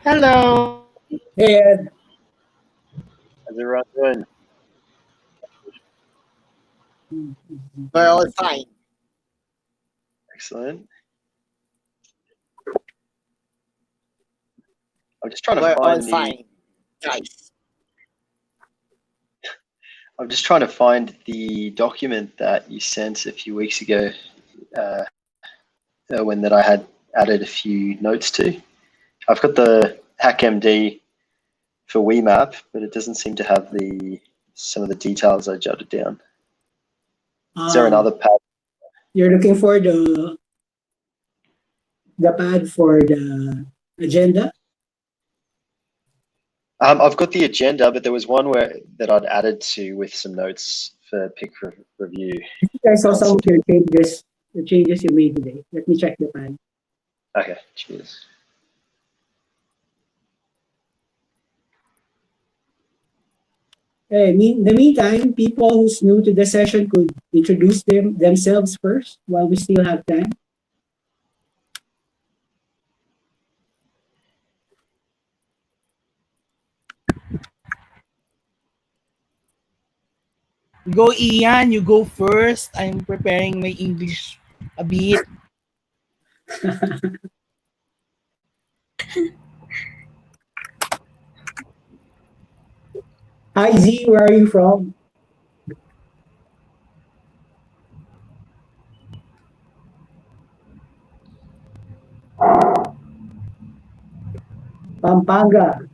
Hello. Hey, Ed. How's everyone doing? We're all fine. Excellent. I'm just trying to We're all find the. fine, guys. I'm just trying to find the document that you sent a few weeks ago, when that I had added a few notes to. I've got the HackMD for WeMap, but it doesn't seem to have some of the details I jotted down. Is there another pad? You're looking for the pad for the agenda? I've got the agenda, but there was one that I'd added to with some notes for pick review. I think I saw some of your changes, the changes you made today. Let me check the pad. Okay, cheers. In the meantime, people who's new to the session could introduce themselves first while we still have time. Go Ian, you go first. I'm preparing my English a bit. Hi Z, where are you from? Pampanga.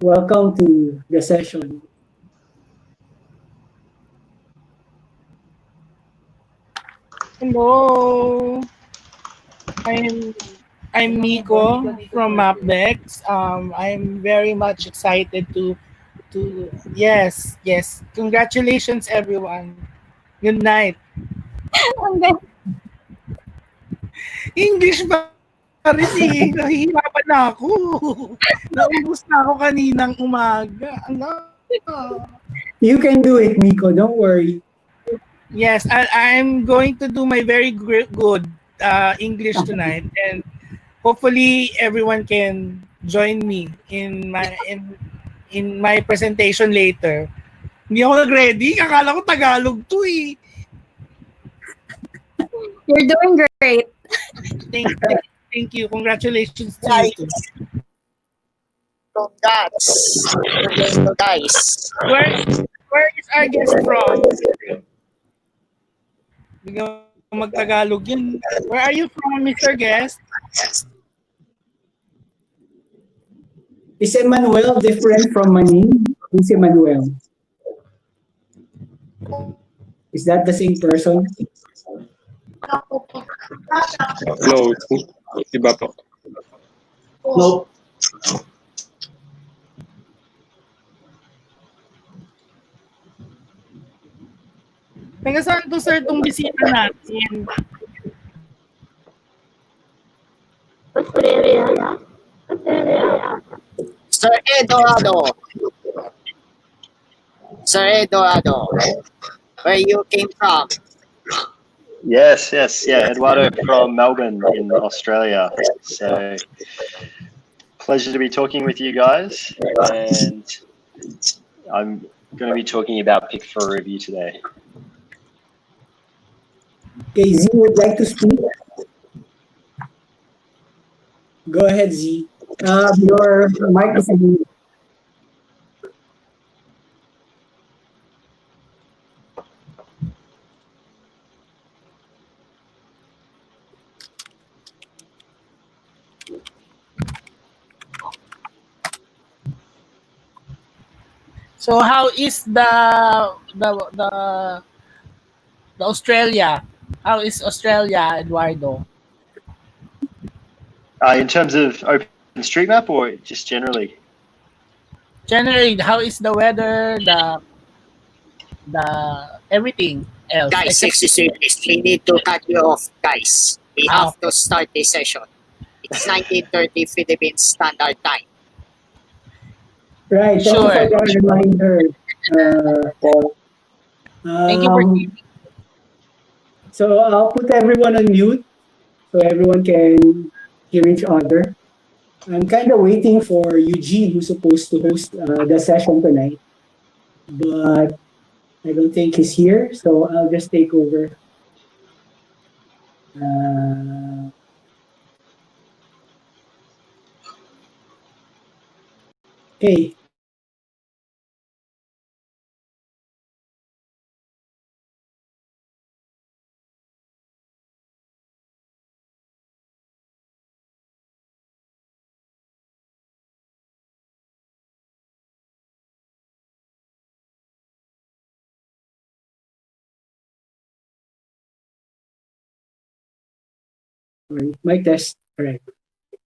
Welcome to the session. Hello. I'm Nico from Mapdex. I'm very much excited to yes. Congratulations everyone. Good night. English pa rin eh. Nahihirapan na ako. Naubos na ako kaninang umaga. You can do it, Nico. Don't worry. Yes, I'm going to do my very good English tonight, and hopefully everyone can join me in my presentation later. Hindi ako nag-ready. Akala ko Tagalog to eh. You're doing great. Thank you. Congratulations to Guys, you too. congrats. Guys. Where is our guest from? Biglang mag-Tagalog yun. Where are you from, Mr. Guest? Is Emmanuel different from Manin? Who's Emmanuel? Is that the same person? No, iba po. No. Taga saan to, sir, itong bisita natin? Sir Eduardo. Sir Eduardo. Where you came from? Yes, yeah, Eduardo from Melbourne in Australia. So, pleasure to be talking with you guys, and I'm going to be talking about Pick for Review today. Okay, Z would like to speak. Go ahead, Z. Your mic is on mute. So how is the Australia? How is Australia, Eduardo? In terms of OpenStreetMap or just generally? Generally, how is the weather, the everything else? Guys, excuse me. We need to cut you off, guys. We have to start this session. It's 19:30 Philippines Standard Time. Right, thank you for the reminder, Paul. Thank you for So I'll put everyone on mute so everyone can hear each other. I'm kind of waiting for Eugene, who's supposed to host the session tonight, but I don't think he's here, so I'll just take over. Okay. Mic test. All right.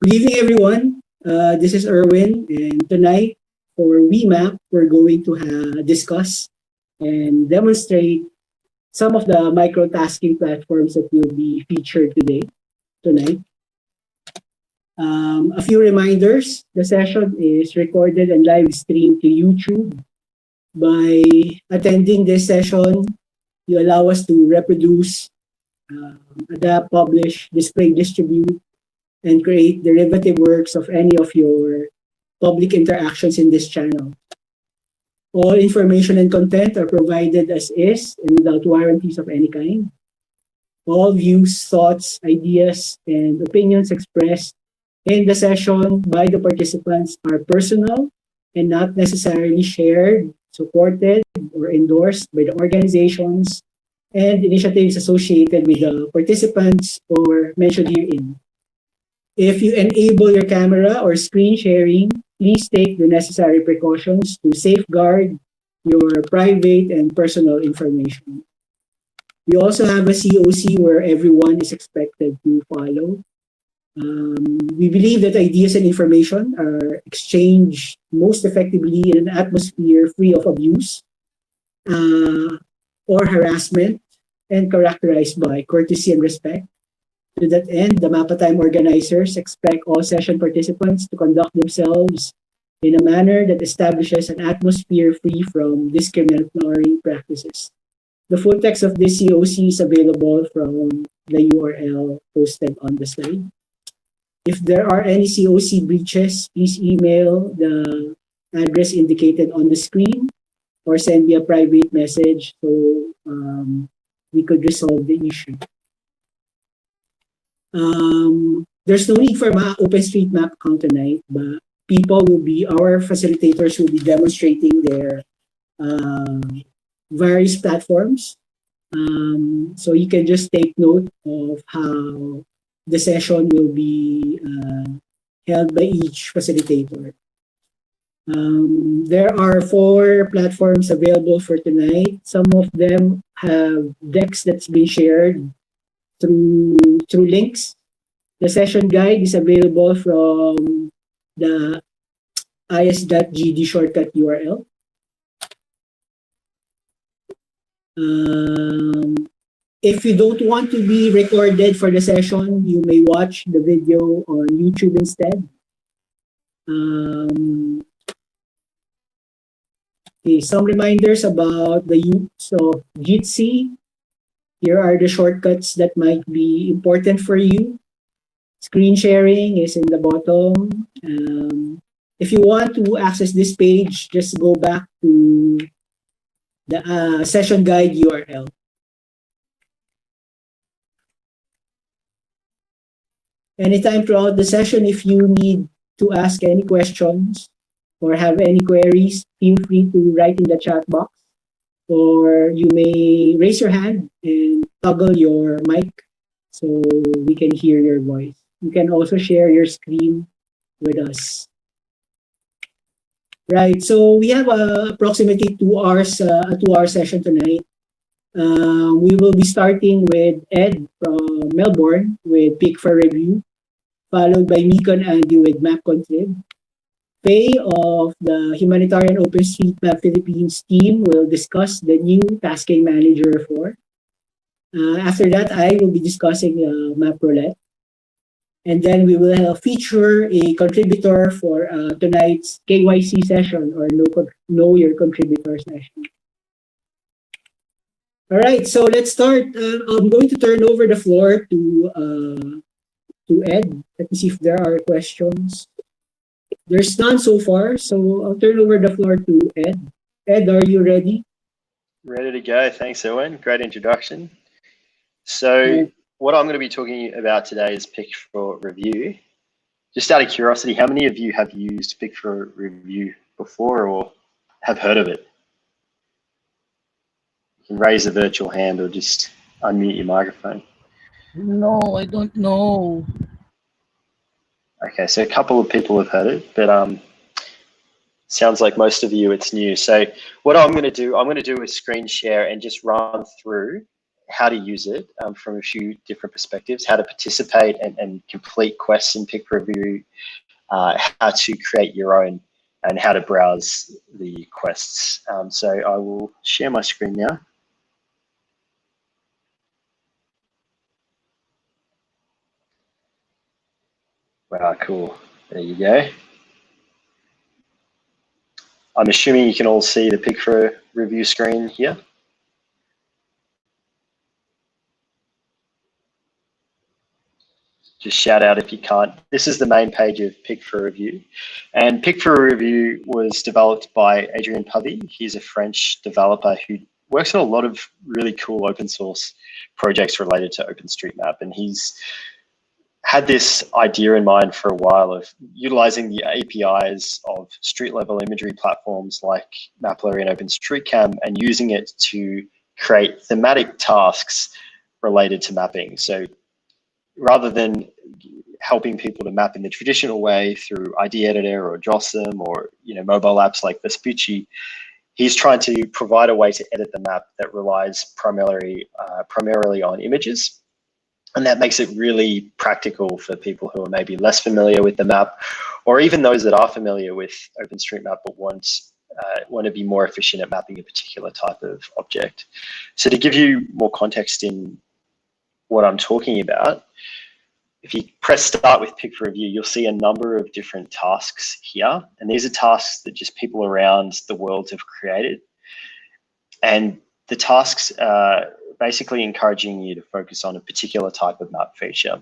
Good evening, everyone. This is Erwin, and tonight for WeMap, we're going to discuss and demonstrate some of the microtasking platforms that will be featured tonight. A few reminders. The session is recorded and live streamed to YouTube. By attending this session, you allow us to reproduce, adapt, publish, display, distribute, and create derivative works of any of your public interactions in this channel. All information and content are provided as is and without warranties of any kind. All views, thoughts, ideas, and opinions expressed in the session by the participants are personal and not necessarily shared, supported, or endorsed by the organizations and initiatives associated with the participants or mentioned herein. If you enable your camera or screen sharing, please take the necessary precautions to safeguard your private and personal information. We also have a COC where everyone is expected to follow. We believe that ideas and information are exchanged most effectively in an atmosphere free of abuse or harassment and characterized by courtesy and respect. To that end, the Mapatime organizers expect all session participants to conduct themselves in a manner that establishes an atmosphere free from discriminatory practices. The full text of this COC is available from the URL posted on the slide. If there are any COC breaches, please email the address indicated on the screen or send me a private message so we could resolve the issue. There's no need for OpenStreetMap account tonight, but our facilitators will be demonstrating their various platforms. So you can just take note of how the session will be held by each facilitator. There are 4 platforms available for tonight. Some of them have decks that's been shared through links. The session guide is available from the is.gd shortcut URL. If you don't want to be recorded for the session, you may watch the video on YouTube instead. Okay, some reminders about the use of Jitsi. Here are the shortcuts that might be important for you. Screen sharing is in the bottom. If you want to access this page, just go back to the session guide URL. Anytime throughout the session, if you need to ask any questions or have any queries, feel free to write in the chat box, or you may raise your hand and toggle your mic so we can hear your voice. You can also share your screen with us. Right, so we have approximately 2 hours, a 2-hour session tonight. We will be starting with Ed from Melbourne with Pick for Review, followed by Miko and Andy with MapContrib. Faye of the Humanitarian OpenStreetMap Philippines team will discuss the new Tasking Manager 4. After that, I will be discussing MapRoulette. And then we will feature a contributor for tonight's KYC session, or Know Your Contributor session. All right, so let's start. I'm going to turn over the floor to Ed. Let me see if there are questions. There's none so far, so I'll turn over the floor to Ed. Ed, are you ready? Ready to go. Thanks, Owen. Great introduction. So what I'm going to be talking about today is Pick for Review. Just out of curiosity, how many of you have used Pick for Review before or have heard of it? You can raise a virtual hand or just unmute your microphone. No, I don't know. Okay, so a couple of people have heard it, but sounds like most of you it's new. So what I'm going to do a screen share and just run through how to use it from a few different perspectives, how to participate and complete quests in Pick for Review, how to create your own, and how to browse the quests. So I will share my screen now. Wow, cool. There you go. I'm assuming you can all see the Pick for Review screen here. Just shout out if you can't. This is the main page of Pick for Review. And Pick for Review was developed by Adrien Pavy. He's a French developer who works on a lot of really cool open source projects related to OpenStreetMap. And he's had this idea in mind for a while of utilizing the APIs of street level imagery platforms like Mapillary and OpenStreetCam and using it to create thematic tasks related to mapping. So rather than helping people to map in the traditional way through ID Editor or JOSM or mobile apps like Vespucci, he's trying to provide a way to edit the map that relies primarily on images. And that makes it really practical for people who are maybe less familiar with the map, or even those that are familiar with OpenStreetMap but want to be more efficient at mapping a particular type of object. So to give you more context in what I'm talking about, if you press start with Pick for Review, you'll see a number of different tasks here. And these are tasks that just people around the world have created. And the tasks are basically encouraging you to focus on a particular type of map feature.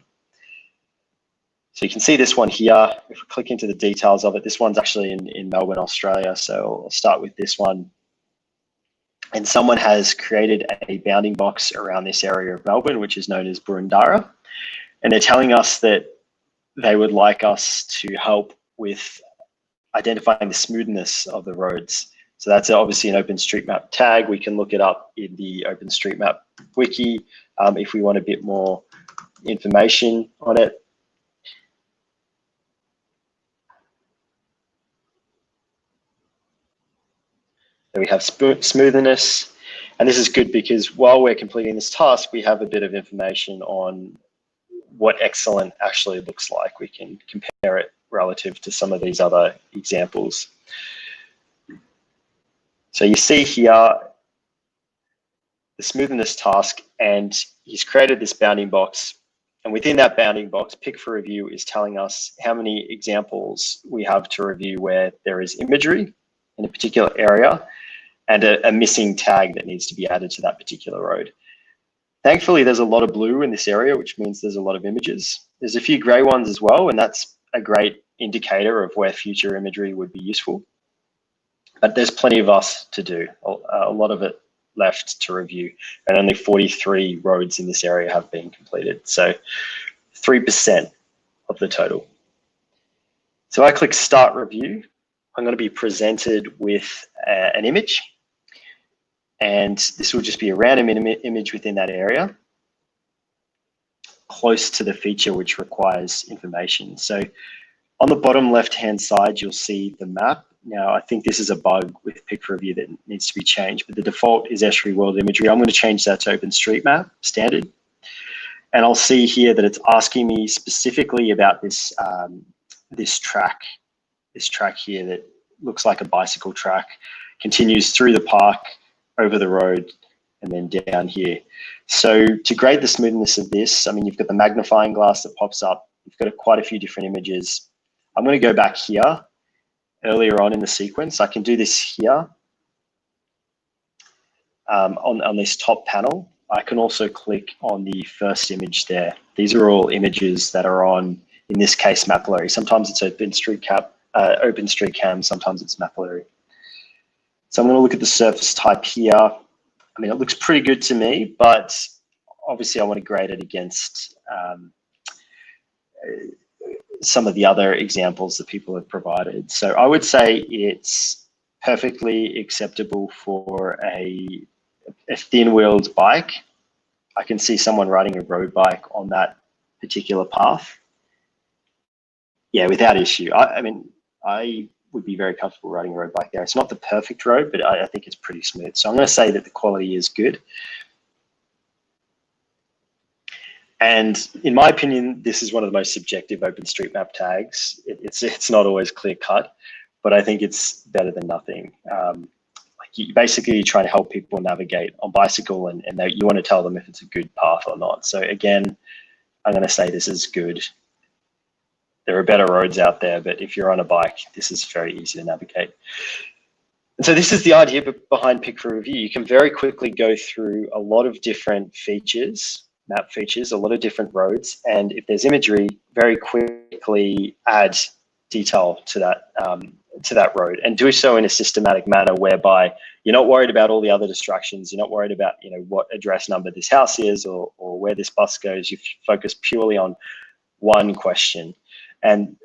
So you can see this one here. If we click into the details of it, this one's actually in Melbourne, Australia. So I'll start with this one. And someone has created a bounding box around this area of Melbourne, which is known as Boroondara. And they're telling us that they would like us to help with identifying the smoothness of the roads. So that's obviously an OpenStreetMap tag. We can look it up in the OpenStreetMap wiki if we want a bit more information on it. So we have smoothness, and this is good because while we're completing this task, we have a bit of information on what excellent actually looks like. We can compare it relative to some of these other examples. So you see here the smoothness task, and he's created this bounding box. And within that bounding box, Pick for Review is telling us how many examples we have to review where there is imagery in a particular area and a missing tag that needs to be added to that particular road. Thankfully, there's a lot of blue in this area, which means there's a lot of images. There's a few gray ones as well, and that's a great indicator of where future imagery would be useful. But there's plenty of us to do, a lot of it left to review, and only 43 roads in this area have been completed. So 3% of the total. So I click Start Review. I'm going to be presented with an image. And this will just be a random image within that area, close to the feature which requires information. So on the bottom left-hand side, you'll see the map. Now, I think this is a bug with Pick for Review that needs to be changed, but the default is Estuary World Imagery. I'm going to change that to OpenStreetMap standard. And I'll see here that it's asking me specifically about this, this track here that looks like a bicycle track, continues through the park, over the road, and then down here. So to grade the smoothness of this, I mean, you've got the magnifying glass that pops up. You've got quite a few different images. I'm going to go back here earlier on in the sequence. I can do this here on this top panel. I can also click on the first image there. These are all images that are on, in this case, Mapillary. Sometimes it's OpenStreetMap, OpenStreetCam, sometimes it's Mapillary. So I'm going to look at the surface type here. I mean, it looks pretty good to me, but obviously I want to grade it against some of the other examples that people have provided. So I would say it's perfectly acceptable for a thin-wheeled bike. I can see someone riding a road bike on that particular path. Yeah, without issue. I mean, I would be very comfortable riding a road bike there. It's not the perfect road, but I think it's pretty smooth. So I'm going to say that the quality is good. And in my opinion, this is one of the most subjective OpenStreetMap tags. It's not always clear cut, but I think it's better than nothing. Like basically you're trying to help people navigate on bicycle, and you want to tell them if it's a good path or not. So again, I'm going to say this is good. There are better roads out there, but if you're on a bike, this is very easy to navigate. And so this is the idea behind Pick for Review. You can very quickly go through a lot of different features, map features, a lot of different roads, and if there's imagery, very quickly add detail to that road, and do so in a systematic manner whereby you're not worried about all the other distractions. You're not worried about what address number this house is or where this bus goes. You focus purely on one question. And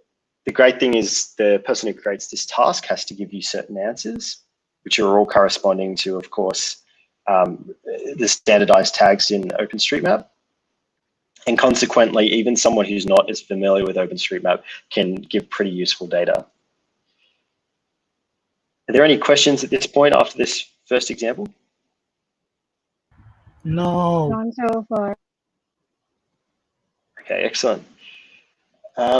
the great thing is the person who creates this task has to give you certain answers, which are all corresponding to, of course, the standardized tags in OpenStreetMap. And consequently, even someone who's not as familiar with OpenStreetMap can give pretty useful data. Are there any questions at this point after this first example? No. None so far. Okay, excellent.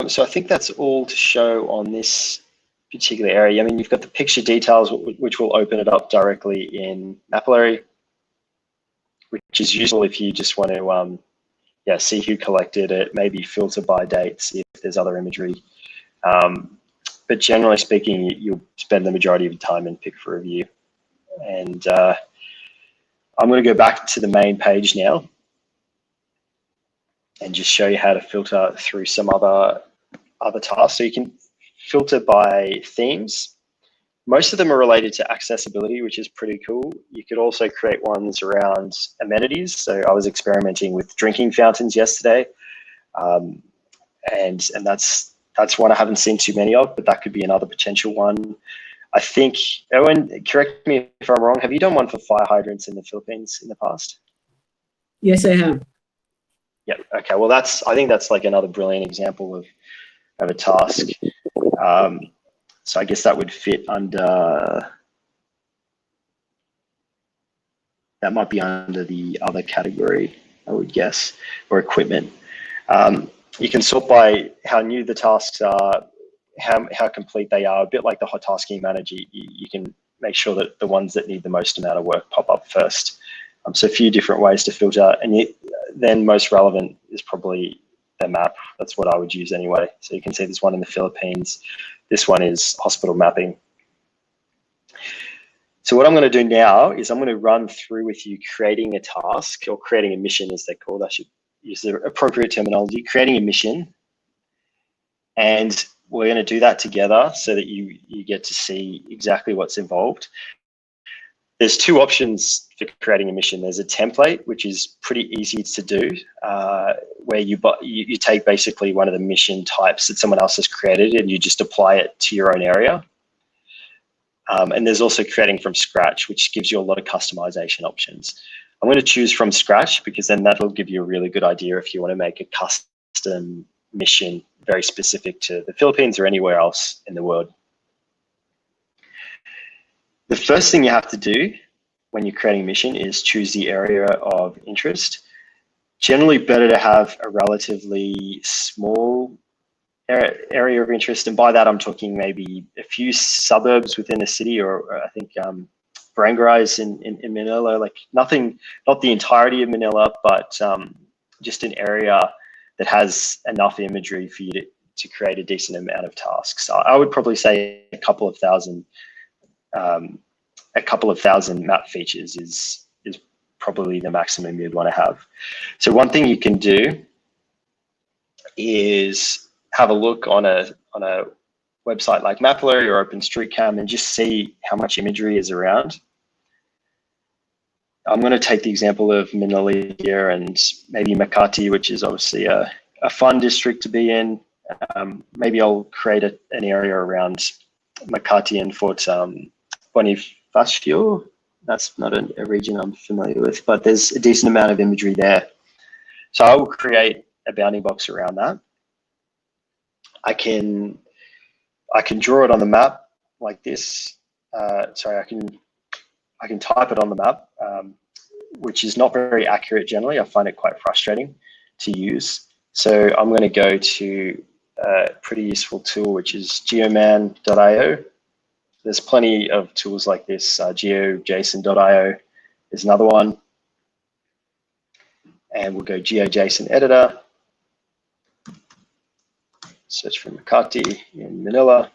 So I think that's all to show on this particular area. I mean, you've got the picture details, which will open it up directly in Mapillary, which is useful if you just want to see who collected it, maybe filter by date, see if there's other imagery. But generally speaking, you'll spend the majority of your time in Pick for Review. And I'm going to go back to the main page now and just show you how to filter through some other tasks. So you can filter by themes. Most of them are related to accessibility, which is pretty cool. You could also create ones around amenities. So I was experimenting with drinking fountains yesterday, and that's one I haven't seen too many of, but that could be another potential one. I think, Owen, correct me if I'm wrong, have you done one for fire hydrants in the Philippines in the past? Yes, I have. Yeah, okay, well I think that's like another brilliant example of a task. So I guess that would fit under, that might be under the other category, I would guess, or equipment. You can sort by how new the tasks are, how complete they are, a bit like the hot tasking manager. You can make sure that the ones that need the most amount of work pop up first. So a few different ways to filter, and then most relevant is probably the map. That's what I would use anyway. So you can see this one in the Philippines. This one is hospital mapping. So what I'm going to do now is I'm going to run through with you creating a task, or creating a mission as they're called. I should use the appropriate terminology, creating a mission. And we're going to do that together so that you get to see exactly what's involved. There's two options for creating a mission. There's a template, which is pretty easy to do, where you take basically one of the mission types that someone else has created and you just apply it to your own area. And there's also creating from scratch, which gives you a lot of customization options. I'm going to choose from scratch because then that'll give you a really good idea if you want to make a custom mission very specific to the Philippines or anywhere else in the world. The first thing you have to do when you're creating a mission is choose the area of interest. Generally better to have a relatively small area of interest, and by that I'm talking maybe a few suburbs within a city, or I think Barangay is in Manila, like nothing, not the entirety of Manila, but just an area that has enough imagery for you to create a decent amount of tasks. I would probably say a couple of thousand map features is probably the maximum you'd want to have. So one thing you can do is have a look on a website like Mapillary or OpenStreetMap and just see how much imagery is around. I'm going to take the example of Manila here and maybe Makati, which is obviously a fun district to be in. Maybe I'll create an area around Makati and Fort Bonifacio. That's not a region I'm familiar with, but there's a decent amount of imagery there. So I will create a bounding box around that. I can draw it on the map like this. Sorry, I can type it on the map, which is not very accurate generally. I find it quite frustrating to use. So I'm going to go to a pretty useful tool, which is geoman.io. There's plenty of tools like this. GeoJSON.io is another one. And we'll go GeoJSON editor. Search for Makati in Manila.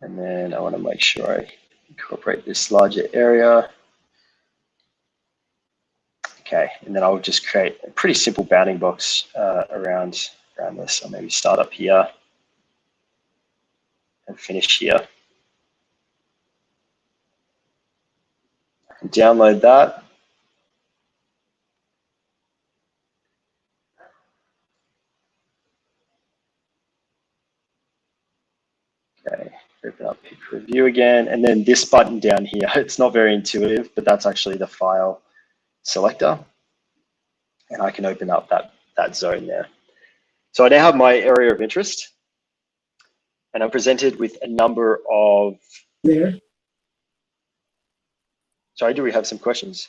And then I want to make sure I incorporate this larger area. Okay, and then I'll just create a pretty simple bounding box around this. I'll maybe start up here and finish here. And download that. Okay, open up Pick Review again, and then this button down here, it's not very intuitive, but that's actually the file selector. And I can open up that zone there. So I now have my area of interest, and I'm presented with a number of... There. Sorry, do we have some questions?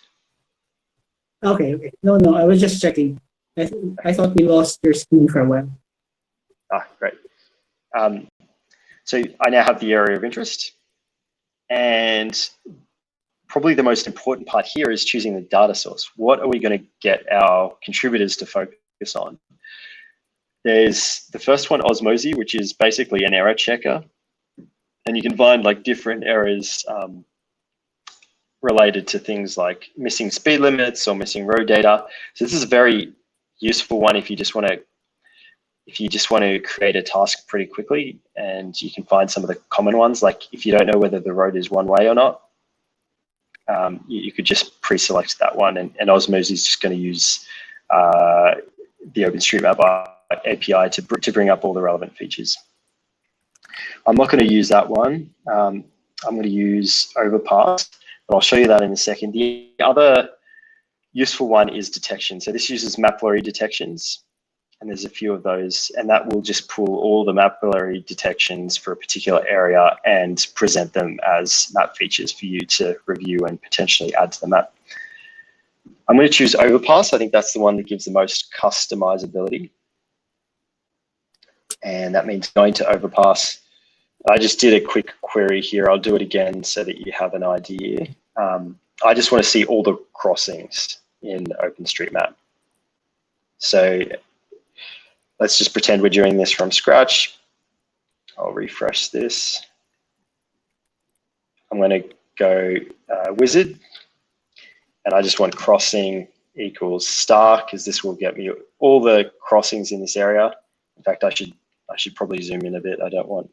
Okay. No, I was just checking. I thought we lost your screen for a while. Ah, great. So I now have the area of interest, and probably the most important part here is choosing the data source. What are we going to get our contributors to focus on? There's the first one, Osmosi, which is basically an error checker, and you can find like different errors related to things like missing speed limits or missing road data. So this is a very useful one if you just want to create a task pretty quickly, and you can find some of the common ones, like if you don't know whether the road is one way or not, you could just pre-select that one, and Osmosi is just going to use the OpenStreetMap API to bring up all the relevant features. I'm not going to use that one. I'm going to use Overpass, but I'll show you that in a second. The other useful one is detection. So this uses Mapillary detections, and there's a few of those, and that will just pull all the Mapillary detections for a particular area and present them as map features for you to review and potentially add to the map. I'm going to choose Overpass. I think that's the one that gives the most customizability. And that means going to Overpass. I just did a quick query here. I'll do it again so that you have an idea. I just want to see all the crossings in OpenStreetMap. So let's just pretend we're doing this from scratch. I'll refresh this. I'm going to go wizard, and I just want crossing equals star, because this will get me all the crossings in this area. In fact, I should probably zoom in a bit. I don't want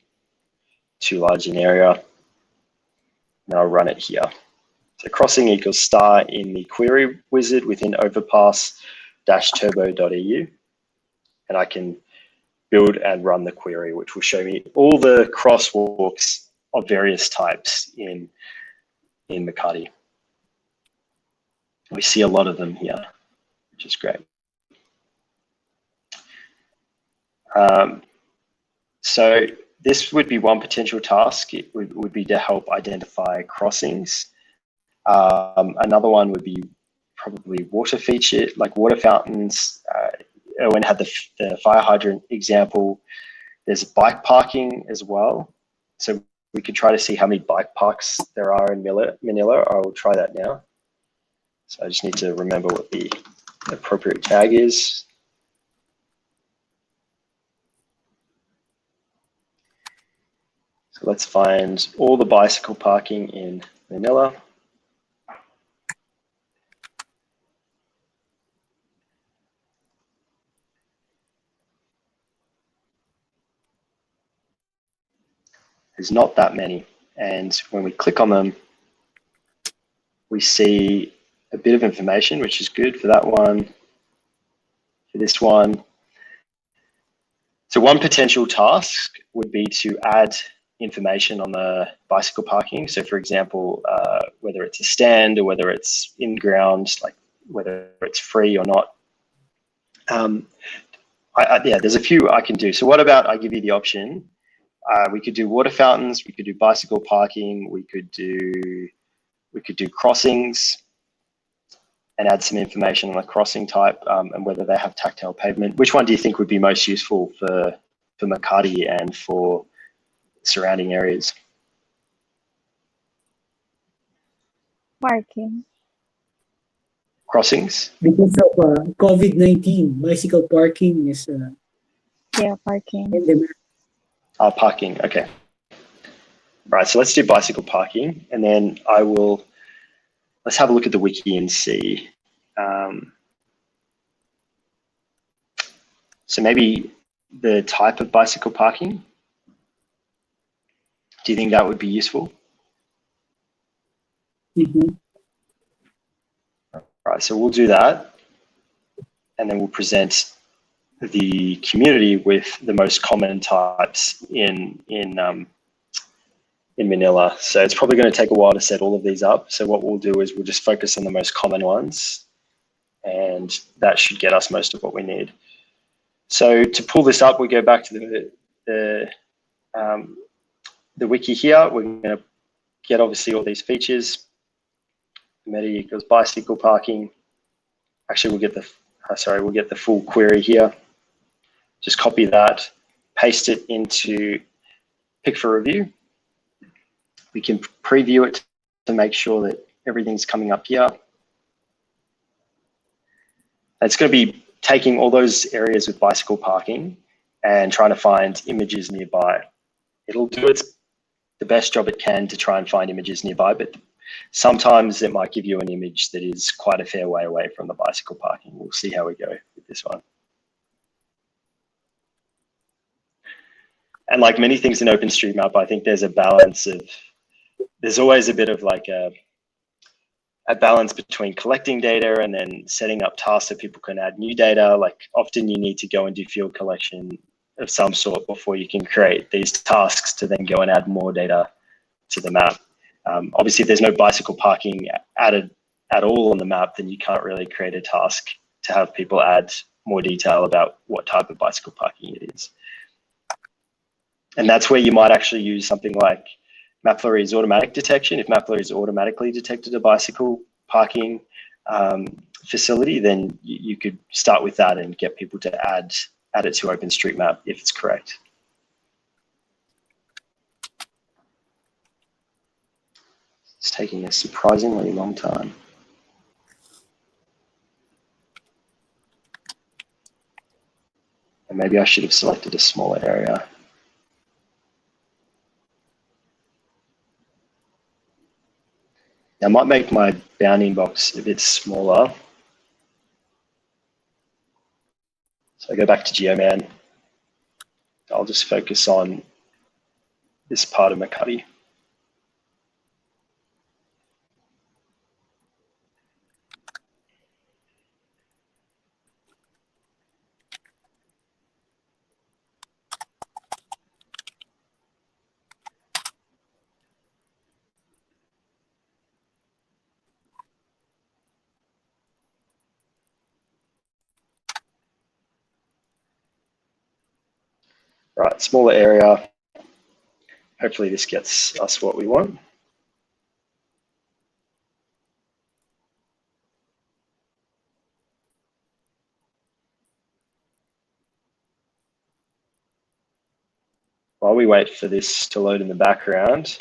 too large an area. And I'll run it here. So crossing equals star in the query wizard within overpass-turbo.eu. And I can build and run the query, which will show me all the crosswalks of various types in Makati. We see a lot of them here, which is great. So this would be one potential task. It would be to help identify crossings. Another one would be probably water feature, like water fountains. Owen had the fire hydrant example. There's bike parking as well. So we could try to see how many bike parks there are in Manila. I will try that now. So I just need to remember what the appropriate tag is. So let's find all the bicycle parking in Manila. there's not that many. And when we click on them, we see a bit of information, which is good for that one, for this one. So one potential task would be to add information on the bicycle parking. So for example, whether it's a stand or whether it's in ground, like whether it's free or not. Yeah, there's a few I can do. So what about I give you the option? We could do water fountains, we could do bicycle parking, we could do crossings and add some information on the crossing type and whether they have tactile pavement. Which one do you think would be most useful for Makati and for surrounding areas? Parking. Crossings? Because of COVID-19, bicycle parking is Yeah, parking. in the Parking, okay. Right, so let's do bicycle parking, and then let's have a look at the wiki and see. So maybe the type of bicycle parking. Do you think that would be useful? Mhm. Right, so we'll do that, and then we'll present the community with the most common types in Manila. So it's probably going to take a while to set all of these up. So what we'll do is we'll just focus on the most common ones, and that should get us most of what we need. So to pull this up, we go back to the wiki here. We're going to get obviously all these features. Meta equals bicycle parking. Actually, we'll get the full query here. Just copy that, paste it into Pick for Review. We can preview it to make sure that everything's coming up here. It's going to be taking all those areas with bicycle parking and trying to find images nearby. It'll do the best job it can to try and find images nearby, but sometimes it might give you an image that is quite a fair way away from the bicycle parking. We'll see how we go with this one. And like many things in OpenStreetMap, I think there's a balance of, there's always a bit of like a balance between collecting data and then setting up tasks so people can add new data. Like often you need to go and do field collection of some sort before you can create these tasks to then go and add more data to the map. Obviously, if there's no bicycle parking added at all on the map, then you can't really create a task to have people add more detail about what type of bicycle parking it is. And that's where you might actually use something like Mapflurry's automatic detection. If Mapflurry's automatically detected a bicycle parking facility, then you could start with that and get people to add it to OpenStreetMap if it's correct. It's taking a surprisingly long time. And maybe I should have selected a smaller area. I might make my bounding box a bit smaller. So I go back to GeoMan. I'll just focus on this part of Makati. Right, smaller area. Hopefully this gets us what we want. While we wait for this to load in the background,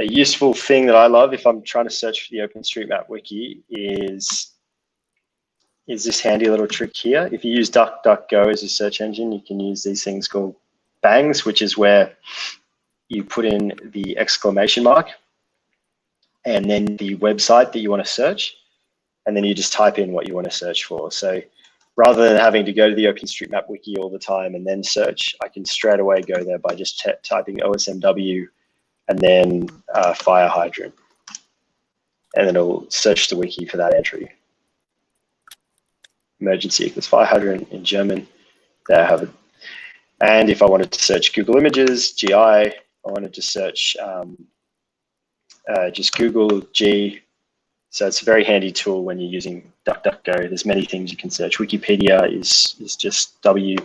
a useful thing that I love if I'm trying to search for the OpenStreetMap wiki is this handy little trick here. If you use DuckDuckGo as a search engine, you can use these things called bangs, which is where you put in the exclamation mark and then the website that you want to search, and then you just type in what you want to search for. So rather than having to go to the OpenStreetMap wiki all the time and then search, I can straight away go there by just typing OSMW and then fire hydrant. And then it'll search the wiki for that entry. Emergency equals fire hydrant in German. There I have it. And if I wanted to search Google Images, GI, I wanted to search just Google G. So it's a very handy tool when you're using DuckDuckGo. There's many things you can search. Wikipedia is just W,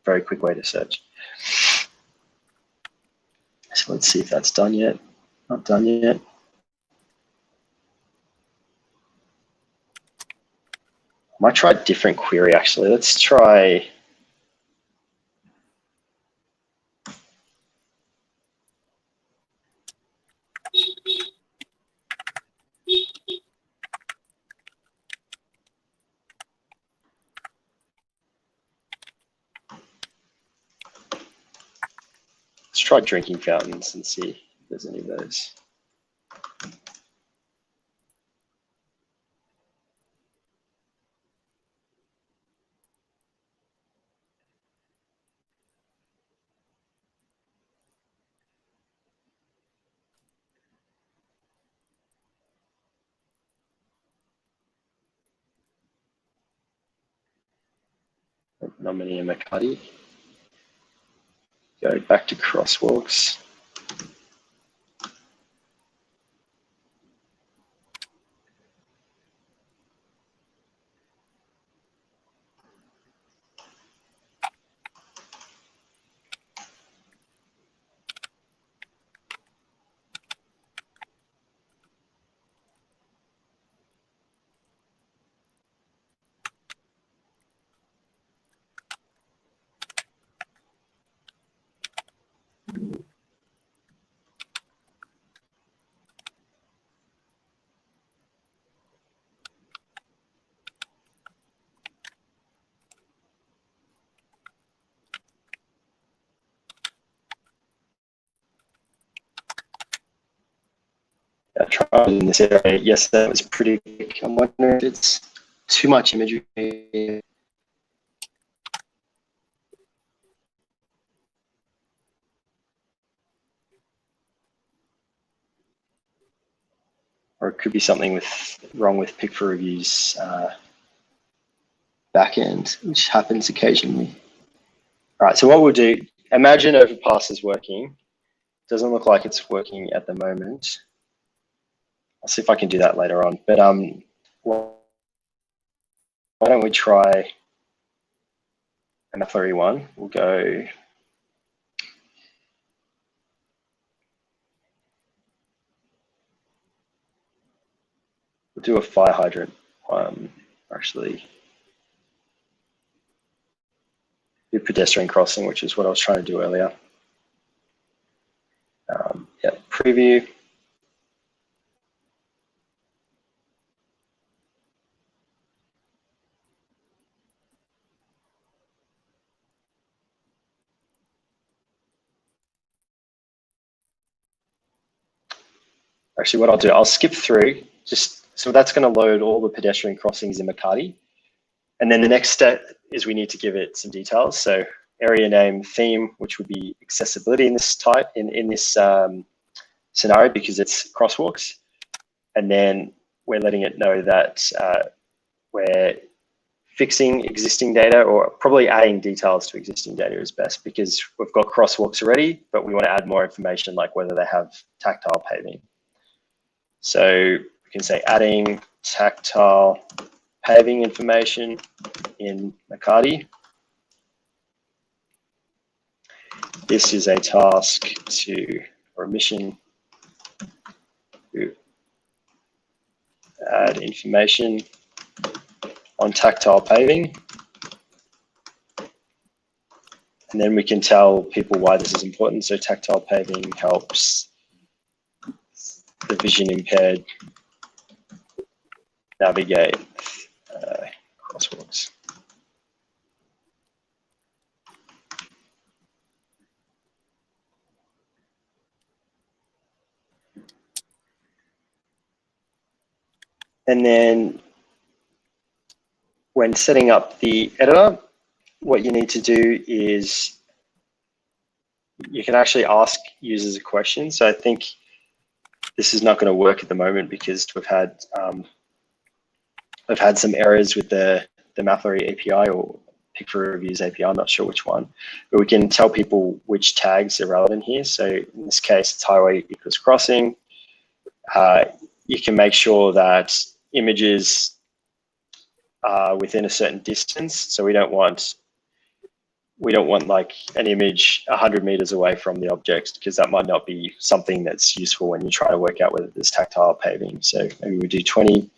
very quick way to search. So let's see if that's done yet. Not done yet. I might try a different query actually. Let's try. Let's try drinking fountains and see if there's any of those. Not many in Makati. Go back to crosswalks. I tried in this area. Yes, that was pretty quick. I'm wondering if it's too much imagery. Or it could be something wrong with Pick4Review's backend, which happens occasionally. All right, so what we'll do, imagine Overpass is working. Doesn't look like it's working at the moment. I'll see if I can do that later on. But why don't we try an auxiliary one? We'll go. We'll do a fire hydrant. Actually, do pedestrian crossing, which is what I was trying to do earlier. Yeah, preview. Actually, what I'll do, I'll skip through, just so that's going to load all the pedestrian crossings in Makati. And then the next step is we need to give it some details. So area name, theme, which would be accessibility in this type, in this scenario, because it's crosswalks. And then we're letting it know that we're fixing existing data, or probably adding details to existing data is best, because we've got crosswalks already, but we want to add more information, like whether they have tactile paving. So we can say adding tactile paving information in Makati. This is a task or a mission to add information on tactile paving. And then we can tell people why this is important. So tactile paving helps the vision impaired navigate crosswalks. And then when setting up the editor, what you need to do is you can actually ask users a question. So I think this is not going to work at the moment because we've had some errors with the Mapillary API or Pick for Reviews API. I'm not sure which one, but we can tell people which tags are relevant here. So in this case, it's highway equals crossing. You can make sure that images are within a certain distance. So we don't want like an image 100 meters away from the object, because that might not be something that's useful when you try to work out whether there's tactile paving. So maybe we do 20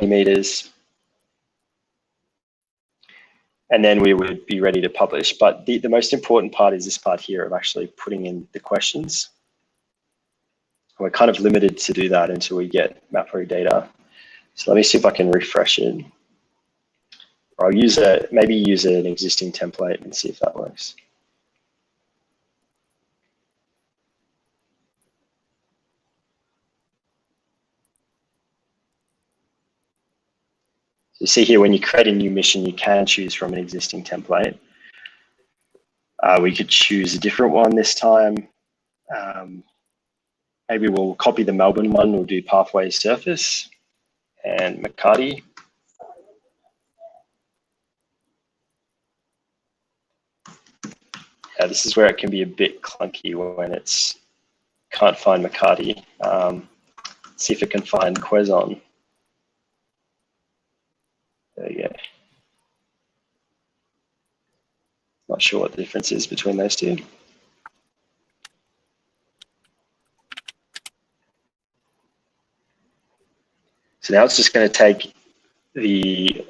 meters, and then we would be ready to publish. But the most important part is this part here of actually putting in the questions. We're kind of limited to do that until we get Mapillary data. So let me see if I can refresh it. Or I'll maybe use an existing template and see if that works. So you see here, when you create a new mission, you can choose from an existing template. We could choose a different one this time. Maybe we'll copy the Melbourne one. We'll do pathway surface and McCarty. Yeah, this is where it can be a bit clunky when it's can't find McCarty. See if it can find Quezon. There you go. Not sure what the difference is between those two. So now it's just going to take the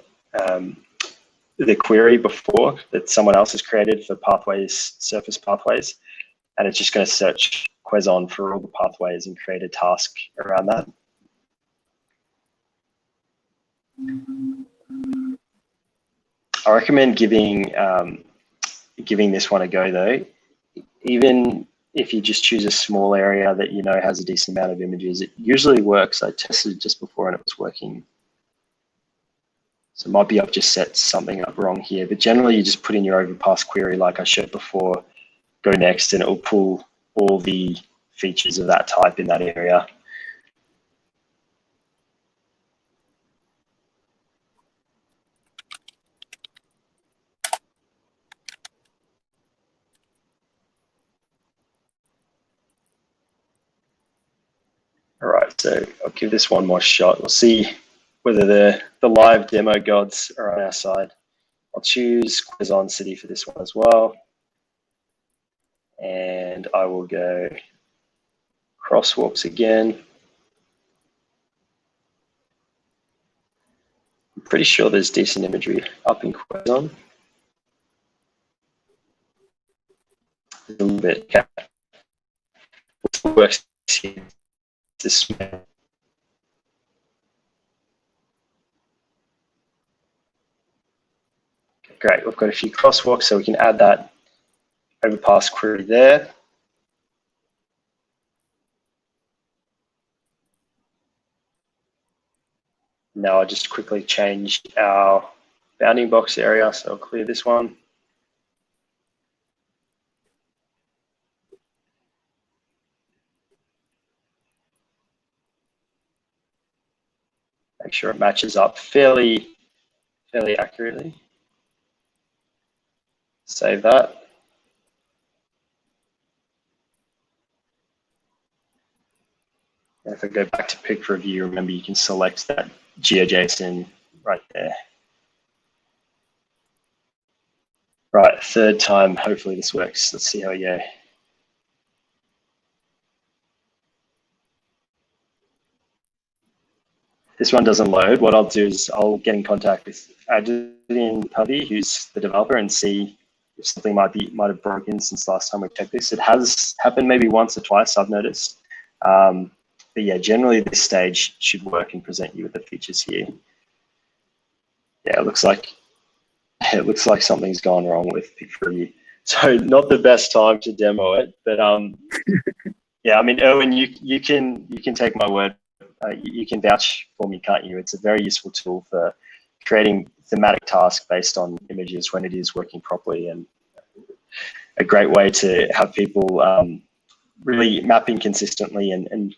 query before that someone else has created for pathways, surface pathways, and it's just going to search Quezon for all the pathways and create a task around that. I recommend giving this one a go though. Even if you just choose a small area that you know has a decent amount of images, it usually works. I tested it just before and it was working. So it might be I've just set something up wrong here, but generally you just put in your overpass query like I showed before, go next, and it will pull all the features of that type in that area. All right, so I'll give this one more shot. We'll see whether the live demo gods are on our side. I'll choose Quezon City for this one as well. And I will go crosswalks again. I'm pretty sure there's decent imagery up in Quezon. A little bit. Okay. Works here. This great, we've got a few crosswalks, so we can add that overpass query there. Now I'll just quickly change our bounding box area, so I'll clear this one. Make sure it matches up fairly accurately. Save that. And if I go back to Pick for Review, remember you can select that GeoJSON right there. Right, third time, hopefully this works. Let's see how we go. This one doesn't load. What I'll do is I'll get in contact with Adrian Pubby, who's the developer, and see if something might have broken since last time we checked this. It has happened maybe once or twice, I've noticed. But yeah, generally this stage should work and present you with the features here. Yeah, it looks like something's gone wrong with Pick for Review. So not the best time to demo it, but yeah, I mean, Erwin, you can take my word you can vouch for me, can't you? It's a very useful tool for creating thematic tasks based on images when it is working properly, and a great way to have people really mapping consistently. And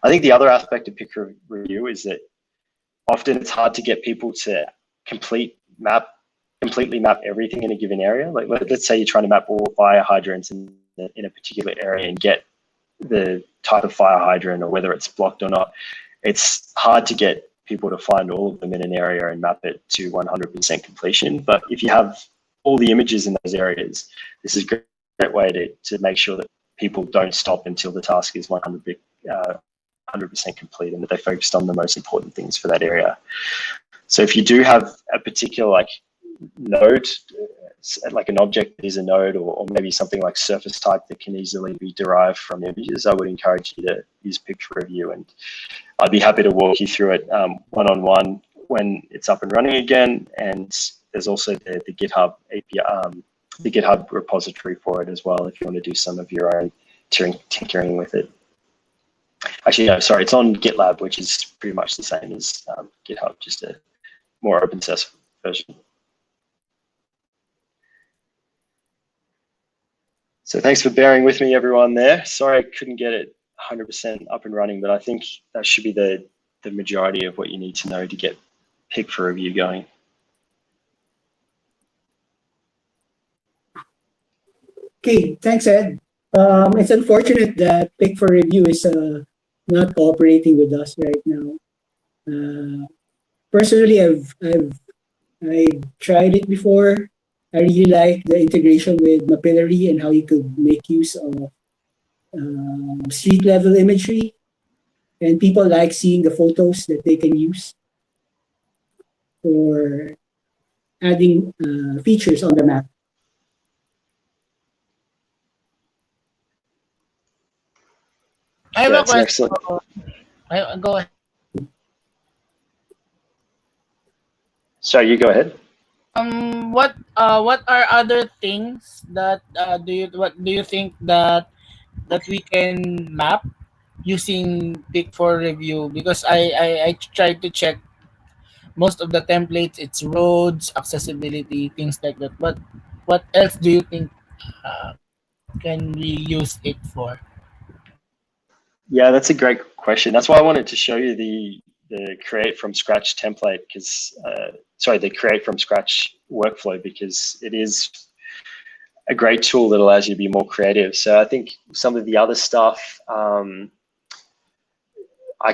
I think the other aspect of picture review is that often it's hard to get people to completely map everything in a given area. Like let's say you're trying to map all fire hydrants in a particular area and get the type of fire hydrant or whether it's blocked or not. It's hard to get people to find all of them in an area and map it to 100% completion. But if you have all the images in those areas, this is a great way to make sure that people don't stop until the task is 100% complete and that they focused on the most important things for that area. So if you do have a particular node, like an object that is a node, or maybe something like surface type that can easily be derived from images, I would encourage you to use picture review, and I'd be happy to walk you through it one-on-one when it's up and running again. And there's also the GitHub API, the GitHub repository for it as well, if you want to do some of your own tinkering with it. Actually, no, sorry, it's on GitLab, which is pretty much the same as GitHub, just a more open source version. So thanks for bearing with me, everyone there. Sorry I couldn't get it 100% up and running, but I think that should be the majority of what you need to know to get Pick for Review going. Okay, thanks, Ed. It's unfortunate that Pick for Review is not cooperating with us right now. Personally, I've tried it before. I really like the integration with Mapillary and how you could make use of street level imagery, and people like seeing the photos that they can use for adding features on the map. I have a That's question. excellent. Go ahead. Sorry, you go ahead. What are other things that what do you think that we can map using Pick for Review? Because I tried to check most of the templates. It's roads, accessibility, things like that. But what else do you think can we use it for? Yeah, that's a great question. That's why I wanted to show you the create from scratch template, because the create from scratch workflow, because it is a great tool that allows you to be more creative. So I think some of the other stuff, I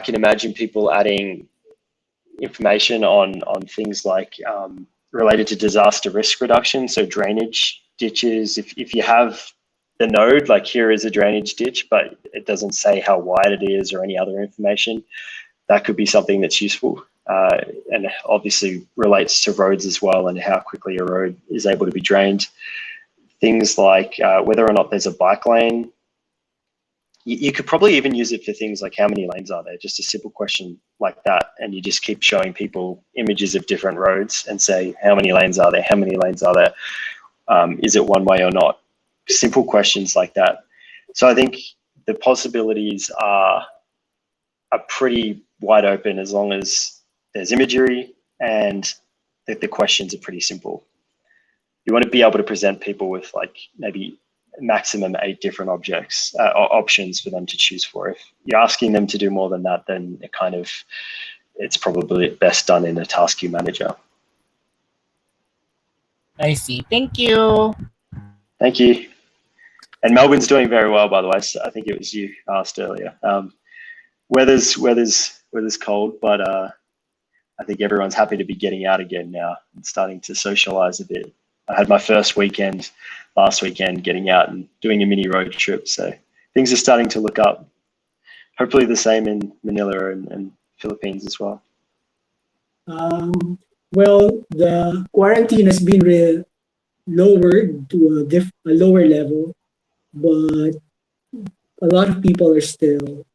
can imagine people adding information on things like related to disaster risk reduction. So drainage ditches, if you have the node, like here is a drainage ditch, but it doesn't say how wide it is or any other information, that could be something that's useful. And obviously relates to roads as well and how quickly a road is able to be drained. Things like whether or not there's a bike lane. You could probably even use it for things like how many lanes are there, just a simple question like that. And you just keep showing people images of different roads and say, how many lanes are there? How many lanes are there? Is it one way or not? Simple questions like that. So I think the possibilities are pretty wide open as long as there's imagery and that the questions are pretty simple. You want to be able to present people with like maybe maximum 8 different objects or options for them to choose for. If you're asking them to do more than that, then it's probably best done in a task queue manager. I see. Thank you. Thank you. And Melbourne's doing very well, by the way. So I think it was you asked earlier. Weather's cold, but I think everyone's happy to be getting out again now and starting to socialize a bit. I had my first weekend last weekend getting out and doing a mini road trip. So things are starting to look up. Hopefully the same in Manila and Philippines as well. Well, the quarantine has been lowered to a lower level, but a lot of people are still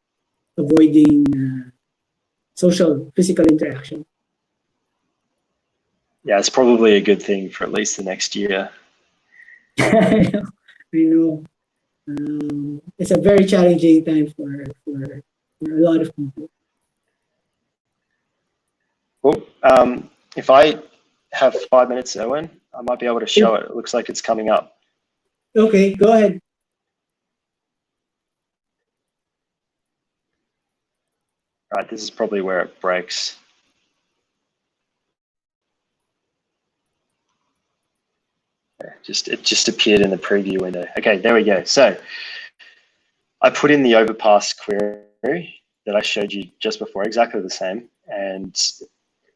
avoiding physical interaction. Yeah, it's probably a good thing for at least the next year. I know. It's a very challenging time for a lot of people. Well, if I have 5 minutes, Owen, I might be able to show it. It looks like it's coming up. Okay, go ahead. Right, this is probably where it breaks. It just appeared in the preview window. Okay, there we go. So I put in the overpass query that I showed you just before, exactly the same, and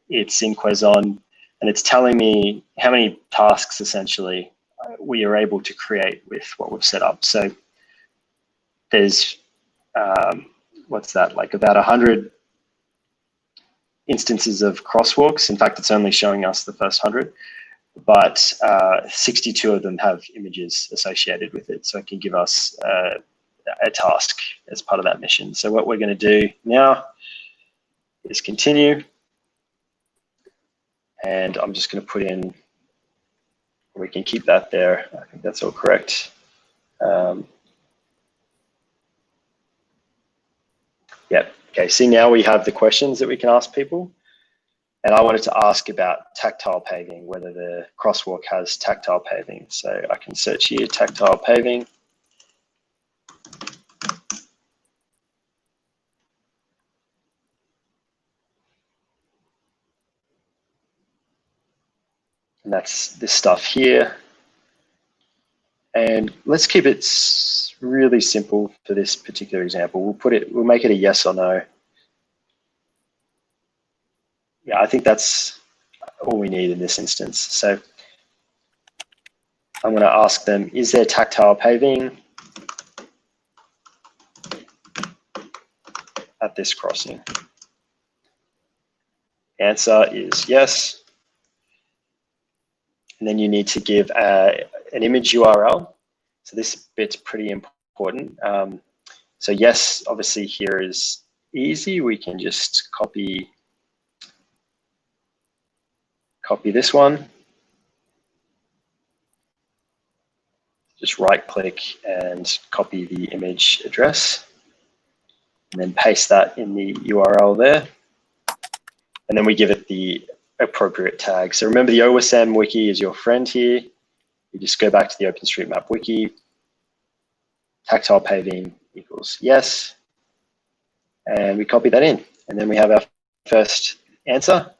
it's in Quezon, and it's telling me how many tasks essentially we are able to create with what we've set up. So there's what's that, like about 100 instances of crosswalks. In fact, it's only showing us the first 100, but 62 of them have images associated with it. So it can give us a task as part of that mission. So what we're going to do now is continue. And I'm just going to put in, we can keep that there. I think that's all correct. Yep. Okay, see, now we have the questions that we can ask people. And I wanted to ask about tactile paving, whether the crosswalk has tactile paving. So I can search here, tactile paving. And that's this stuff here. And let's keep it really simple for this particular example. We'll make it a yes or no. Yeah, I think that's all we need in this instance. So I'm going to ask them, is there tactile paving at this crossing? Answer is yes. And then you need to give an image URL. So this bit's pretty important. So yes, obviously here is easy. We can just copy this one. Just right click and copy the image address, and then paste that in the URL there. And then we give it the appropriate tag. So remember, the OSM wiki is your friend here. You just go back to the OpenStreetMap wiki. Tactile paving equals yes. And we copy that in. And then we have our first answer.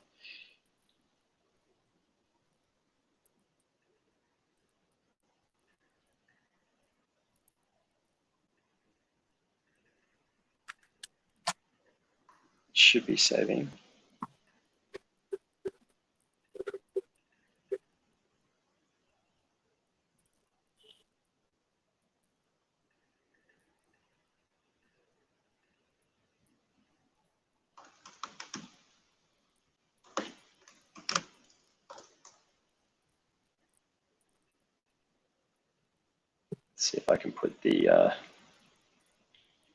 Should be saving. Let's see if I can put the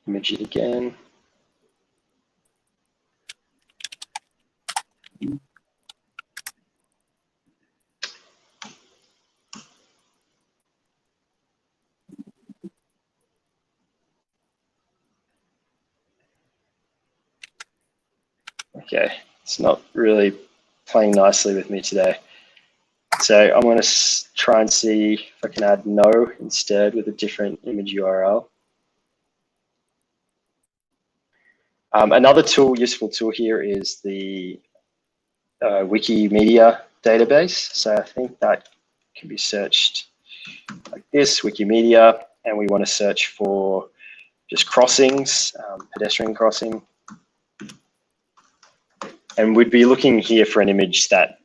image in again. Okay, it's not really playing nicely with me today. So I'm going to try and see if I can add no instead with a different image URL. Another useful tool here is the Wikimedia Database. So I think that can be searched like this, Wikimedia, and we want to search for just crossings, pedestrian crossing. And we'd be looking here for an image that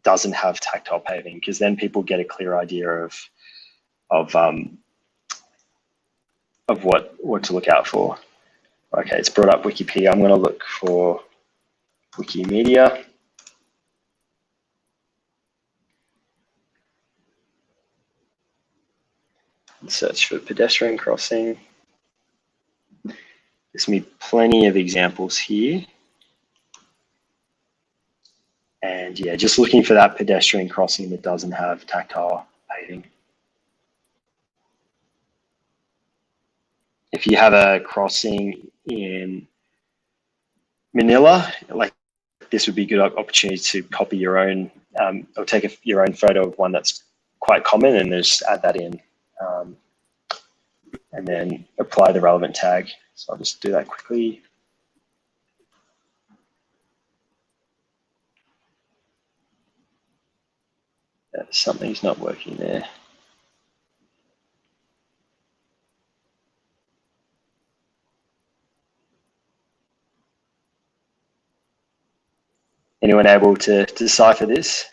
doesn't have tactile paving, because then people get a clear idea of what to look out for. Okay, it's brought up Wikipedia. I'm going to look for Wikimedia. And search for pedestrian crossing. There's me plenty of examples here. And yeah, just looking for that pedestrian crossing that doesn't have tactile paving. If you have a crossing in Manila, like this would be a good opportunity to copy your own or take your own photo of one that's quite common and just add that in. And then apply the relevant tag. So I'll just do that quickly. Something's not working there. Anyone able to decipher this?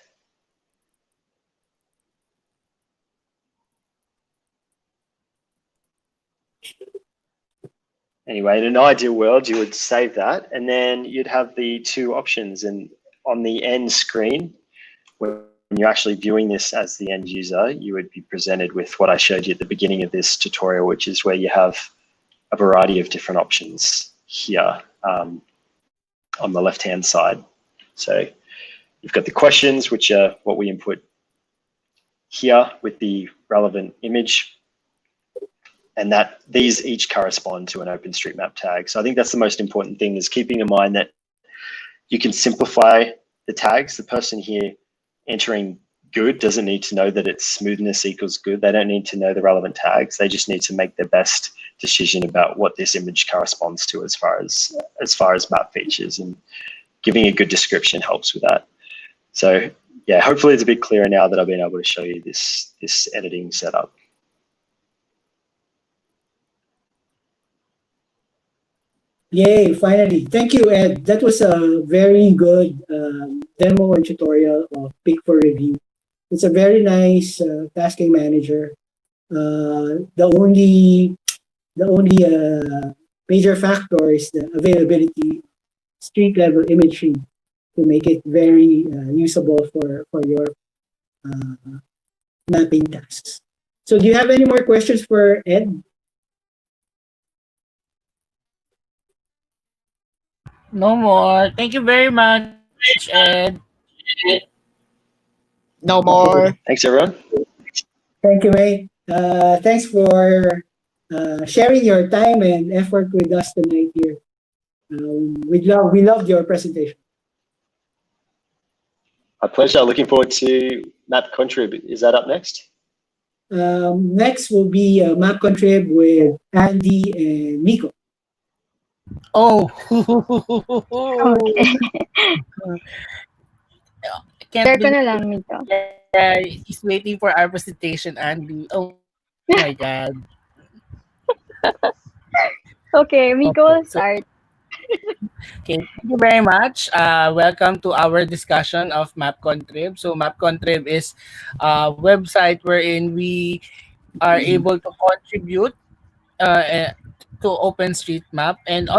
Anyway, in an ideal world, you would save that, and then you'd have the two options. And on the end screen, when you're actually viewing this as the end user, you would be presented with what I showed you at the beginning of this tutorial, which is where you have a variety of different options here on the left-hand side. So you've got the questions, which are what we input here with the relevant image, and that these each correspond to an OpenStreetMap tag. So I think that's the most important thing, is keeping in mind that you can simplify the tags. The person here entering good doesn't need to know that it's smoothness equals good. They don't need to know the relevant tags. They just need to make their best decision about what this image corresponds to as far as map features, and giving a good description helps with that. So yeah, hopefully it's a bit clearer now that I've been able to show you this editing setup. Yay, finally. Thank you, Ed. That was a very good demo and tutorial of Pick for Review. It's a very nice tasking manager. The only major factor is the availability, street level imagery, to make it very usable for your mapping tasks. So do you have any more questions for Ed? No more. Thank you very much, Ed. No more. Thanks, everyone. Thank you, May. Thanks for sharing your time and effort with us tonight here. We loved your presentation. My pleasure. Looking forward to Map Contrib. Is that up next? Next will be Map Contrib with Andy and Nico. Oh. Okay. Can't Share ko believe na lang nito. he's waiting for our presentation, Andy. Oh my God. Okay, Miko will So, start. okay, thank you very much. Welcome to our discussion of MapContrib. So MapContrib is a website wherein we are able to contribute to OpenStreetMap, and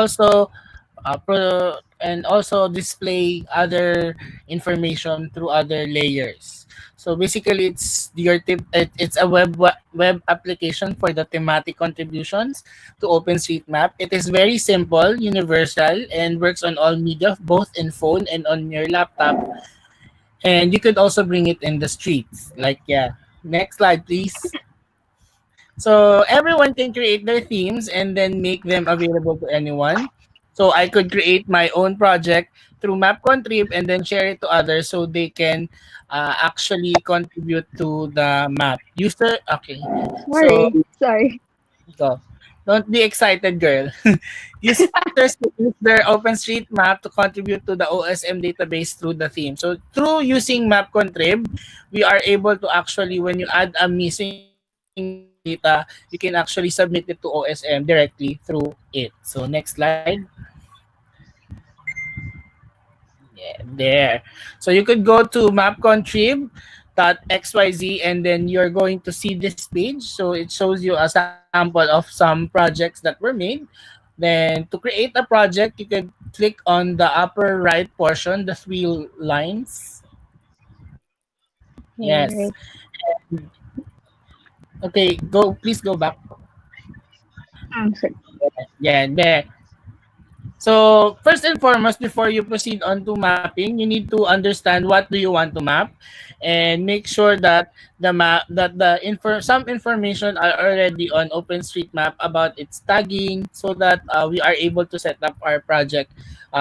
also display other information through other layers. So basically, it's a web application for the thematic contributions to OpenStreetMap. It is very simple, universal, and works on all media, both in phone and on your laptop. And you could also bring it in the streets. Next slide, please. So everyone can create their themes and then make them available to anyone. So I could create my own project through MapContrib and then share it to others so they can actually contribute to the map. Okay. So Sorry. go. Don't be excited, girl. Users can use their OpenStreetMap to contribute to the OSM database through the theme. So through using MapContrib, we are able to actually, when you add a missing data, you can actually submit it to OSM directly through it. So next slide. Yeah, there. So you could go to mapcontrib.xyz and then you're going to see this page. So it shows you a sample of some projects that were made. Then to create a project, you could click on the upper right portion, the three lines. Yes. Right. Okay, please go back. Sorry. Yeah, there. So first and foremost, before you proceed on to mapping, you need to understand what do you want to map, and make sure that the map that the some information are already on OpenStreetMap about its tagging, so that we are able to set up our project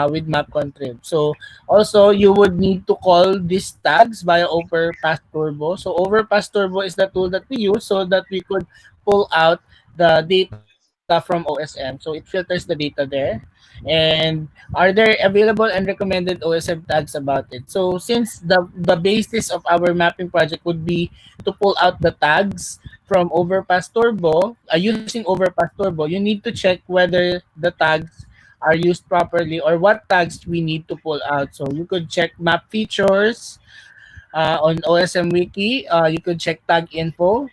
with MapContrib. So also you would need to call these tags via Overpass Turbo. So Overpass Turbo is the tool that we use so that we could pull out the data from OSM. So it filters the data there. And are there available and recommended OSM tags about it? So since the basis of our mapping project would be to pull out the tags from Overpass Turbo, using Overpass Turbo, you need to check whether the tags are used properly or what tags we need to pull out. So you could check map features on OSM Wiki. You could check tag info,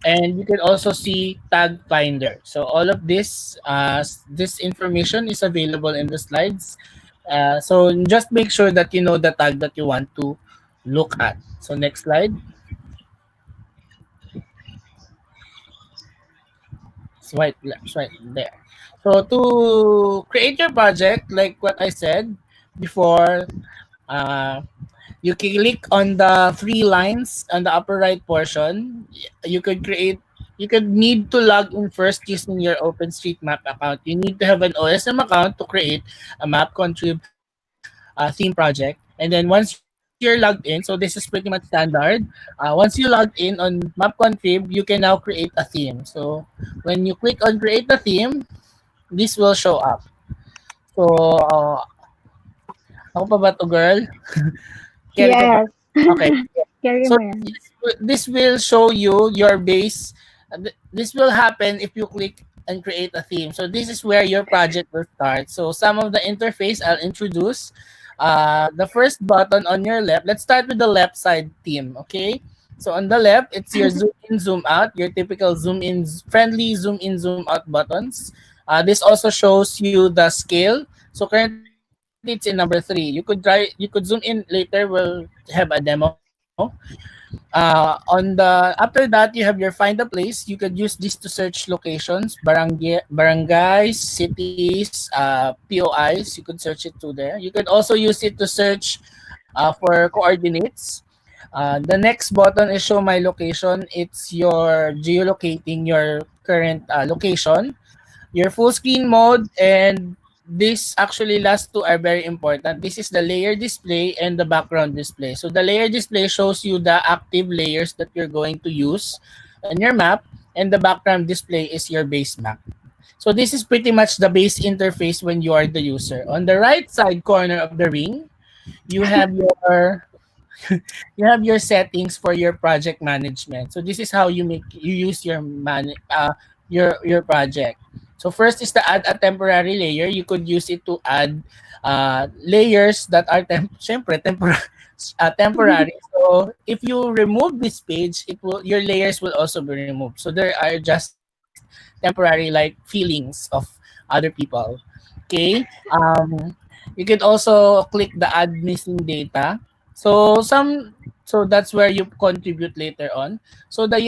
and you can also see tag finder. So all of this information is available in the slides. So just make sure that you know the tag that you want to look at. So next slide. Swipe there. So to create your project, like what I said before, uh, you click on the three lines on the upper right portion. You could create. You could need to log in first using your OpenStreetMap account. You need to have an OSM account to create a MapContrib theme project. And then once you're logged in, so this is pretty much standard. Once you logged in on MapContrib, you can now create a theme. So when you click on create a theme, this will show up. So ako pa ba to, girl? Carry ko pa. Yes. Okay. Carry So mo yan. this will show you your base. This will happen if you click and create a theme. So this is where your project will start. So some of the interface I'll introduce. The first button on your left. Let's start with the left side theme. Okay. So on the left, it's your zoom in, zoom out, your typical zoom in, friendly zoom in, zoom out buttons. This also shows you the scale. So currently it's in number 3. You could zoom in later. We'll have a demo. On the after that, you have your find a place. You could use this to search locations, barangays, cities, POIs. You could search it through there. You could also use it to search for coordinates. The next button is show my location. It's your geolocating your current location, your full screen mode, and this actually last two are very important. This is the layer display and the background display. So the layer display shows you the active layers that you're going to use on your map, and the background display is your base map. So this is pretty much the base interface when you are the user. On the right side corner of the ring, you have your you have your settings for your project management. So this is how you use your project. So first is to add a temporary layer. You could use it to add layers that are syempre, temporary. So if you remove this page, it will your layers will also be removed. So there are just temporary like feelings of other people. Okay. You can also click the add missing data. So that's where you contribute later on. So the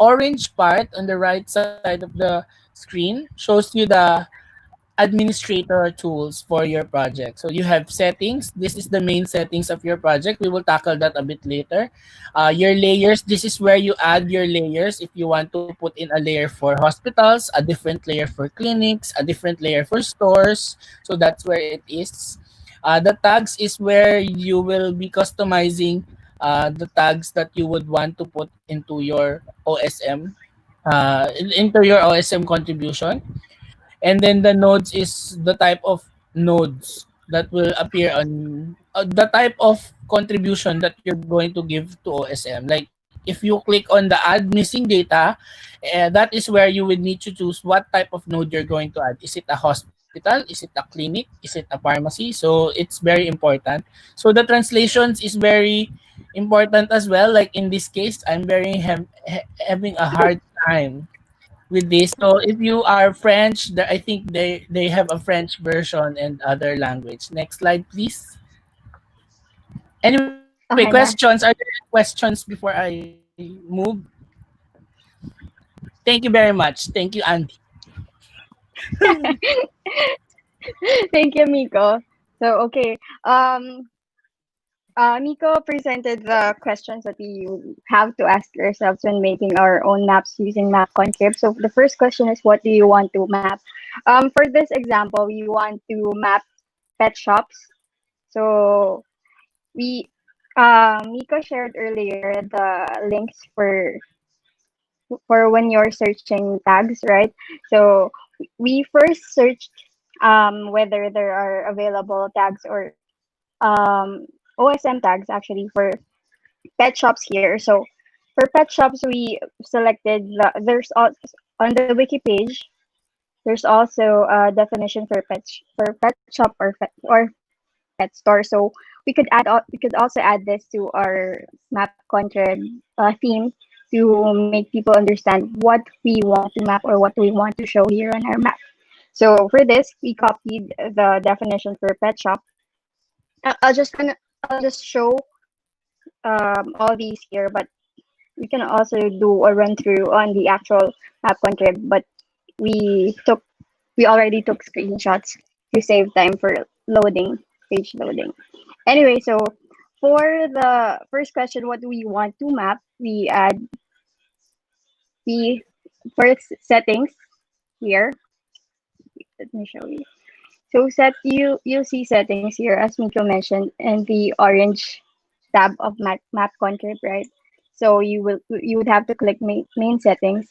orange part on the right side of the screen shows you the administrator tools for your project. So you have settings. This is the main settings of your project. We will tackle that a bit later. Your layers. This is where you add your layers. If you want to put in a layer for hospitals, a different layer for clinics, a different layer for stores. So that's where it is. The tags is where you will be customizing the tags that you would want to put into your OSM, into your OSM contribution. And then the nodes is the type of nodes that will appear on the type of contribution that you're going to give to OSM. Like if you click on the add missing data, that is where you would need to choose what type of node you're going to add. Is it a hospital? Is it a clinic? Is it a pharmacy? So it's very important. So the translations is very important as well. Like in this case, I'm having a hard time with this. So if you are French, I think they have a French version and other language. Next slide, please. Anyway, questions. Okay, Are yeah. there questions before I move? Thank you very much. Thank you, Andy. Thank you, Miko. So, okay. Miko presented the questions that we have to ask ourselves when making our own maps using map concept. So the first question is, what do you want to map? For this example, we want to map pet shops. So we Miko shared earlier the links for when you're searching tags, right? So we first searched whether there are available tags or OSM tags actually for pet shops here. So for pet shops, we selected there's also on the wiki page. There's also a definition for for pet shop or pet store. So we could also add this to our map content theme to make people understand what we want to map or what we want to show here on our map. So for this, we copied the definition for pet shop. I'll just show all these here, but we can also do a run through on the actual map contrib, but we took we already took screenshots to save time for loading, page loading. Anyway, so for the first question, what do we want to map? We add the first settings here. Let me show you. So you'll see settings here as Miko mentioned and the orange tab of map contrib, right? So you would have to click main settings.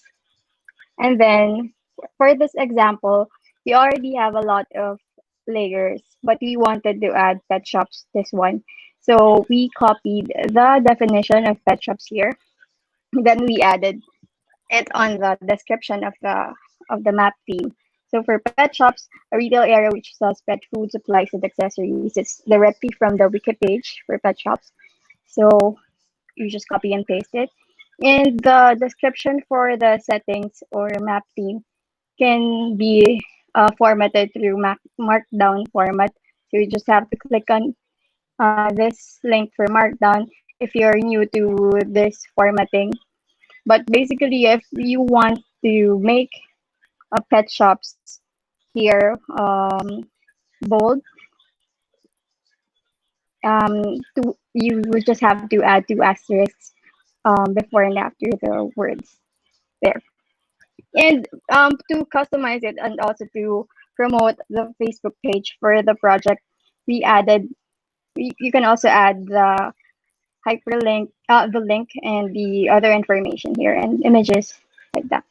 And then for this example, we already have a lot of layers, but we wanted to add pet shops this one. So we copied the definition of pet shops here. Then we added it on the description of the map theme. So for pet shops, a retail area which sells pet food, supplies, and accessories. It's directly from the wiki page for pet shops. So you just copy and paste it. And the description for the settings or map theme can be formatted through markdown format. So you just have to click on this link for markdown if you're new to this formatting. But basically, if you want to make a pet shops here bold, you would just have to add two asterisks before and after the words there. And to customize it and also to promote the Facebook page for the project, we added. You can also add the hyperlink, the link, and the other information here and images like that.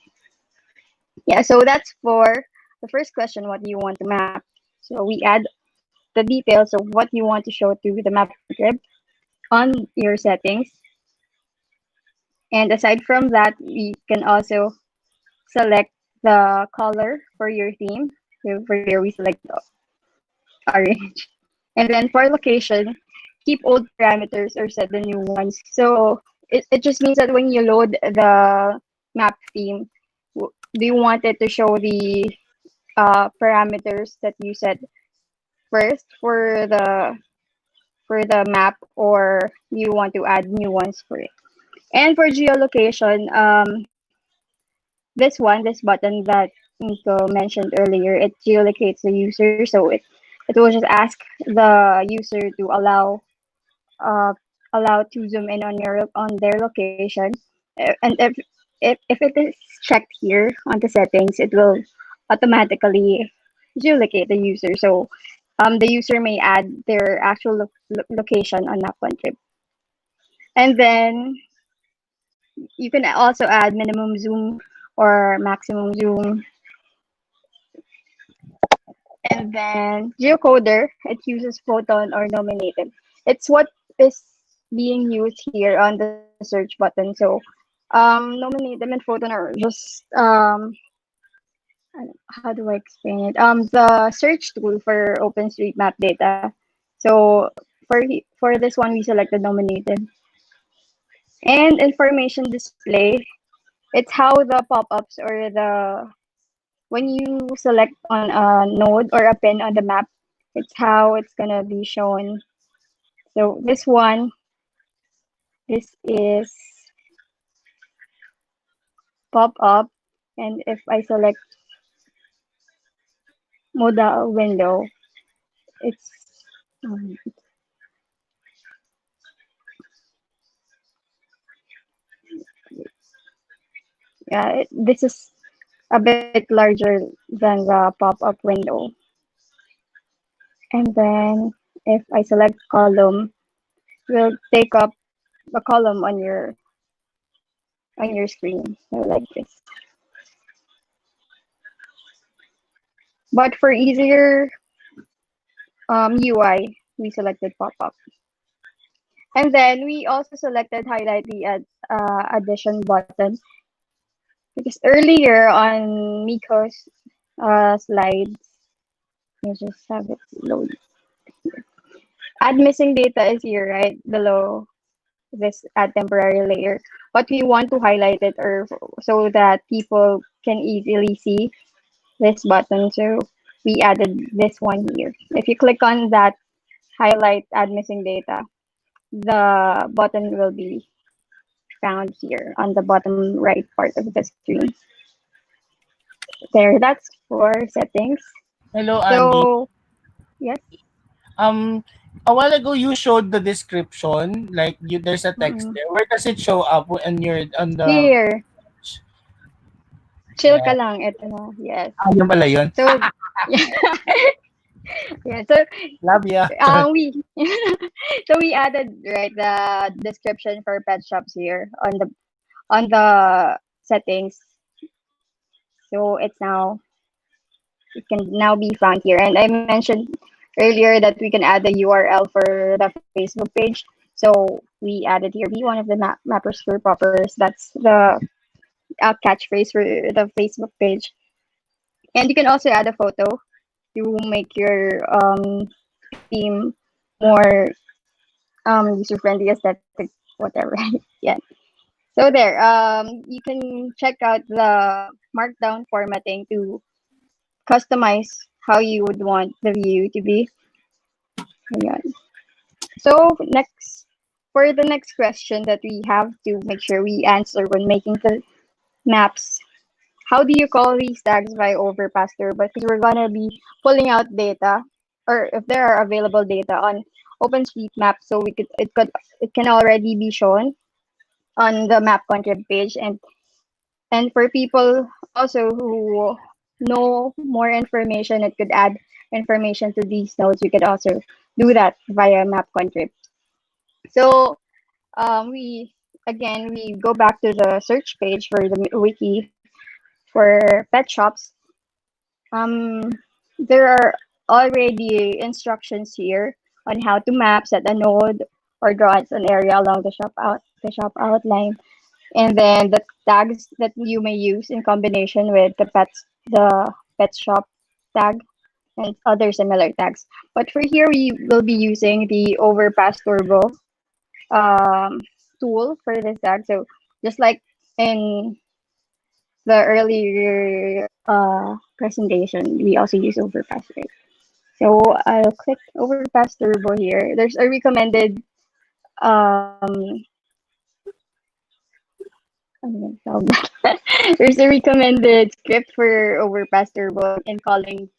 Yeah, so that's for the first question. What do you want to map? So we add the details of what you want to show to the map grid on your settings. And aside from that, we can also select the color for your theme. So for here, we select orange. And then for location, keep old parameters or set the new ones. So it just means that when you load the map theme, do you want it to show the parameters that you set first for the map, or you want to add new ones for it? And for geolocation, this button that Nico mentioned earlier, it geolocates the user, so it will just ask the user to uh, allow to zoom in on their location. And if it is checked here on the settings, it will automatically geolocate the user. So the user may add their actual location on that one trip. And then you can also add minimum zoom or maximum zoom. And then geocoder, it uses photon or nominated. It's what is being used here on the search button. So nominated and photon are just how do I explain it? The search tool for OpenStreetMap data. So for this one, we selected nominated. And information display, it's how the pop-ups or the when you select on a node or a pin on the map, it's how it's gonna be shown. So this is pop up, and if I select modal window. It's um, yeah, this is a bit larger than the pop-up window. And then if I select column, will take up a column on your screen, so like this. But for easier UI, we selected pop-up. And then we also selected highlight the addition button because earlier on Miko's slides, let me just have it load. Add missing data is here, right? Below this add temporary layer. But we want to highlight it or so that people can easily see this button. So we added this one here. If you click on that highlight add missing data, the button will be found here on the bottom right part of the screen. There, that's for settings. Hello, Andy. So yes. Um, a while ago you showed the description, like there's a text Mm. there. Where does it show up when you're on the? Here, chill ka Yeah. lang. Ito na. Yes. Yun pala yun. So yeah. So Love ya. we so we added right the description for pet shops here on the settings. So it can now be found here. And I mentioned earlier that we can add the URL for the Facebook page. So we added here be one of the mappers for poppers. That's the catchphrase for the Facebook page. And you can also add a photo to make your theme more user friendly, aesthetic, whatever. Yeah. So there, you can check out the markdown formatting to customize how you would want the view to be. Ayan. So next, for the next question that we have to make sure we answer when making the maps, how do you call these tags by overpass turbo? Because we're gonna be pulling out data, or if there are available data on OpenStreetMap, so it can already be shown on the map contrib page, and for people also who know more information, it could add information to these nodes. We could also do that via map contrib. So we go back to the search page for the wiki for pet shops. Um, there are already instructions here on how to map, set a node, or draw an area along the shop outline, and then the tags that you may use in combination with the pet shop tag and other similar tags. But for here, we will be using the overpass turbo um, tool for this tag. So just like in the earlier presentation, we also use overpass, right? So I'll click overpass turbo here. There's a recommended ano yun, tawag na? There's a recommended script for overpass turbo and calling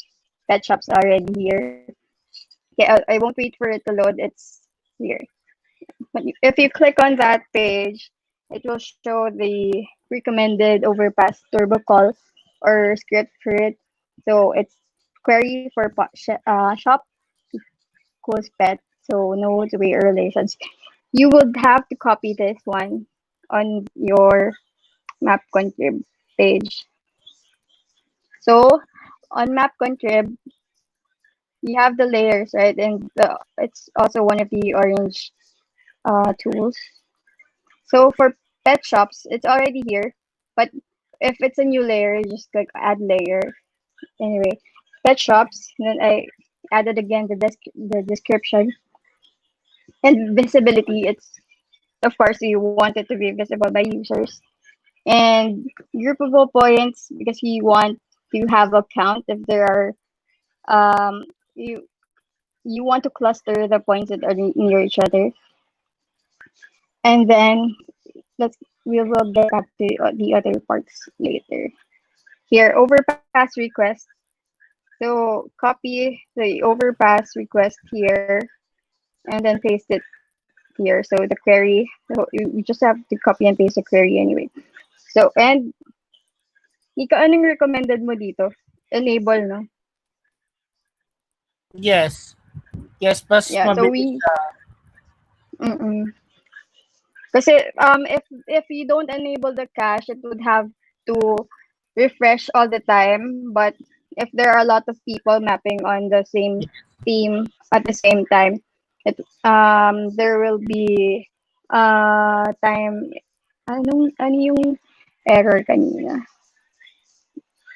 pet shops already here. Okay, I won't wait for it to load. It's here. But if you click on that page, it will show the recommended overpass turbo call or script for it. So it's query for shop equals pet. So nodes, way or relations. You would have to copy this one on your map contrib page. So on map contrib, you have the layers, right? And it's also one of the orange tools. So for pet shops, it's already here. But if it's a new layer, you just click add layer. Anyway, pet shops. Then I added again the description and visibility. It's of course you want it to be visible by users. And groupable points because you want to have a count if there are um you you want to cluster the points that are near each other. And then we will get back to the other parts later. Here, overpass request. So copy the overpass request here and then paste it here. So the query, so you just have to copy and paste the query anyway. So, and Ika, anong recommended mo dito? Enable, no? Yes. Yes, mas Yeah, so mabilis we, siya. mm kasi if you don't enable the cache, it would have to refresh all the time. But if there are a lot of people mapping on the same theme at the same time, it there will be time ano yung error kanina?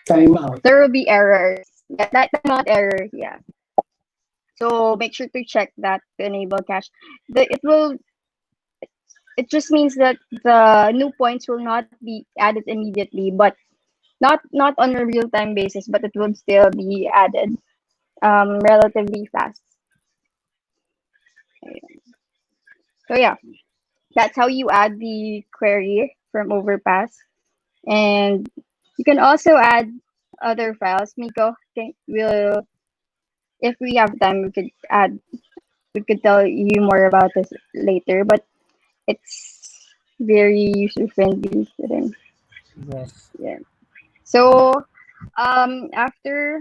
Timeout. There will be errors. Yeah, that not error, yeah. So make sure to check that to enable cache. It just means that the new points will not be added immediately, but not on a real time basis, but it would still be added relatively fast. So yeah, that's how you add the query from Overpass, and you can also add other files. Miko, will if we have time, we could tell you more about this later, but it's very user friendly. Yes. Yeah. So after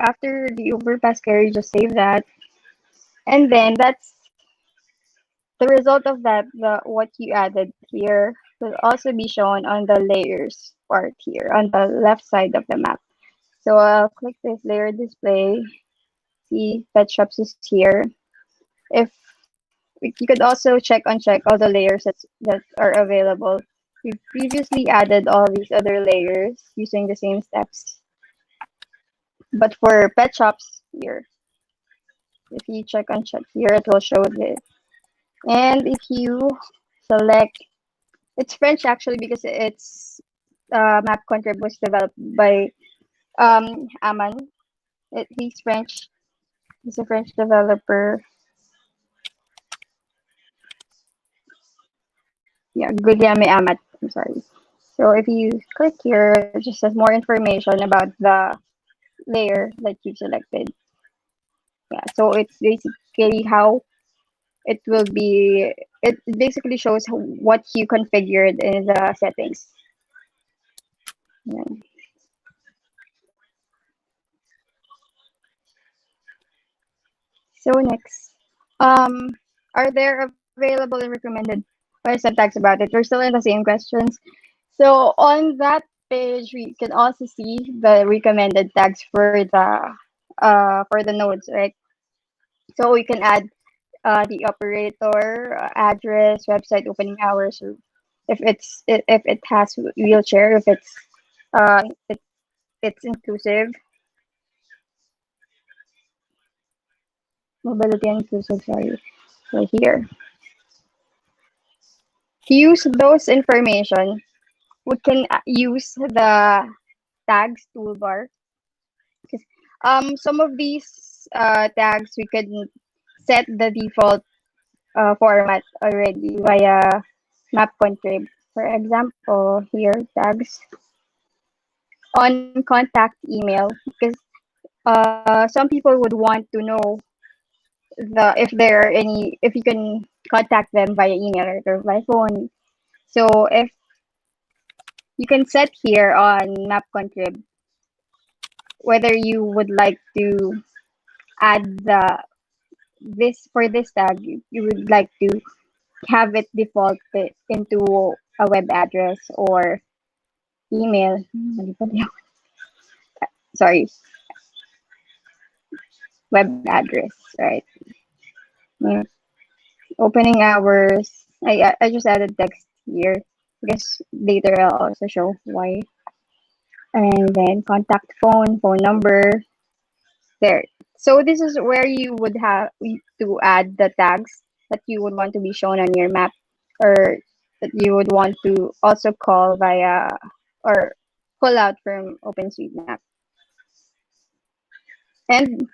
after the overpass query, just save that, and then that's the result of that. The what you added here will also be shown on the layers part here on the left side of the map. So I'll click this layer display. See pet shops is here. If you could also uncheck all the layers that are available. We've previously added all these other layers using the same steps. But for pet shops here, if you uncheck here, it will show this. And if you select, it's French actually because it's map contrib was developed by Aman. He's French. He's a French developer. Yeah, Guglielme Amat. I'm sorry. So if you click here, it just has more information about the layer that you've selected. Yeah, so it's basically how it will be. It basically shows what you configured in the settings. Yeah. So next, are there available and recommended website tags about it? We're still in the same questions. So on that page, we can also see the recommended tags for the nodes, right? So we can add the operator, address, website opening hours, or if it has wheelchair, if uh it, it's inclusive, mobility inclusive. Sorry, right here. To use those information, we can use the tags toolbar. Because some of these tags we can set the default format already via map contrib. For example, here tags on contact email because some people would want to know if there are any if you can contact them via email or by phone. So if you can set here on map contrib whether you would like to add the this for this tag you would like to have it default into a web address or email. Sorry, web address, right? Mm. Opening hours. I just added text here. I guess later I'll also show why. And then contact phone number. There. So this is where you would have to add the tags that you would want to be shown on your map or that you would want to also call via or pull out from OpenStreetMap. And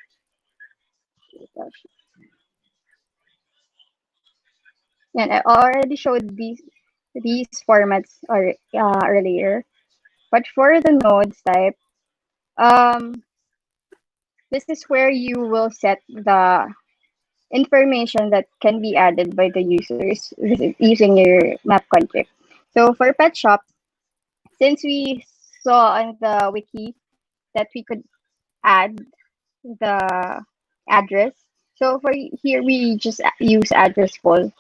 and I already showed these formats earlier. But for the nodes type, um, this is where you will set the information that can be added by the users using your map config. So for pet shop, since we saw on the wiki that we could add the address, so for here we just use address full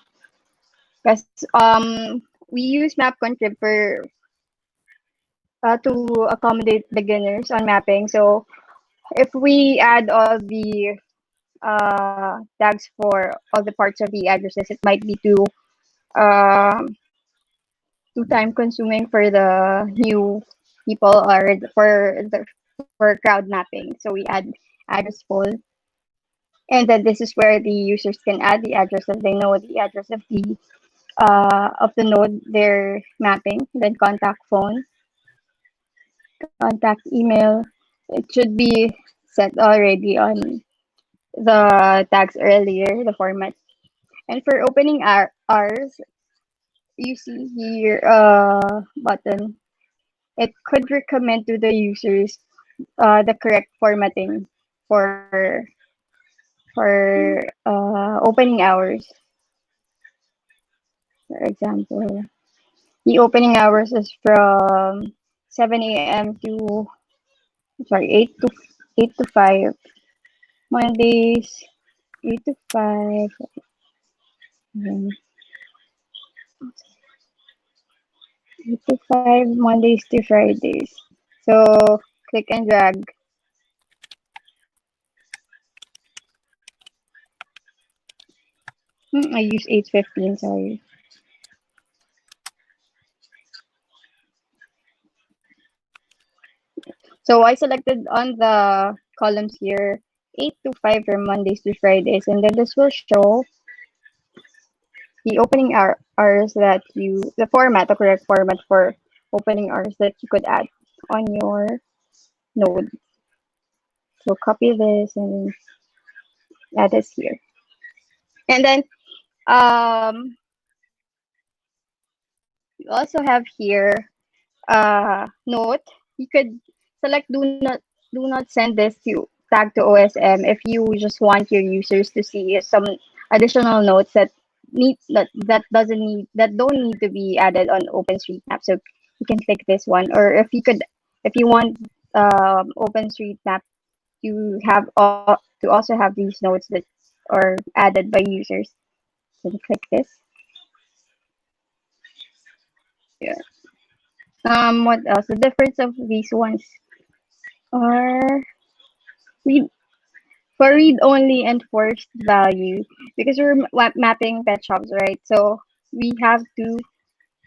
because we use map config for to accommodate beginners on mapping. So if we add all the tags for all the parts of the addresses, it might be um too time consuming for the new people or for crowd mapping. So we add address full, and then this is where the users can add the address if they know the address of the node they're mapping. Then contact phone, contact email. It should be set already on the tags earlier, the format. And for opening hours, you see here button. It could recommend to the users the correct formatting for opening hours. For example, the opening hours is from 7 a.m. to sorry 8 to 5 Mondays, 8 to 5, um, 8 to 5 Mondays to Fridays. So click and drag. I use 8:15. Sorry. So I selected on the columns here 8 to 5 from Mondays to Fridays, and then this will show the opening hours that the format, the correct format for opening hours that you could add on your node. So copy this and add this here. And then we also have here note. You could select do not send this to tag to OSM if you just want your users to see some additional notes that don't need to be added on OpenStreetMap. So you can click this one, or if you want OpenStreetMap to also have these notes that are added by users. So you click this. Yeah. What else? The difference of these ones are read for read only and forced value because we're mapping pet shops, right? So we have to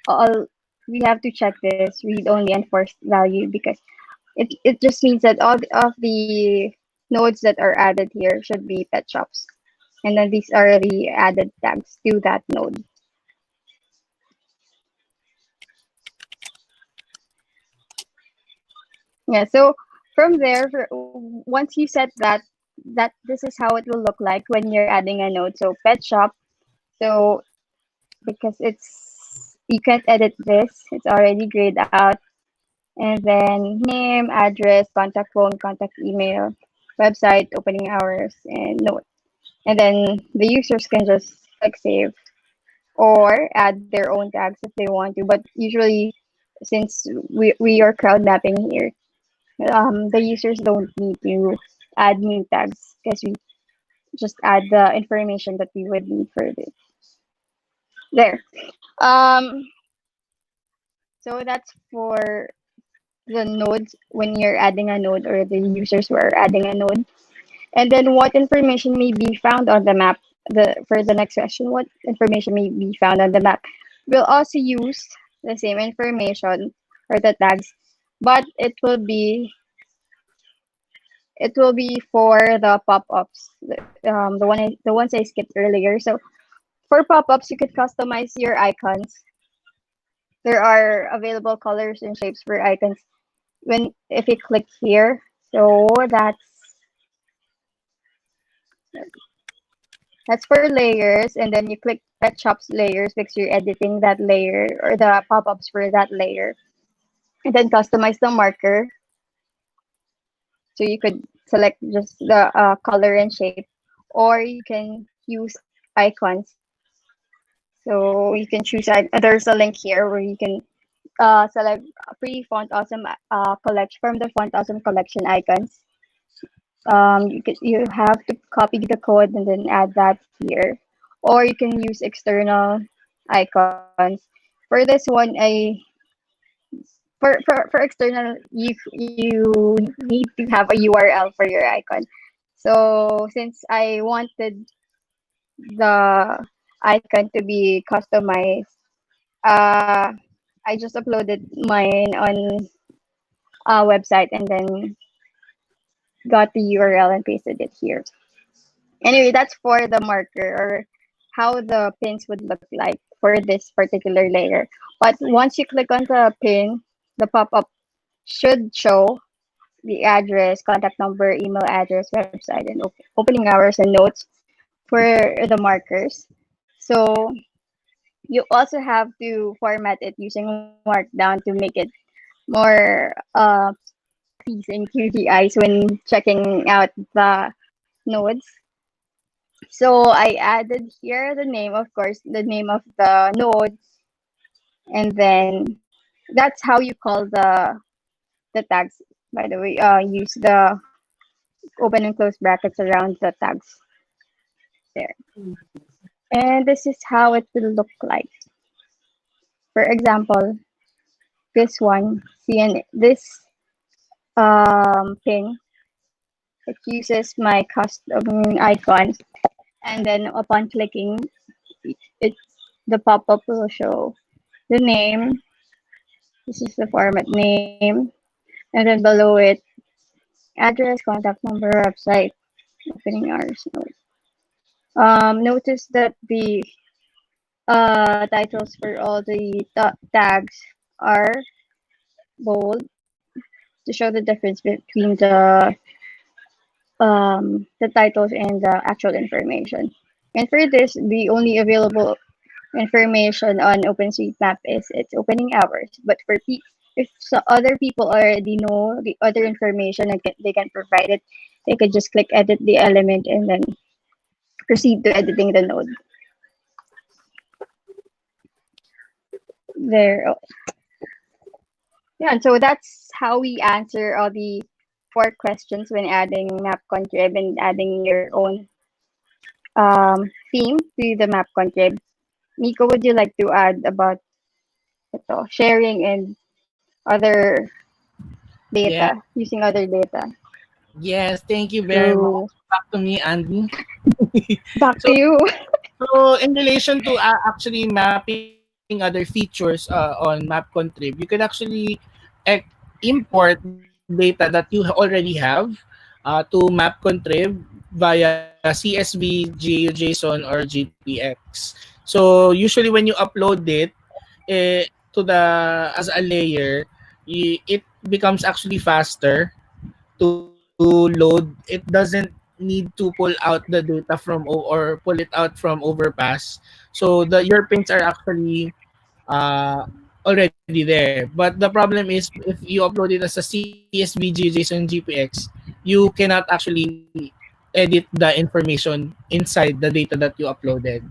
all we have to check this read only and forced value because it just means that all of the nodes that are added here should be pet shops, and then these are the added tags to that node. Yeah, so from there, once you set that this is how it will look like when you're adding a node. So pet shop. So because you can't edit this, it's already grayed out. And then name, address, contact phone, contact email, website, opening hours, and node. And then the users can just click save or add their own tags if they want to. But usually, since we are crowd mapping here, the users don't need to add new tags because we just add the information that we would need for this. There. Um, so that's for the nodes when you're adding a node or the users who are adding a node. And then what information may be found on the map? For the next question, what information may be found on the map? We'll also use the same information or the tags, but it will be for the pop-ups, the ones I skipped earlier. So for pop-ups, you could customize your icons. There are available colors and shapes for icons. If you click here, so that's for layers, and then you click pet shops layers because you're editing that layer or the pop-ups for that layer. and then customize the marker. So you could select just the color and shape, or you can use icons. So you can choose. There's a link here where you can select free Font Awesome collection from the Font Awesome collection icons. You have to copy the code and then add that here, or you can use external icons. For this one, for external, you need to have a URL for your icon. So since I wanted the icon to be customized, uh, I just uploaded mine on a website and then got the URL and pasted it here. Anyway, that's for the marker or how the pins would look like for this particular layer. But once you click on the pin, the pop-up should show the address, contact number, email address, website, and opening hours and notes for the markers. So you also have to format it using Markdown to make it more pleasing to the eyes when checking out the nodes. So I added here the name, of course, the name of the nodes, and then that's how you call the tags. By the way, use the open and close brackets around the tags there. And this is how it will look like. For example, this one, CN, this pin, it uses my custom icon, and then upon clicking, it the pop-up will show the name. This is the format name, and then below it, address, contact number, website, opening hours. Notice that the titles for all the tags are bold to show the difference between the titles and the actual information. And for this, the only available information on OpenStreetMap is its opening hours. But if other people already know the other information and they can provide it, they could just click edit the element and then proceed to editing the node. There. Yeah, and so that's how we answer all the 4 questions when adding map contrib and adding your own theme to the map contrib. Nico, would you like to add about sharing and other Yeah. data, using other data? Yes. Thank you very much. So Back to me, Andy. back So to you. So in relation to actually mapping other features on MapContrib, you can actually uh, import data that you already have to MapContrib via CSV, GeoJSON, or GPX. So usually when you upload it to the as a layer, it becomes actually faster to load. It doesn't need to pull out the data from or pull it out from overpass. So your pins are actually uh, already there. But the problem is if you upload it as a CSV, JSON, GPX, you cannot actually edit the information inside the data that you uploaded.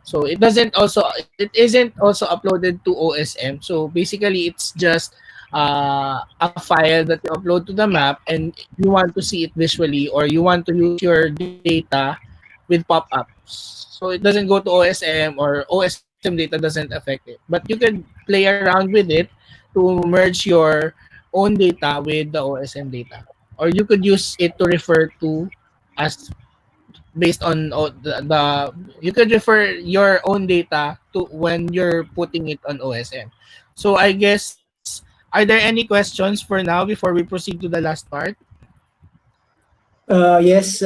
So it isn't also uploaded to OSM. So basically it's just a file that you upload to the map and you want to see it visually or you want to use your data with pop-ups. So it doesn't go to OSM or OSM data doesn't affect it. But you could play around with it to merge your own data with the OSM data. Or you could use it to refer to as based on the you could refer your own data to when you're putting it on OSM. So I guess are there any questions for now before we proceed to the last part? Yes,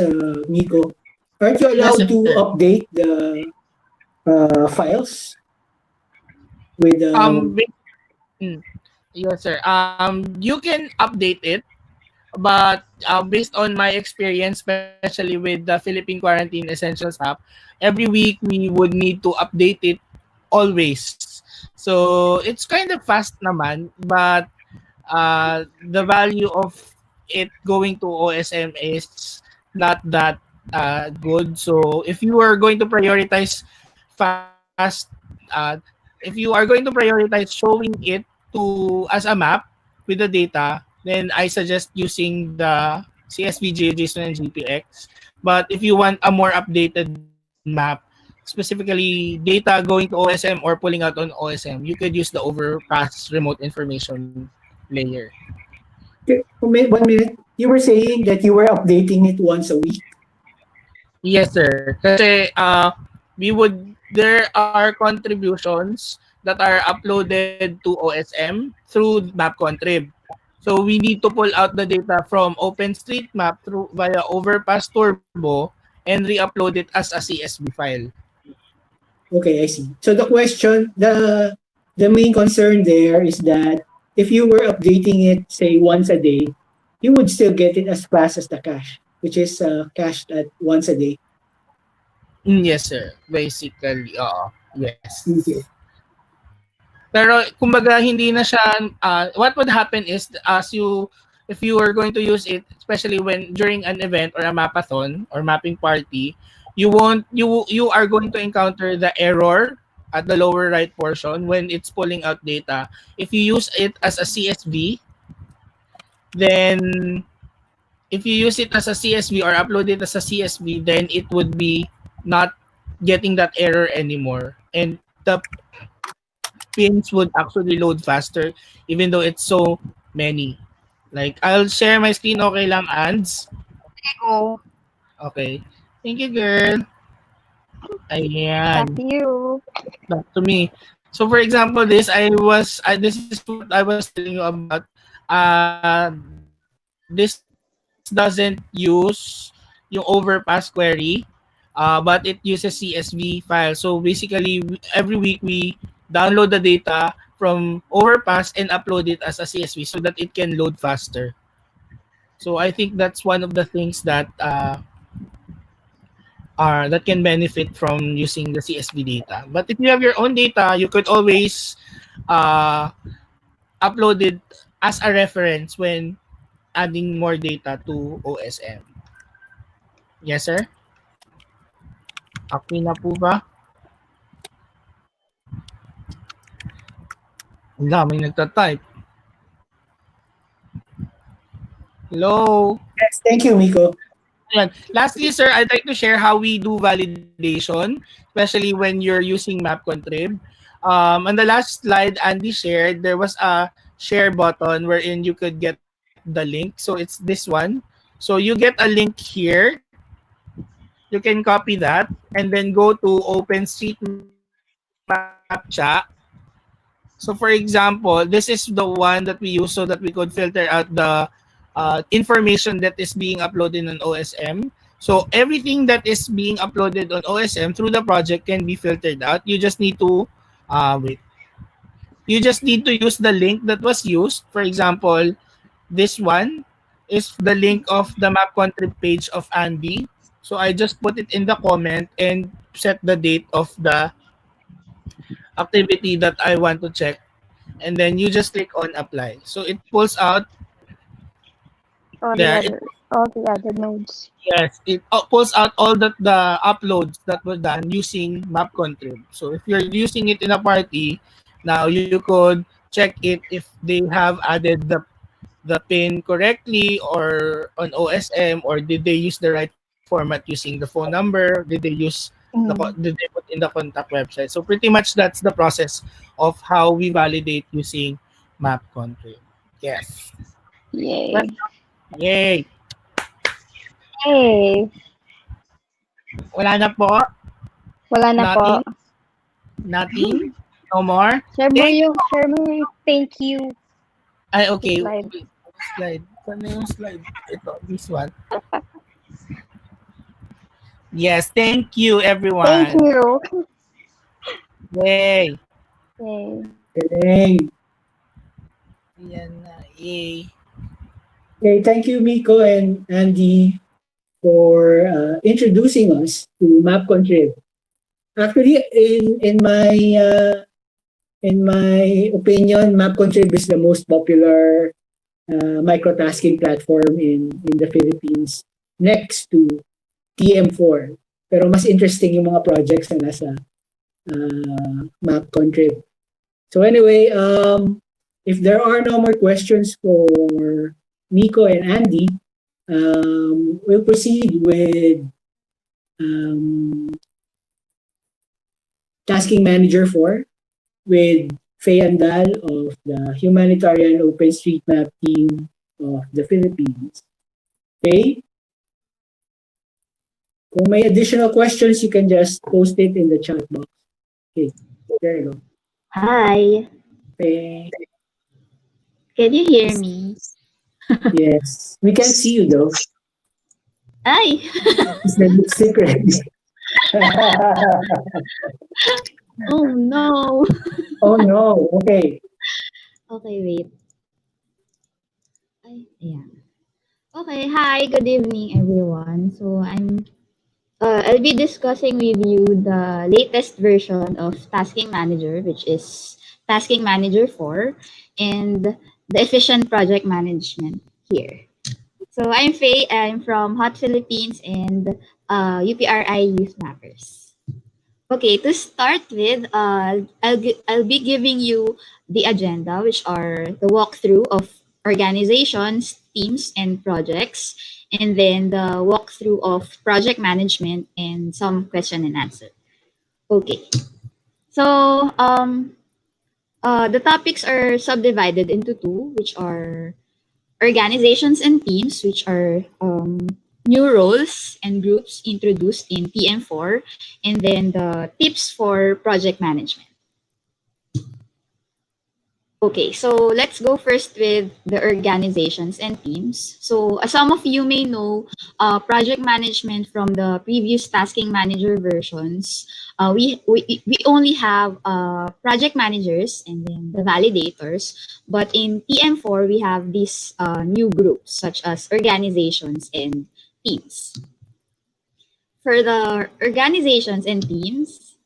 Nico. Aren't you Yes, allowed sir. to update the files with Um ba- mm, yes sir. You can update it, but based on my experience, especially with the Philippine Quarantine Essentials app, every week we would need to update it always. So it's kind of fast naman, but the value of it going to OSM is not that good. So if you are going to prioritize fast, if you are going to prioritize showing it to as a map with the data, then I suggest using the CSV, JSON, and GPX. But if you want a more updated map, specifically data going to OSM or pulling out on OSM, you could use the overpass remote information layer. Okay, 1 minute. You were saying that you were updating it once a week. Yes, sir. Kasi we would there are contributions that are uploaded to OSM through MapContrib. So we need to pull out the data from OpenStreetMap through via Overpass Turbo and re-upload it as a CSV file. Okay, I see. So the main concern there is that if you were updating it, say once a day, you would still get it as fast as the cache, which is cached at once a day. Yes, sir. Basically, yes. Okay. Pero kumbaga hindi na siya what would happen is if you are going to use it especially when during an event or a mapathon or mapping party, you are going to encounter the error at the lower right portion when it's pulling out data. If you use it as a CSV, then if you use it as a CSV or upload it as a CSV, then it would be not getting that error anymore. And the pins would actually load faster even though it's so many. Like, I'll share my screen, okay lang, Ands? Go. Okay. Thank you, girl. Back Ayan. to you. Back to me. So, for example, this is what I was telling you about. This doesn't use yung overpass query, but it uses CSV file. So, basically, every week we download the data from overpass and upload it as a CSV so that it can load faster. So I think that's one of the things that that can benefit from using the CSV data. But if you have your own data, you could always uh, upload it as a reference when adding more data to OSM. Yes, sir? Okay na po ba? Ang daming nagtatype. Hello? Yes, thank you, Miko. Ayan. Lastly, sir, I'd like to share how we do validation, especially when you're using MapContrib. On the last slide Andy shared, there was a share button wherein you could get the link. So it's this one. So you get a link here. You can copy that and then go to OpenStreetMap chat. So for example, this is the one that we use so that we could filter out the information that is being uploaded on OSM. So everything that is being uploaded on OSM through the project can be filtered out. You just need to wait. You just need to use the link that was used. For example, this one is the link of the map contrib page of Andy. So I just put it in the comment and set the date of the activity that I want to check. And then you just click on apply. So it pulls out there. All the other nodes. Yes, it pulls out all the uploads that were done using MapContrib. So if you're using it in a party, now you could check it if they have added the pin correctly or on OSM, or did they use the right format using the phone number? Did they use did they put in the contact website? So pretty much that's the process of how we validate using MapContrib. Yes. Yay. Yay. Hey. Wala na po. Wala na po. Nothing? No more? Share mo yung thank you. Ay, okay. Slide. Slide. Saan yung slide? Ito, this one. Yes, thank you, everyone. Thank you. Yay. Yay. Galing. Yan na. Yay. Okay, thank you, Miko and Andy, for introducing us to MapContrib. Actually, In my opinion, MapContrib is the most popular microtasking platform in the Philippines next to TM4. Pero mas interesting yung mga projects na nasa MapContrib. So anyway, if there are no more questions for Nico and Andy, we'll proceed with Tasking Manager 4 with Faye Andal of the Humanitarian OpenStreetMap team of the Philippines. Faye? Kung may additional questions, you can just post it in the chat box. Okay, there you go. Hi, Faye. can you hear me? Yes. We can't see you though. Hi. It's the secret. Oh no. Oh no. Okay. Okay, wait. Yeah. Okay, hi, good evening everyone. So I'll be discussing with you the latest version of Tasking Manager, which is Tasking Manager 4, and the efficient project management here. So I'm Faye, I'm from Hot Philippines and UPRI Youth Mappers. Okay, to start with, I'll be giving you the agenda, which are the walkthrough of organizations, teams, and projects, and then the walkthrough of project management and some question and answer. Okay, so the topics are subdivided into two, which are organizations and teams, which are new roles and groups introduced in TM4, and then the tips for project management. Okay, so let's go first with the organizations and teams. So as some of you may know, project management from the previous tasking manager versions, we only have project managers and then the validators. But in TM4, we have these new groups such as organizations and teams. For the organizations and teams,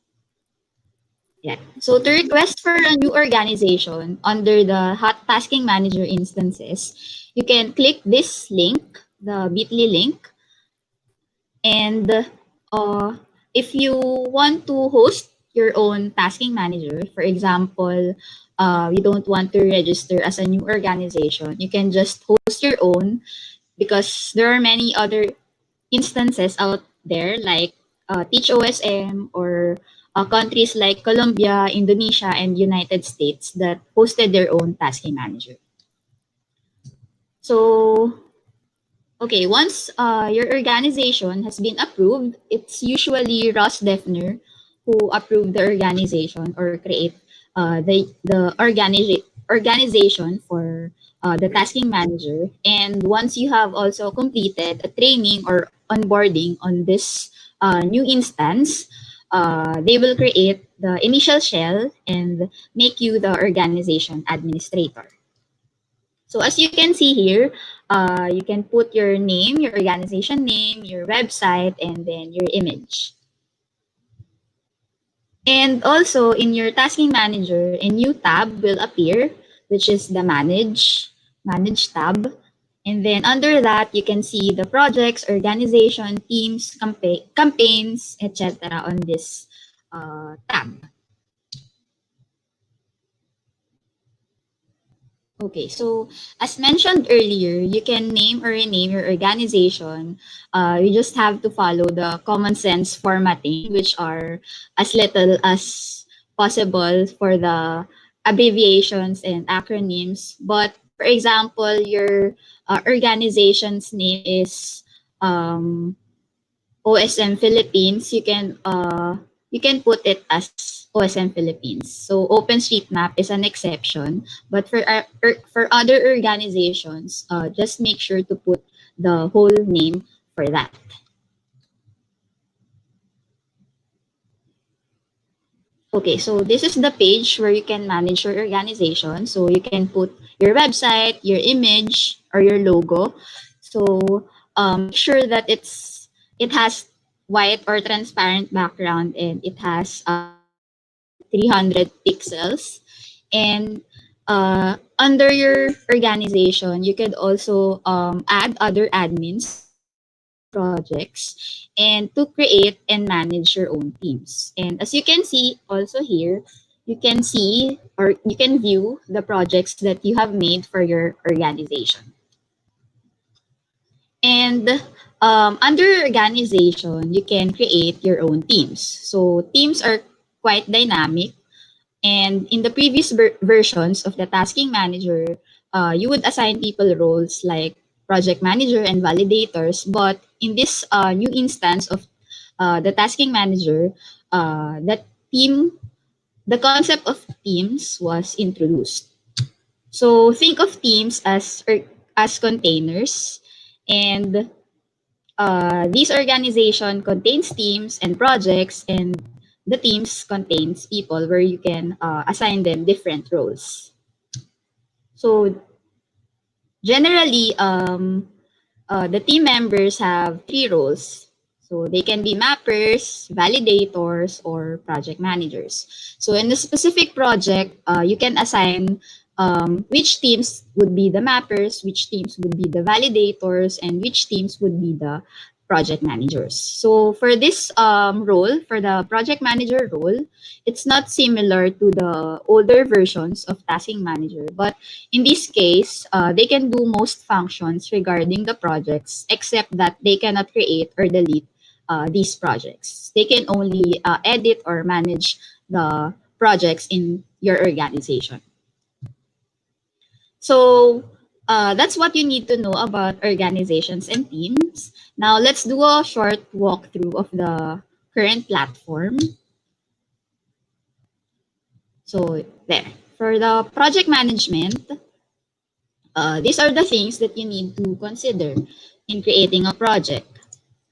yeah. So to request for a new organization under the hot tasking manager instances, you can click this link, the bit.ly link. And if you want to host your own tasking manager, for example, you don't want to register as a new organization, you can just host your own because there are many other instances out there like TeachOSM or countries like Colombia, Indonesia, and United States that hosted their own tasking manager. So, okay, once your organization has been approved, it's usually Ross Defner who approved the organization or create the organization for the tasking manager. And once you have also completed a training or onboarding on this new instance, they will create the initial shell and make you the organization administrator. So as you can see here, you can put your name, your organization name, your website, and then your image. And also in your tasking manager, a new tab will appear, which is the manage tab. And then under that, you can see the projects, organization, teams, campaigns, etc. on this tab. Okay, so as mentioned earlier, you can name or rename your organization. You just have to follow the common sense formatting, which are as little as possible for the abbreviations and acronyms. But for example, your organization's name is OSM Philippines, you can put it as OSM Philippines. So OpenStreetMap is an exception, but for other organizations, just make sure to put the whole name for that. Okay, so this is the page where you can manage your organization. So you can put your website, your image, or your logo. So make sure that it has white or transparent background and it has 300 pixels. And under your organization, you could also add other admins projects and to create and manage your own teams. And as you can see also here, you can see or you can view the projects that you have made for your organization. And under organization, you can create your own teams. So teams are quite dynamic. And in the previous versions of the tasking manager, you would assign people roles like project manager and validators. But in this new instance of the tasking manager, that team, the concept of teams was introduced. So think of teams as containers, and these organization contains teams and projects, and the teams contains people where you can assign them different roles. So generally, the team members have three roles. So they can be mappers, validators, or project managers. So in a specific project, you can assign which teams would be the mappers, which teams would be the validators, and which teams would be the project managers. So for this role, for the project manager role, it's not similar to the older versions of tasking manager, but in this case, they can do most functions regarding the projects, except that they cannot create or delete these projects. They can only edit or manage the projects in your organization. So that's what you need to know about organizations and teams. Now let's do a short walkthrough of the current platform. So there, for the project management, these are the things that you need to consider in creating a project.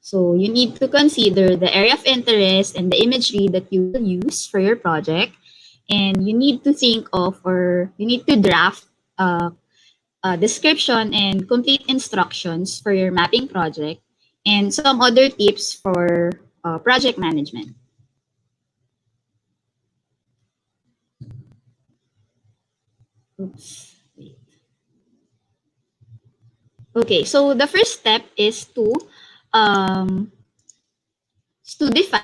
So you need to consider the area of interest and the imagery that you will use for your project. And you need to think of, or you need to draft a description and complete instructions for your mapping project, and some other tips for project management. Oops, wait. Okay, so the first step is um, to define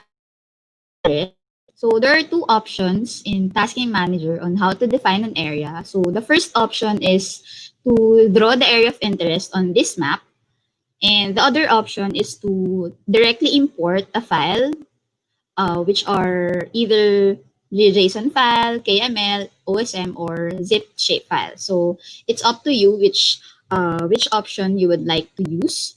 it. So there are two options in Tasking Manager on how to define an area. So the first option is to draw the area of interest on this map. And the other option is to directly import a file, which are either JSON file, KML, OSM, or zip shape file. So it's up to you which option you would like to use.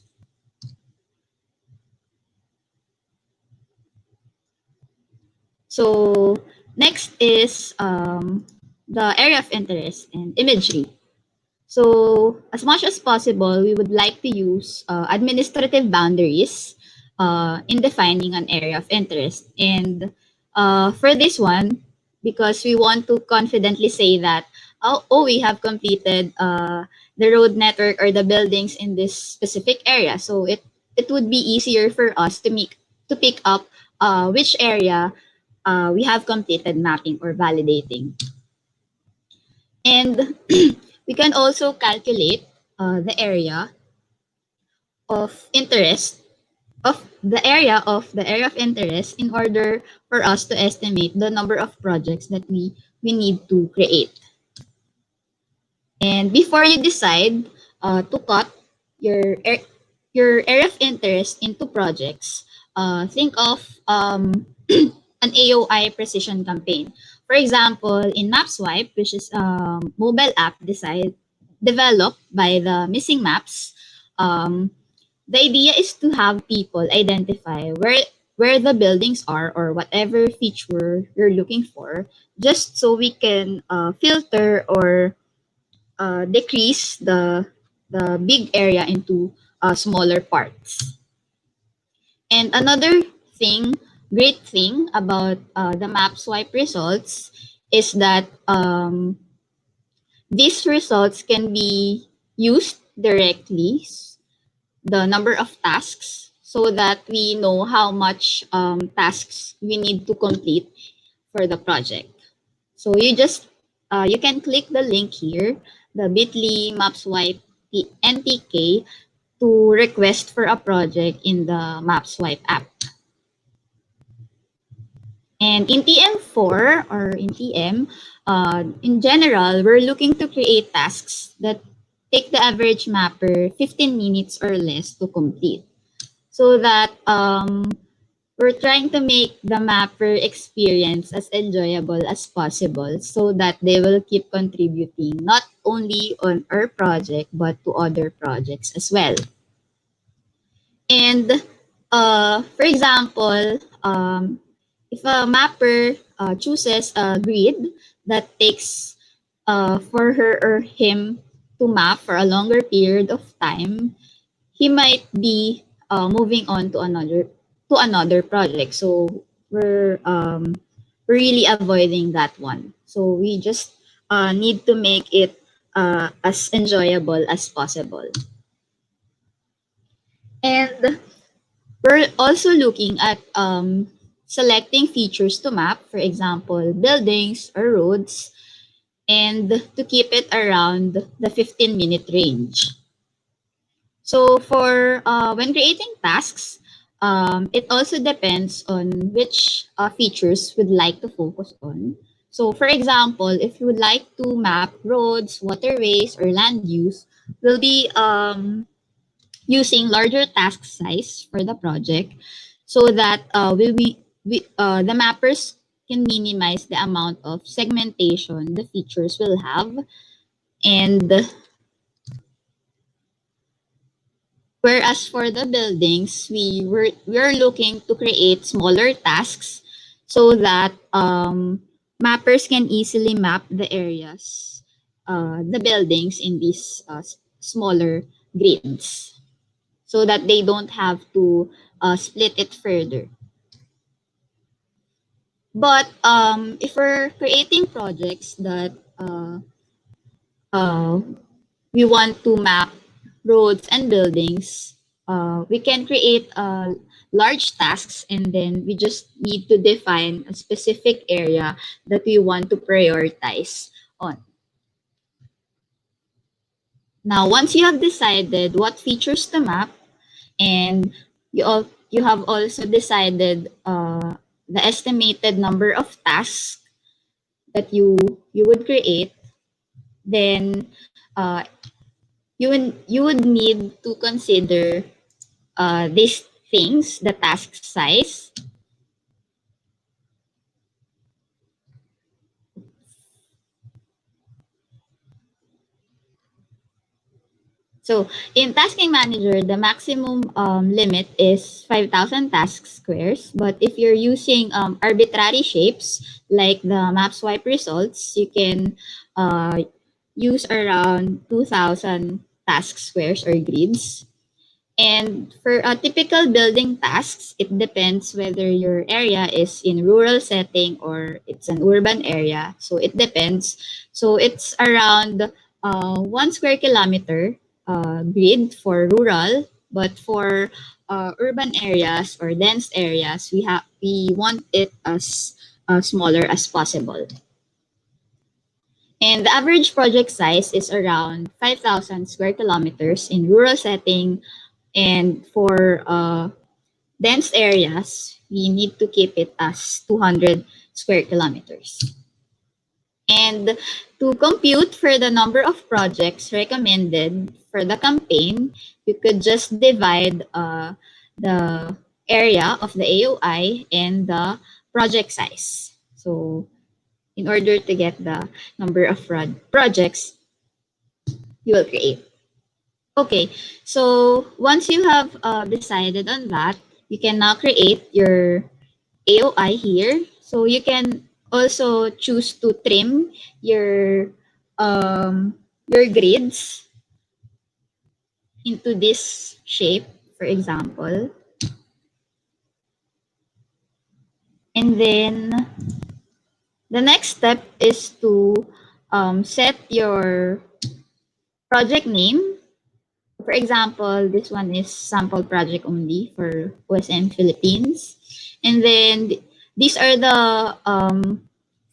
So next is the area of interest and imagery. So as much as possible, we would like to use administrative boundaries in defining an area of interest. And for this one, because we want to confidently say that, we have completed the road network or the buildings in this specific area. So it would be easier for us to pick up which area we have completed mapping or validating. And we can also calculate the area of interest the area of interest in order for us to estimate the number of projects that we need to create. And before you decide to cut your area of interest into projects, think of an AOI precision campaign. For example, in MapSwipe, which is a mobile app developed by the Missing Maps, the idea is to have people identify where the buildings are or whatever feature you're looking for, just so we can filter or decrease the big area into smaller parts. And another great thing about the map swipe results is that these results can be used directly, the number of tasks, so that we know how much tasks we need to complete for the project. So you can click the link here, the bit.ly mapswipe NTK, to request for a project in the Mapswipe app. And in TM4 or in TM, in general, we're looking to create tasks that take the average mapper 15 minutes or less to complete, so that we're trying to make the mapper experience as enjoyable as possible, so that they will keep contributing not only on our project but to other projects as well. And for example, if a mapper chooses a grid that takes for her or him to map for a longer period of time, he might be moving on to another project. So we're really avoiding that one. So we just need to make it as enjoyable as possible. And we're also looking at selecting features to map, for example, buildings or roads, and to keep it around the 15-minute range. So for when creating tasks, it also depends on which features we'd like to focus on. So for example, if you would like to map roads, waterways, or land use, we'll be using larger task size for the project, so that the mappers can minimize the amount of segmentation the features will have. And whereas for the buildings, we're looking to create smaller tasks, so that mappers can easily map the areas, the buildings in these smaller grids, so that they don't have to split it further. But if we're creating projects that uh, we want to map roads and buildings, we can create large tasks, and then we just need to define a specific area that we want to prioritize on. Now, once you have decided what features to map, and you have also decided the estimated number of tasks that you would create, then you would need to consider these things: the task size, so in Tasking Manager, the maximum limit is 5,000 task squares. But if you're using arbitrary shapes like the map swipe results, you can use around 2,000 task squares or grids. And for typical building tasks, it depends whether your area is in rural setting or it's an urban area. So it depends. So it's around 1 square kilometer grid for rural, but for urban areas or dense areas, we want it as smaller as possible. And the average project size is around 5,000 square kilometers in rural setting. And for dense areas, we need to keep it as 200 square kilometers. And to compute for the number of projects recommended for the campaign, you could just divide the area of the AOI and the project size. So in order to get the number of projects you will create. Okay, so once you have decided on that, you can now create your AOI here. So you can also choose to trim your grids into this shape, for example. And then the next step is to set your project name. For example, this one is sample project only for OSM Philippines. And then these are the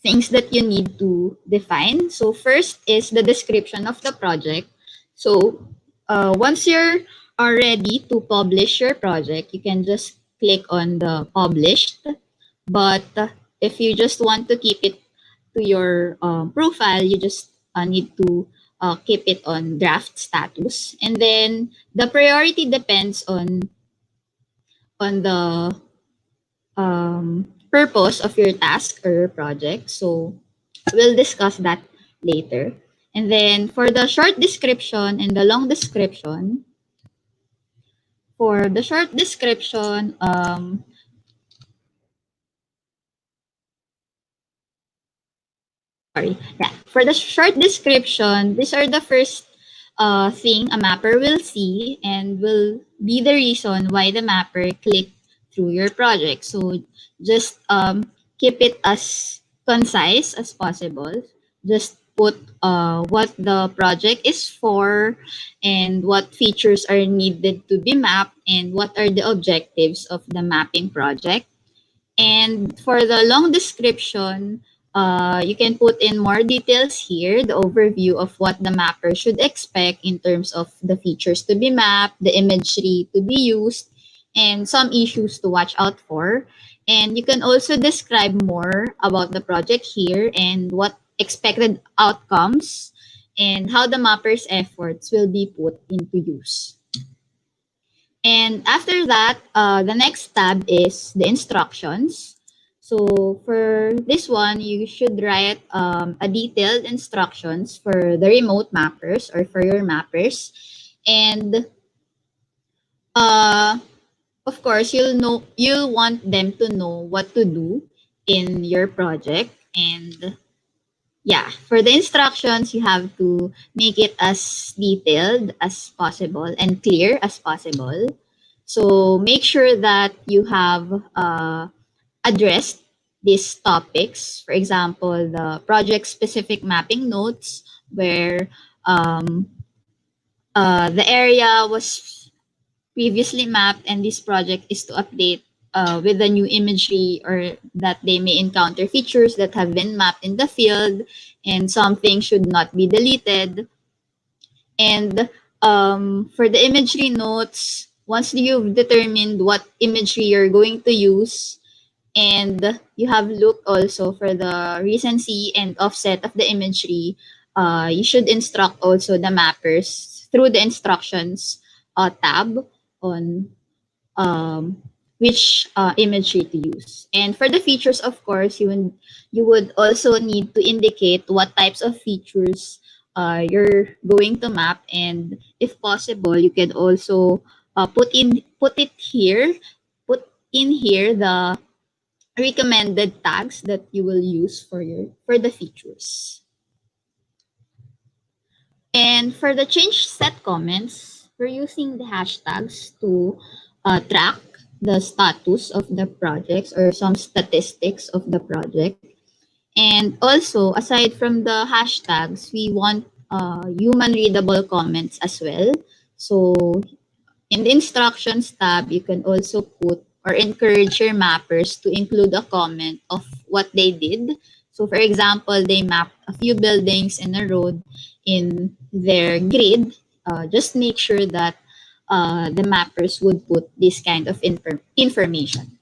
things that you need to define. So first is the description of the project. So once you're ready to publish your project, you can just click on the published. But if you just want to keep it to your profile, you just need to keep it on draft status. And then the priority depends on the purpose of your task or your project. So we'll discuss that later. And then for the short description and the long description, for the short description, sorry, yeah. For the short description, these are the first thing a mapper will see and will be the reason why the mapper clicked through your project. So just keep it as concise as possible. Just put what the project is for and what features are needed to be mapped and what are the objectives of the mapping project. And for the long description, you can put in more details here, the overview of what the mapper should expect in terms of the features to be mapped, the imagery to be used, and some issues to watch out for. And you can also describe more about the project here and what expected outcomes and how the mapper's efforts will be put into use. And after that, the next tab is the instructions. So for this one, you should write a detailed instructions for the remote mappers or for your mappers. And uh, of course, you'll want them to know what to do in your project. And yeah, for the instructions, you have to make it as detailed as possible and clear as possible. So make sure that you have addressed these topics. For example, the project-specific mapping notes, where um, the area was previously mapped and this project is to update with the new imagery, or that they may encounter features that have been mapped in the field and something should not be deleted. And for the imagery notes, once you've determined what imagery you're going to use, and you have looked also for the recency and offset of the imagery, you should instruct also the mappers through the instructions tab on um, which imagery to use. And for the features, of course, you would also need to indicate what types of features you're going to map, and if possible, you can also put in here the recommended tags that you will use for the features. And for the change set comments, we're using the hashtags to track the status of the projects or some statistics of the project. And also, aside from the hashtags, we want human readable comments as well. So in the instructions tab, you can also put or encourage your mappers to include a comment of what they did. So for example, they mapped a few buildings and a road in their grid. Just make sure that the mappers would put this kind of information.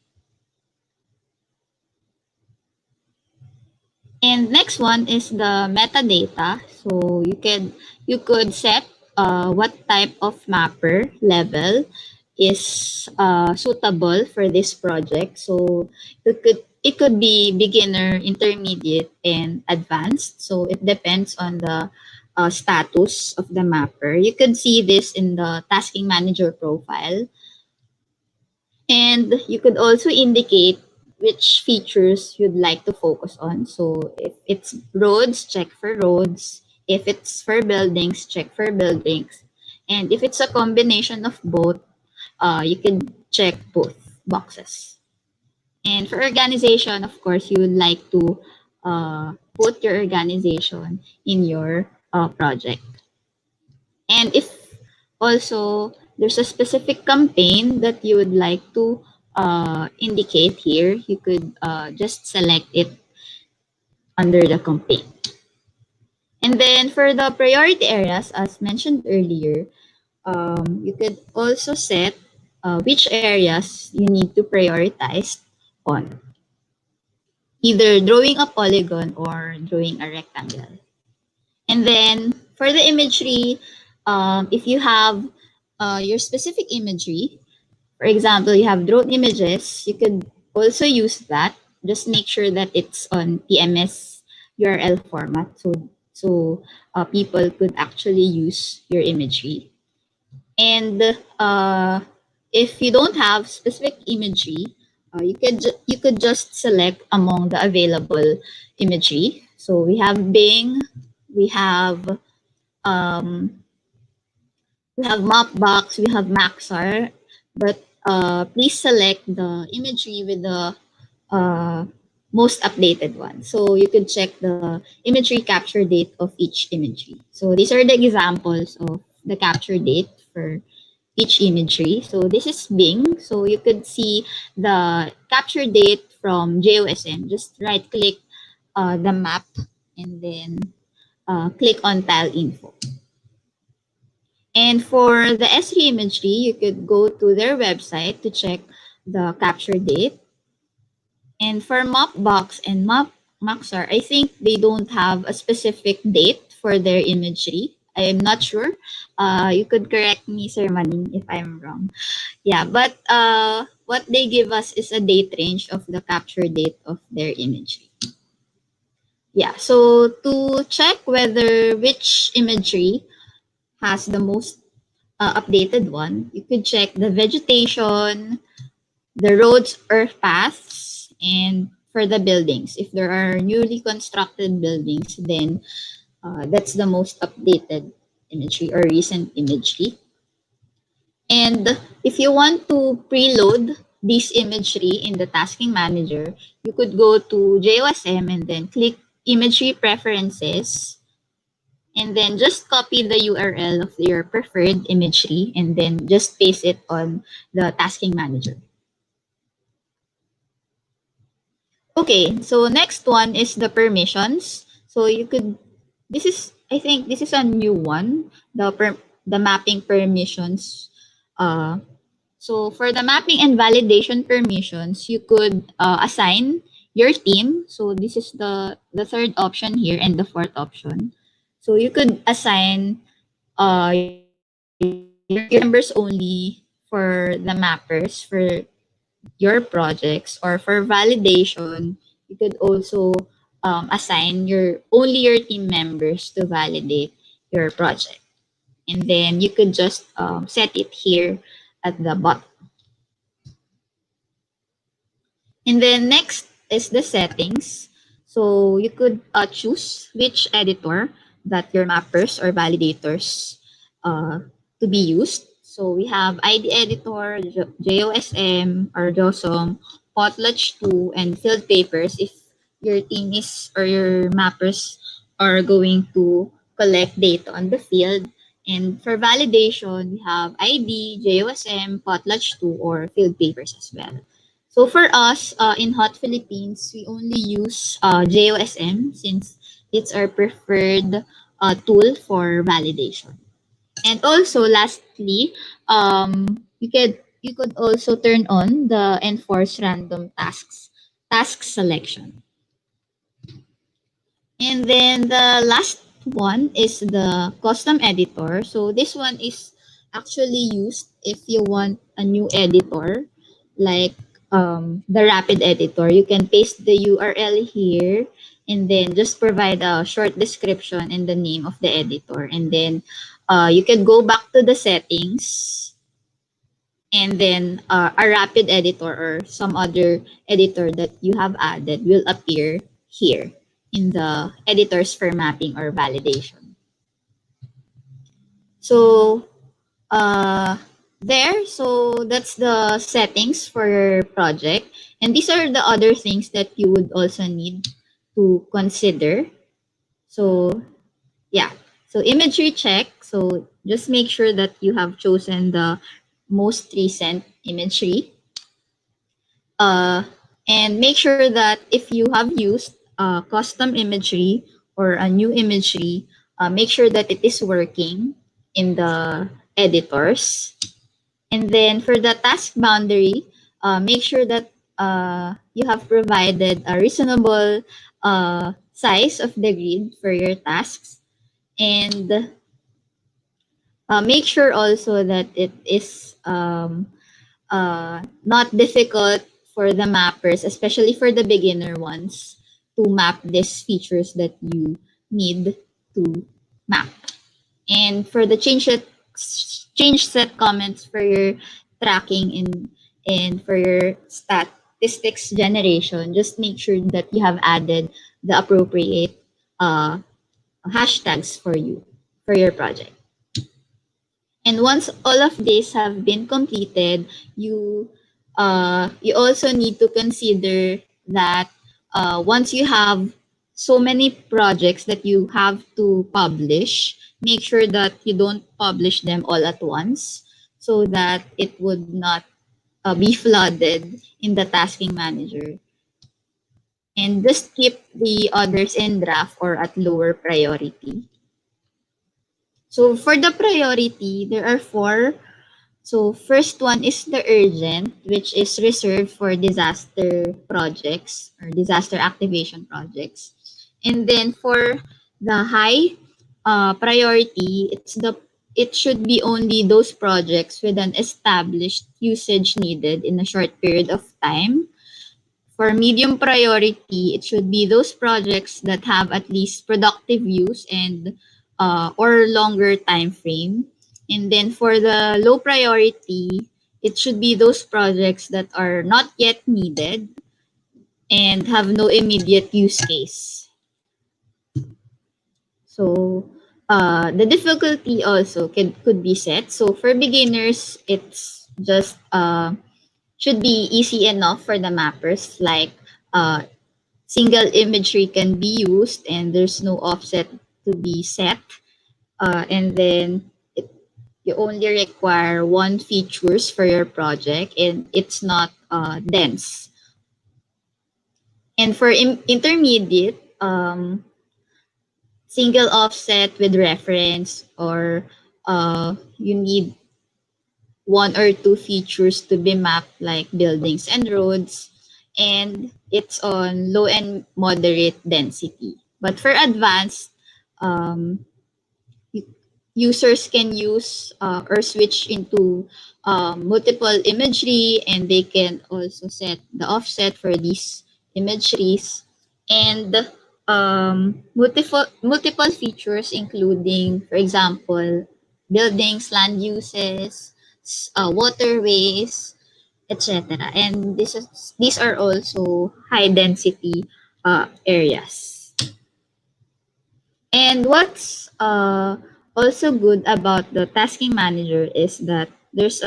And next one is the metadata. So you could set what type of mapper level is suitable for this project. So it could be beginner, intermediate, and advanced. So it depends on the status of the mapper. You could see this in the tasking manager profile. And you could also indicate which features you'd like to focus on. So if it's roads, check for roads. If it's for buildings, check for buildings. And if it's a combination of both, you can check both boxes. And for organization, of course, you would like to put your organization in your project. And if also there's a specific campaign that you would like to indicate here, you could just select it under the campaign. And then for the priority areas, as mentioned earlier, you could also set which areas you need to prioritize on, either drawing a polygon or drawing a rectangle. And then for the imagery, if you have your specific imagery, for example, you have drone images, you could also use that. Just make sure that it's on PMS URL format, so people could actually use your imagery. And if you don't have specific imagery, you could just select among the available imagery. So we have Bing, we have um, we have Mapbox, we have Maxar, but please select the imagery with the uh, most updated one. So you could check the imagery capture date of each imagery. So these are the examples of the capture date for each imagery. So this is Bing. So you could see the capture date from JOSM. Just right click the map and then click on tile info. And for the S3 imagery, you could go to their website to check the capture date. And for Mapbox and Maxar, I think they don't have a specific date for their imagery. I am not sure. You could correct me, Sir Maning, if I'm wrong. Yeah, but what they give us is a date range of the capture date of their imagery. Yeah, so to check whether which imagery has the most updated one, you could check the vegetation, the roads or paths, and for the buildings. If there are newly constructed buildings, then that's the most updated imagery or recent imagery. And if you want to preload this imagery in the tasking manager, you could go to JOSM and then click imagery preferences, and then just copy the URL of your preferred imagery and then just paste it on the tasking manager. Okay, so next one is the permissions. So you could, I think this is a new one, the mapping permissions. So for the mapping and validation permissions, you could assign your team. So this is the third option here and the fourth option. So you could assign your members only for the mappers for your projects, or for validation, you could also assign your team members to validate your project. And then you could just set it here at the bottom. And then next is the settings. So you could choose which editor that your mappers or validators to be used. So we have ID editor, JOSM or JOSM, Potlatch 2, and field papers if your team is or your mappers are going to collect data on the field. And for validation, we have ID, JOSM, Potlatch 2, or field papers as well. So for us, in Hot Philippines, we only use JOSM since it's our preferred tool for validation. And also, lastly, you could also turn on the enforce random task selection. And then the last one is the custom editor. So this one is actually used if you want a new editor, like the rapid editor. You can paste the URL here and then just provide a short description and the name of the editor. And then you can go back to the settings, and then a rapid editor or some other editor that you have added will appear here in the editors for mapping or validation. So so that's the settings for your project. And these are the other things that you would also need to consider. So yeah, so imagery check. So just make sure that you have chosen the most recent imagery. And make sure that if you have used custom imagery or a new imagery, make sure that it is working in the editors. And then for the task boundary, make sure that you have provided a reasonable size of the grid for your tasks. And make sure also that it is not difficult for the mappers, especially for the beginner ones, to map these features that you need to map. And for the change set comments for your tracking and for your statistics generation, just make sure that you have added the appropriate hashtags for you for your project. And once all of these have been completed, you also need to consider that once you have so many projects that you have to publish, make sure that you don't publish them all at once so that it would not be flooded in the tasking manager. And just keep the others in draft or at lower priority. So for the priority, there are four. So first one is the urgent, which is reserved for disaster projects or disaster activation projects. And then for the high priority, it should be only those projects with an established usage needed in a short period of time. For medium priority, it should be those projects that have at least productive use and or longer time frame. And then for the low priority, it should be those projects that are not yet needed and have no immediate use case. So the difficulty also could be set. So for beginners, it's just should be easy enough for the mappers, like single imagery can be used and there's no offset to be set. And then you only require one features for your project and it's not dense. And for intermediate, single offset with reference, or you need one or two features to be mapped, like buildings and roads, and it's on low and moderate density. But for advanced, um, users can use or switch into multiple imagery, and they can also set the offset for these imageries. And multiple features, including, for example, buildings, land uses, waterways, etc. And these are also high density areas. And what's also good about the tasking manager is that this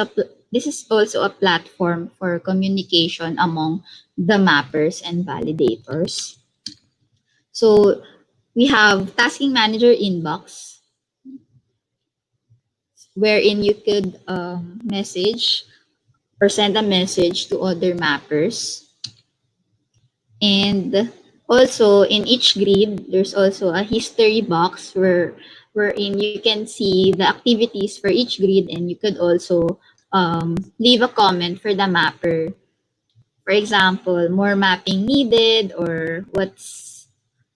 is also a platform for communication among the mappers and validators. So we have tasking manager inbox, wherein you could message or send a message to other mappers. And also in each grid, there's also a history box wherein you can see the activities for each grid, and you could also leave a comment for the mapper. For example, more mapping needed, or what's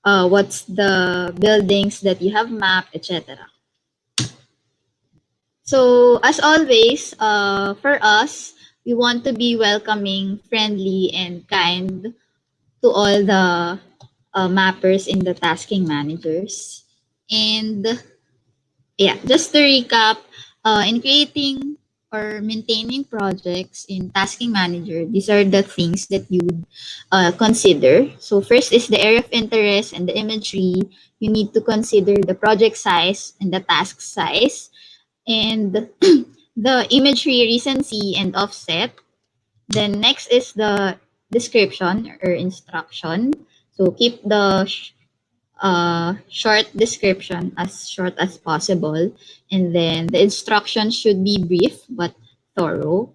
the buildings that you have mapped, etc. So as always, for us, we want to be welcoming, friendly, and kind to all the mappers in the tasking managers. And yeah, just to recap, in creating or maintaining projects in tasking manager, these are the things that you would consider. So first is the area of interest and the imagery. You need to consider the project size and the task size, and the imagery recency and offset. Then next is the description or instruction. So keep the short description as short as possible. And then the instructions should be brief but thorough.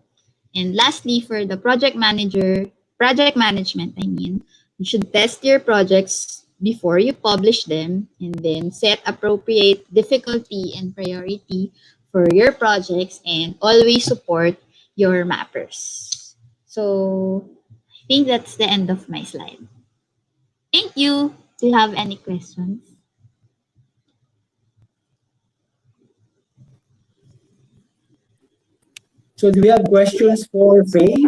And lastly, for the project manager project management, I mean, you should test your projects before you publish them and then set appropriate difficulty and priority for your projects and always support your mappers. So I think that's the end of my slide. Thank you. Do you have any questions? So do we have questions for Faye?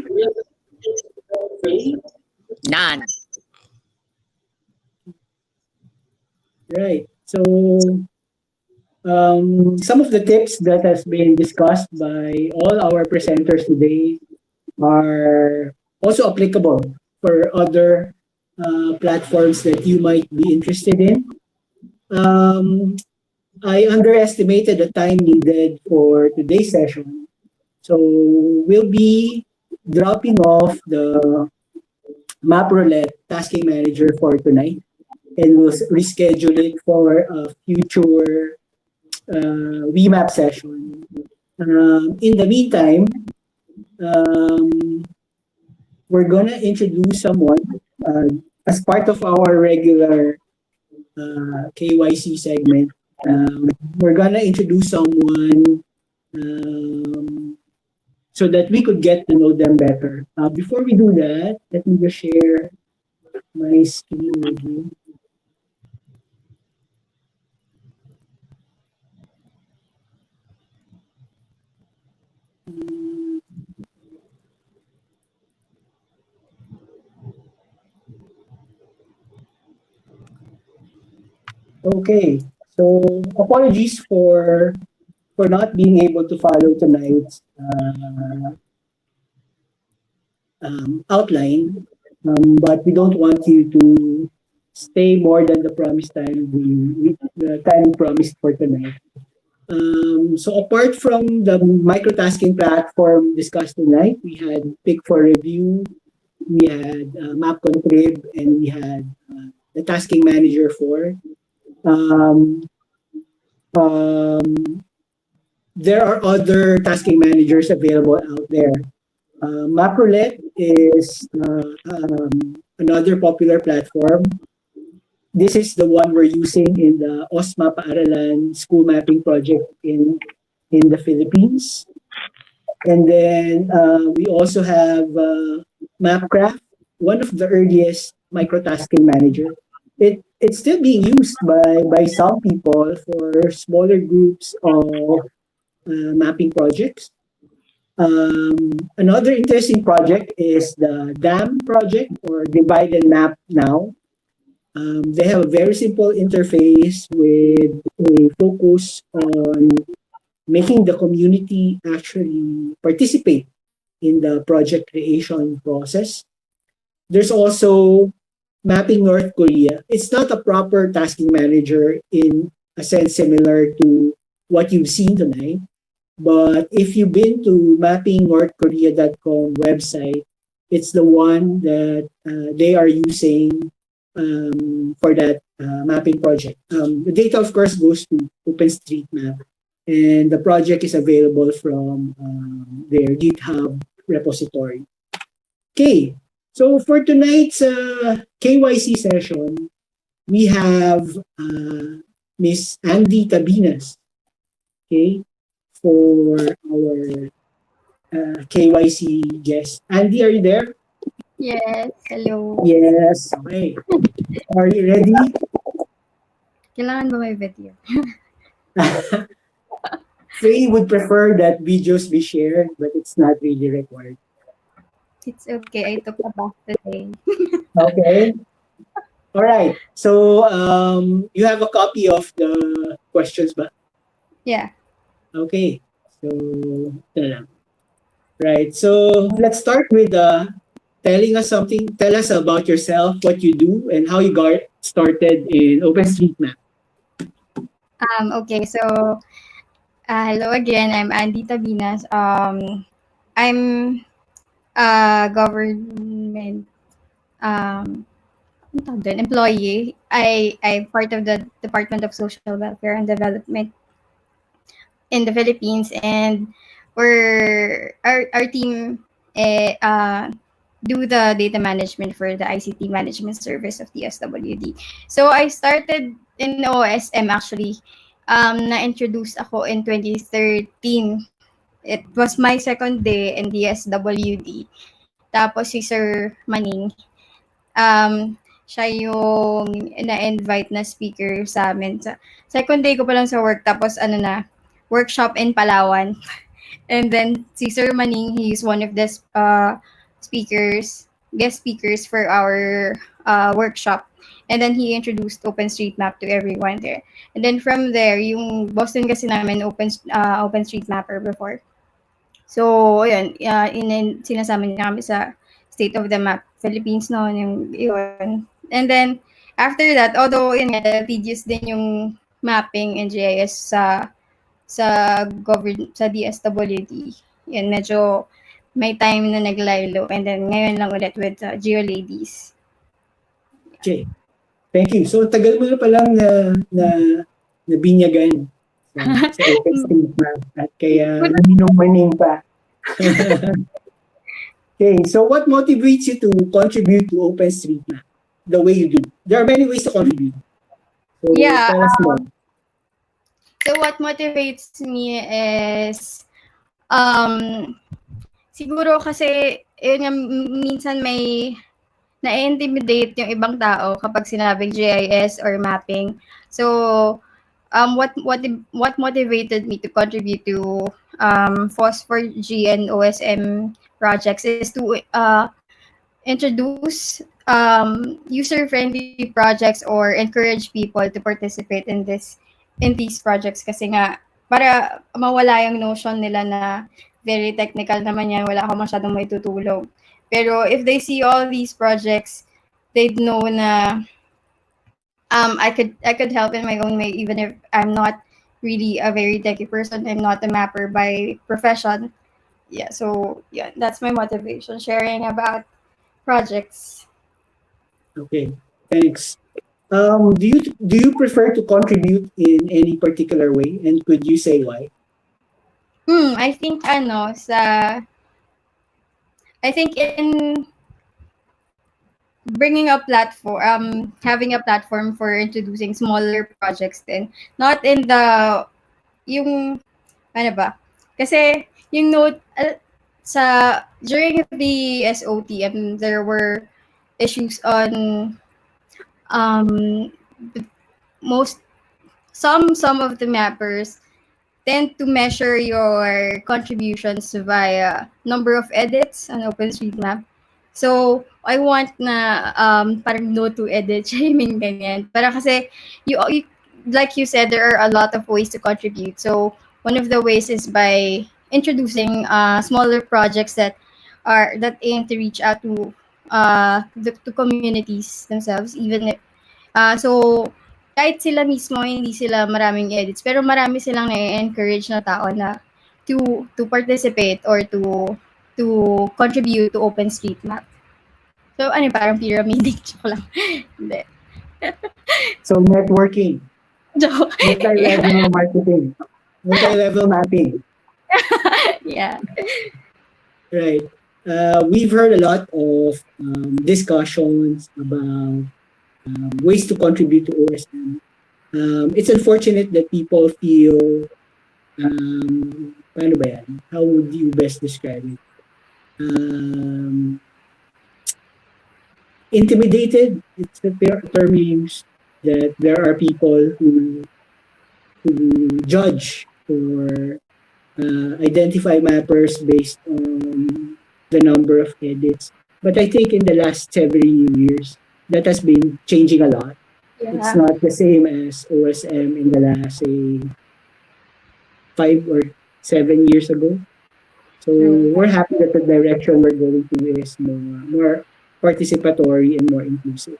None. Right. So some of the tips that has been discussed by all our presenters today are also applicable for other platforms that you might be interested in. Um, I underestimated the time needed for today's session. So we'll be dropping off the Map Roulette Tasking Manager for tonight, and we'll reschedule it for a future WeMap session. In the meantime, we're gonna introduce someone as part of our regular KYC segment. We're gonna introduce someone so that we could get to know them better. Before we do that, let me just share my screen with you. Okay, so apologies for not being able to follow tonight's outline, but we don't want you to stay more than the promised time the time promised for tonight. So apart from the microtasking platform discussed tonight, we had Pick for Review, we had Map Contrib, and we had the Tasking Manager 4. There are other tasking managers available out there. MapRoulette is another popular platform. This is the one we're using in the OSMA Paaralan school mapping project in the Philippines. And then we also have MapCraft, one of the earliest microtasking manager. It's still being used by some people for smaller groups of mapping projects. Another interesting project is the DAM project, or Divide and Map Now. They have a very simple interface with a focus on making the community actually participate in the project creation process. There's also Mapping North Korea. It's not a proper tasking manager in a sense similar to what you've seen tonight. But if you've been to mappingnorthkorea.com website, it's the one that they are using for that mapping project. The data, of course, goes to OpenStreetMap, and the project is available from their GitHub repository. Okay, so for tonight's KYC session, we have Miss Andy Tabinas, okay, for our KYC guest. Andy, are you there? Yes, hello. Yes. Okay. Are you ready? Kailangan ba may video? Faye would prefer that videos be shared, but it's not really required. It's okay. I took a bath today. Okay. All right. So you have a copy of the questions, but Yeah. okay. So right. So let's start with telling us something. Tell us about yourself, what you do, and how you got started in OpenStreetMap. Okay, so hello again. I'm Andy Tabinas. I'm a government ano tawag doon? Employee. I'm part of the Department of Social Welfare and Development in the Philippines, and our team do the data management for the ICT management service of the SWD. So I started in OSM actually. Na-introduce ako in 2013. It was my second day in the SWD. Tapos si Sir Maning, siya yung na-invite na speaker sa amin. Sa second day ko pa lang sa work, tapos workshop in Palawan. And then si Sir Maning, he's one of the guest speakers for our workshop. And then he introduced OpenStreetMap to everyone there. And then from there, yung Boston kasi namin OpenStreetMapper before. So, ayun, sinasama niya kami sa State of the Map Philippines noon, yun. And then, after that, although, yun nga, tedious din yung mapping and GIS sa DSWD. Yun, medyo may time na naglaylo. And then, ngayon lang ulit with GeoLadies. Okay. Thank you. So, tagal mo na palang na binyagan sa OpenStreetMap at kaya maning pa. Okay, so what motivates you to contribute to OpenStreetMap the way you do? There are many ways to contribute. So, yeah. Tell us more. So what motivates me is, siguro kasi, minsan may na-intimidate yung ibang tao kapag sinabing GIS or mapping. So, what motivated me to contribute to Phosphor G and OSM projects is to introduce user-friendly projects or encourage people to participate in these projects kasi nga para mawala yung notion nila na very technical naman yan, wala akong masyadong may tutulong. Pero if they see all these projects, they'd know na I could help in my own way even if I'm not really a very techy person. I'm not a mapper by profession. Yeah, so yeah, that's my motivation, sharing about projects. Okay, thanks. Do you prefer to contribute in any particular way, and could you say why? I think in bringing a platform, having a platform for introducing smaller projects then, not in the, yung, ano ba? Kasi, yung note, during the SOT, there were issues on, some of the mappers tend to measure your contributions via number of edits on OpenStreetMap. So, I want na parang no to edit, shaming ganyan. Para kasi, you, like you said, there are a lot of ways to contribute. So, one of the ways is by introducing smaller projects that aim to reach out to to communities themselves, even if, so, kahit sila mismo hindi sila maraming edits, pero marami silang na-encourage na tao na to participate or to contribute to OpenStreetMap. So, parang pyramid, joke lang. Hindi. So, networking. Joke. Multi-level marketing. Multi-level mapping. Yeah. Right. We've heard a lot of discussions about ways to contribute to OSM. It's unfortunate that people feel, paano ba yan? How would you best describe it? Intimidated, it's the term used, that there are people who judge or identify mappers based on the number of edits. But I think in the last several years, that has been changing a lot. Yeah. It's not the same as OSM in the last, say, 5 or 7 years ago. So we're happy that the direction we're going to is more participatory and more inclusive.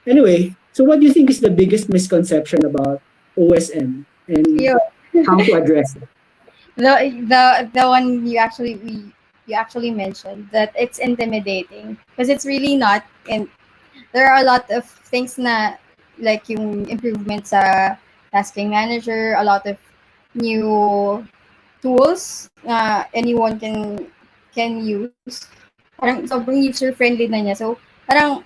Anyway, so what do you think is the biggest misconception about OSM and how to address it? The one you actually mentioned, that it's intimidating, because it's really not. And there are a lot of things na, like yung improvements sa tasking manager, a lot of new tools anyone can use. parang sobrang user-friendly na niya. So, parang,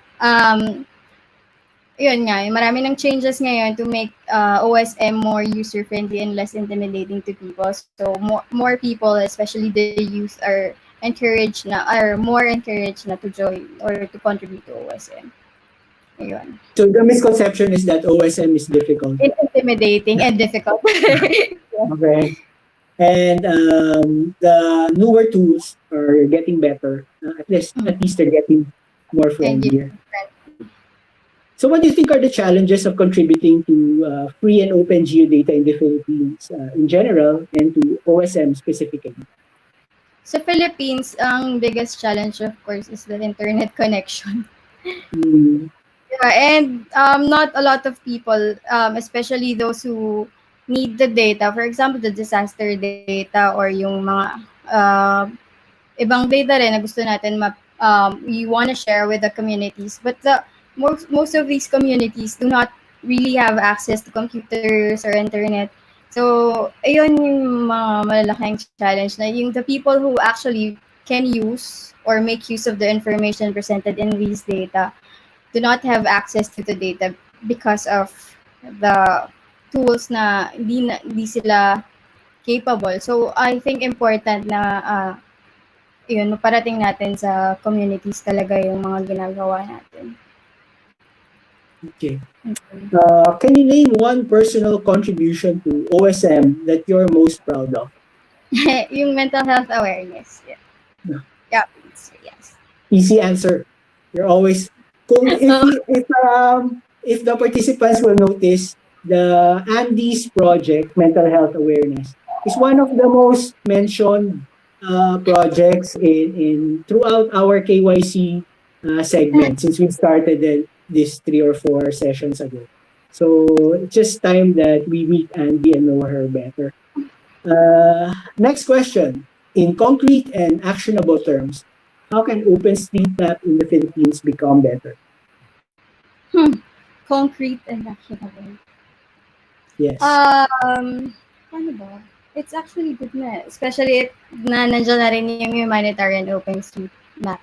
yun nga, marami ng changes ngayon to make OSM more user-friendly and less intimidating to people. So, more people, especially the youth, are more encouraged na to join or to contribute to OSM. Ayun. So the misconception is that OSM is difficult. It's intimidating and difficult. Okay. And the newer tools are getting better. At least they're getting more friendlier. So what do you think are the challenges of contributing to free and open geodata in the Philippines in general and to OSM specifically? Sa Philippines, ang biggest challenge, of course, is the internet connection. Yeah, and not a lot of people, especially those who need the data, for example, the disaster data or yung mga ibang data rin na gusto natin we want to share with the communities. But most of these communities do not really have access to computers or internet. So, ayun yung mga malalaking challenge na yung the people who actually can use or make use of the information presented in these data do not have access to the data because of the tools na hindi sila capable. So, I think important na yun, maparating natin sa communities talaga yung mga ginagawa natin. Okay. Can you name one personal contribution to OSM that you're most proud of? Yung mental health awareness. Yeah. Yeah, yes. Easy answer. You're always if the participants will notice, the Andes project, mental health awareness, is one of the most mentioned projects in throughout our KYC segment since we started this 3 or 4 sessions ago. So it's just time that we meet Andy and know her better. Next question. In concrete and actionable terms, how can OpenStreetMap in the Philippines become better? Concrete and actionable. Yes. Ano ba? It's actually good na. Especially if nandiyan na rin yung humanitarian OpenStreetMap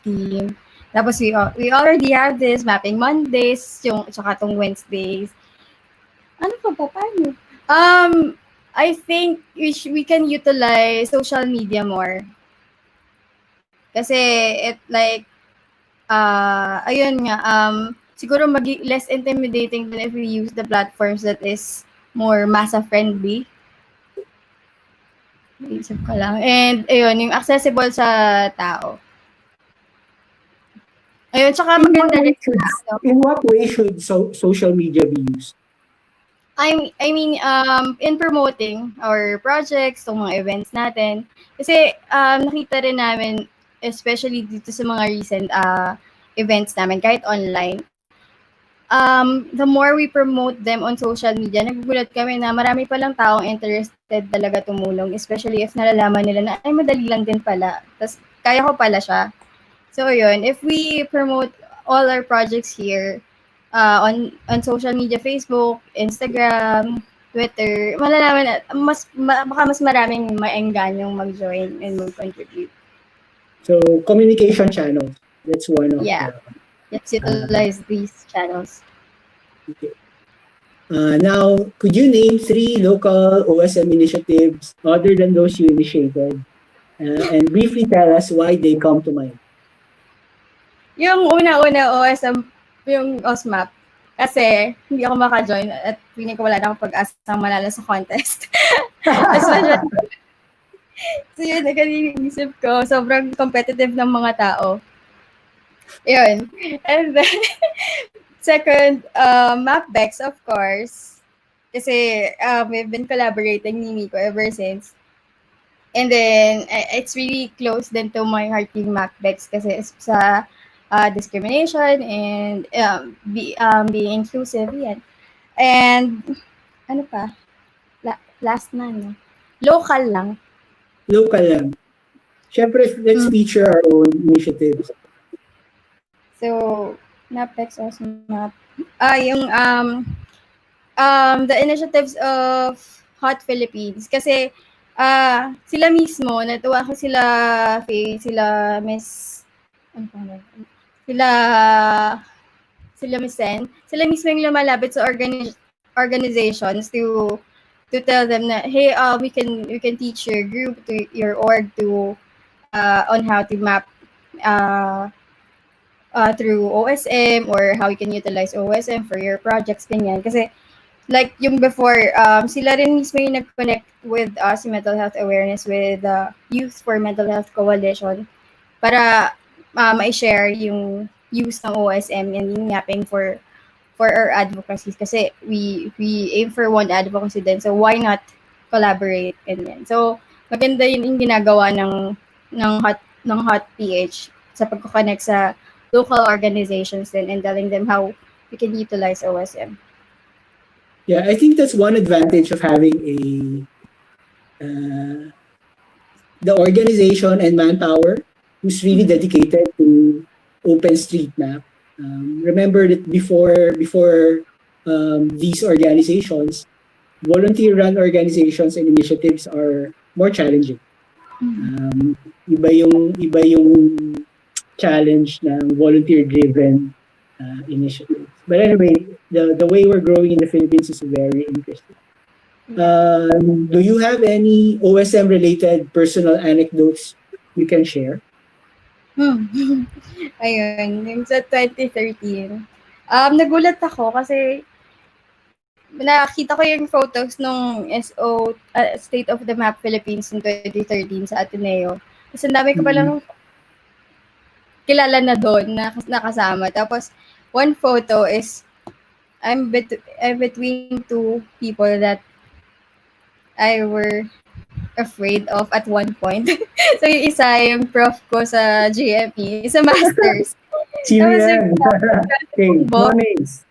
team. Tapos we already have this mapping Mondays, tsaka tong Wednesdays. Ano pa ba? Paano? I think we can utilize social media more. Kasi it like, ayun nga, siguro less intimidating than if we use the platforms that is more masa-friendly. Isip ko lang. And ayun, yung accessible sa tao. Ayun, tsaka maganda rin. In what way should social media be used? I mean, in promoting our projects, itong mga events natin. Kasi nakita rin namin, especially dito sa mga recent events namin, kahit online, the more we promote them on social media, nagugulat kami na marami palang taong interested talaga tumulong, especially if nalalaman nila na, ay, madali lang din pala. Tapos, kaya ko pala siya. So, yun, if we promote all our projects here, on social media, Facebook, Instagram, Twitter, malalaman na baka mas maraming maengganyong mag-join and mag-contribute. So, communication channels. That's one of let's utilize these channels. Okay. Now, could you name 3 local OSM initiatives other than those you initiated? And briefly tell us why they come to mind. Yung una-una OSM, yung OSMAP. Kasi hindi ako maka-join at feeling ko wala na akong pag-asang manalo sa contest. So yun, nag-iisip ko, sobrang competitive ng mga tao. Yun. And then, second, Mapbex, of course. Kasi we've been collaborating ni Miko ever since. And then, it's really close din to my heart yung Mapbex kasi sa discrimination and being inclusive, yan. And, ano pa? Last na, no? Local lang. Local lang. Siyempre, let's feature our own initiatives. So, Mapbex also map. Yung the initiatives of Hot Philippines. Kasi sila mismo, natuwa ko sila Miss ano pangalan? Sila sila mismo yung lumalapit sa organizations to tell them na, hey, we can teach your group, to your org, to on how to map uh, through OSM, or how you can utilize OSM for your projects, ganyan. Kasi like yung before, sila rin mismo yung nag-connect with us, mental health awareness, with Youth for Mental Health Coalition, para ma-share yung use ng OSM and yung mapping for our advocacy, kasi we aim for one advocacy din, so why not collaborate, ganyan. So maganda yun yung ginagawa ng hot PH sa pagko-connect sa local organizations din, and telling them how we can utilize OSM. Yeah, I think that's one advantage of having the organization and manpower who's really dedicated to OpenStreetMap. Remember that before these organizations, volunteer-run organizations and initiatives are more challenging. Iba yung challenge ng volunteer-driven initiatives. But anyway, the way we're growing in the Philippines is very interesting. Do you have any OSM-related personal anecdotes you can share? Ayun, yung sa 2013. Nagulat ako kasi nakita ko yung photos nung State of the Map Philippines in 2013 sa Ateneo. Kasi ang dami ko palang kilala na doon na nakasama. Tapos one photo is I'm between two people that I were afraid of at one point. So yung isa yung prof ko sa GME, sa masters. Sino Tapos yan? yung Okay, no names.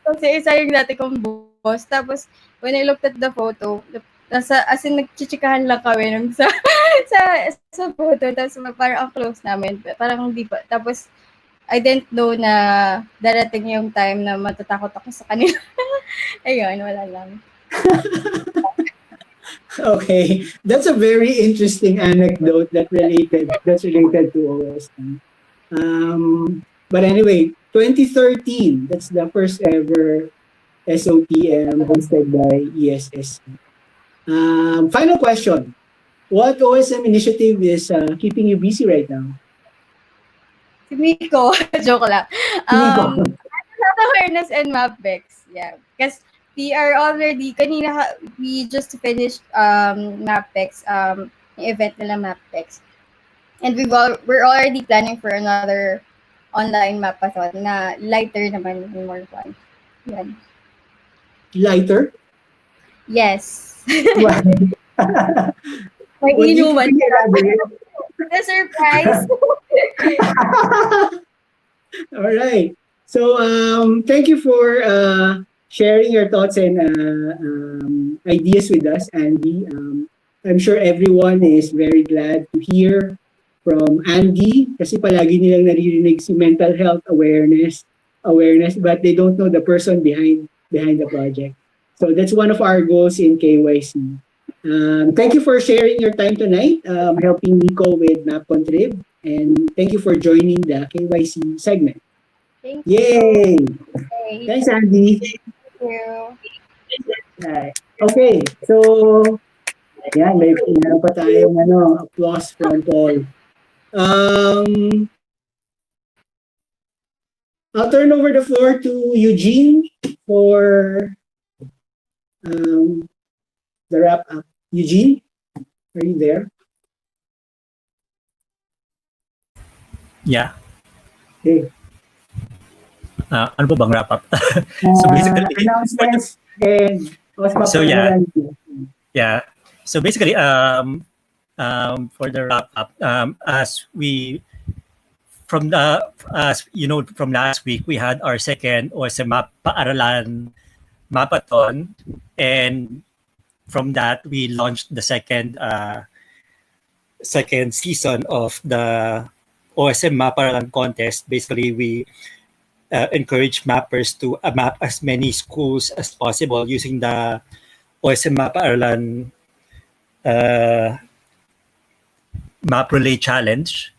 kasi isa yung dati kong boss. Tapos when I looked at the photo, as in nagchichikahan lang kami nung sa photo. Tapos parang ang close namin. Parang hindi pa. Tapos I didn't know na darating yung time na matatakot ako sa kanila. Ayun, wala lang. Okay, that's a very interesting anecdote that's related to OSM. But anyway, 2013, that's the first ever SOTM hosted by ESSC. Final question. What OSM initiative is keeping you busy right now? Si Miko, joke lang. Miko. Health awareness and MapBex. Yeah. Because we are already, we just finished MapBex, event nila MapBex. And we're already planning for another online mapathon na lighter naman, more fun. Yan. Lighter? Yes. Why? May What do you inuman. think elaborate? The surprise. All right. So thank you for sharing your thoughts and ideas with us, Andy. I'm sure everyone is very glad to hear from Andy kasi palagi nilang naririnig si mental health awareness, but they don't know the person behind the project. So that's one of our goals in KYC. Thank you for sharing your time tonight, helping Nico with MapContrib, and thank you for joining the KYC segment. Thank you. Yay! Okay. Thanks, Andy. Thank you. Right. Okay, so ayan, may meron pa tayong applause from Paul. I'll turn over the floor to Eugene for the wrap up. Eugene, are you there? Yeah. Okay. Ano ba bang wrap up? So basically, announcements and so yeah. So basically, for the wrap up, as from last week, we had our second OSM Paaralan Mapathon, and from that we launched the second season of the OSM Mapaaralan contest. Basically, we encourage mappers to map as many schools as possible using the OSM Mapaaralan Map Relay Challenge.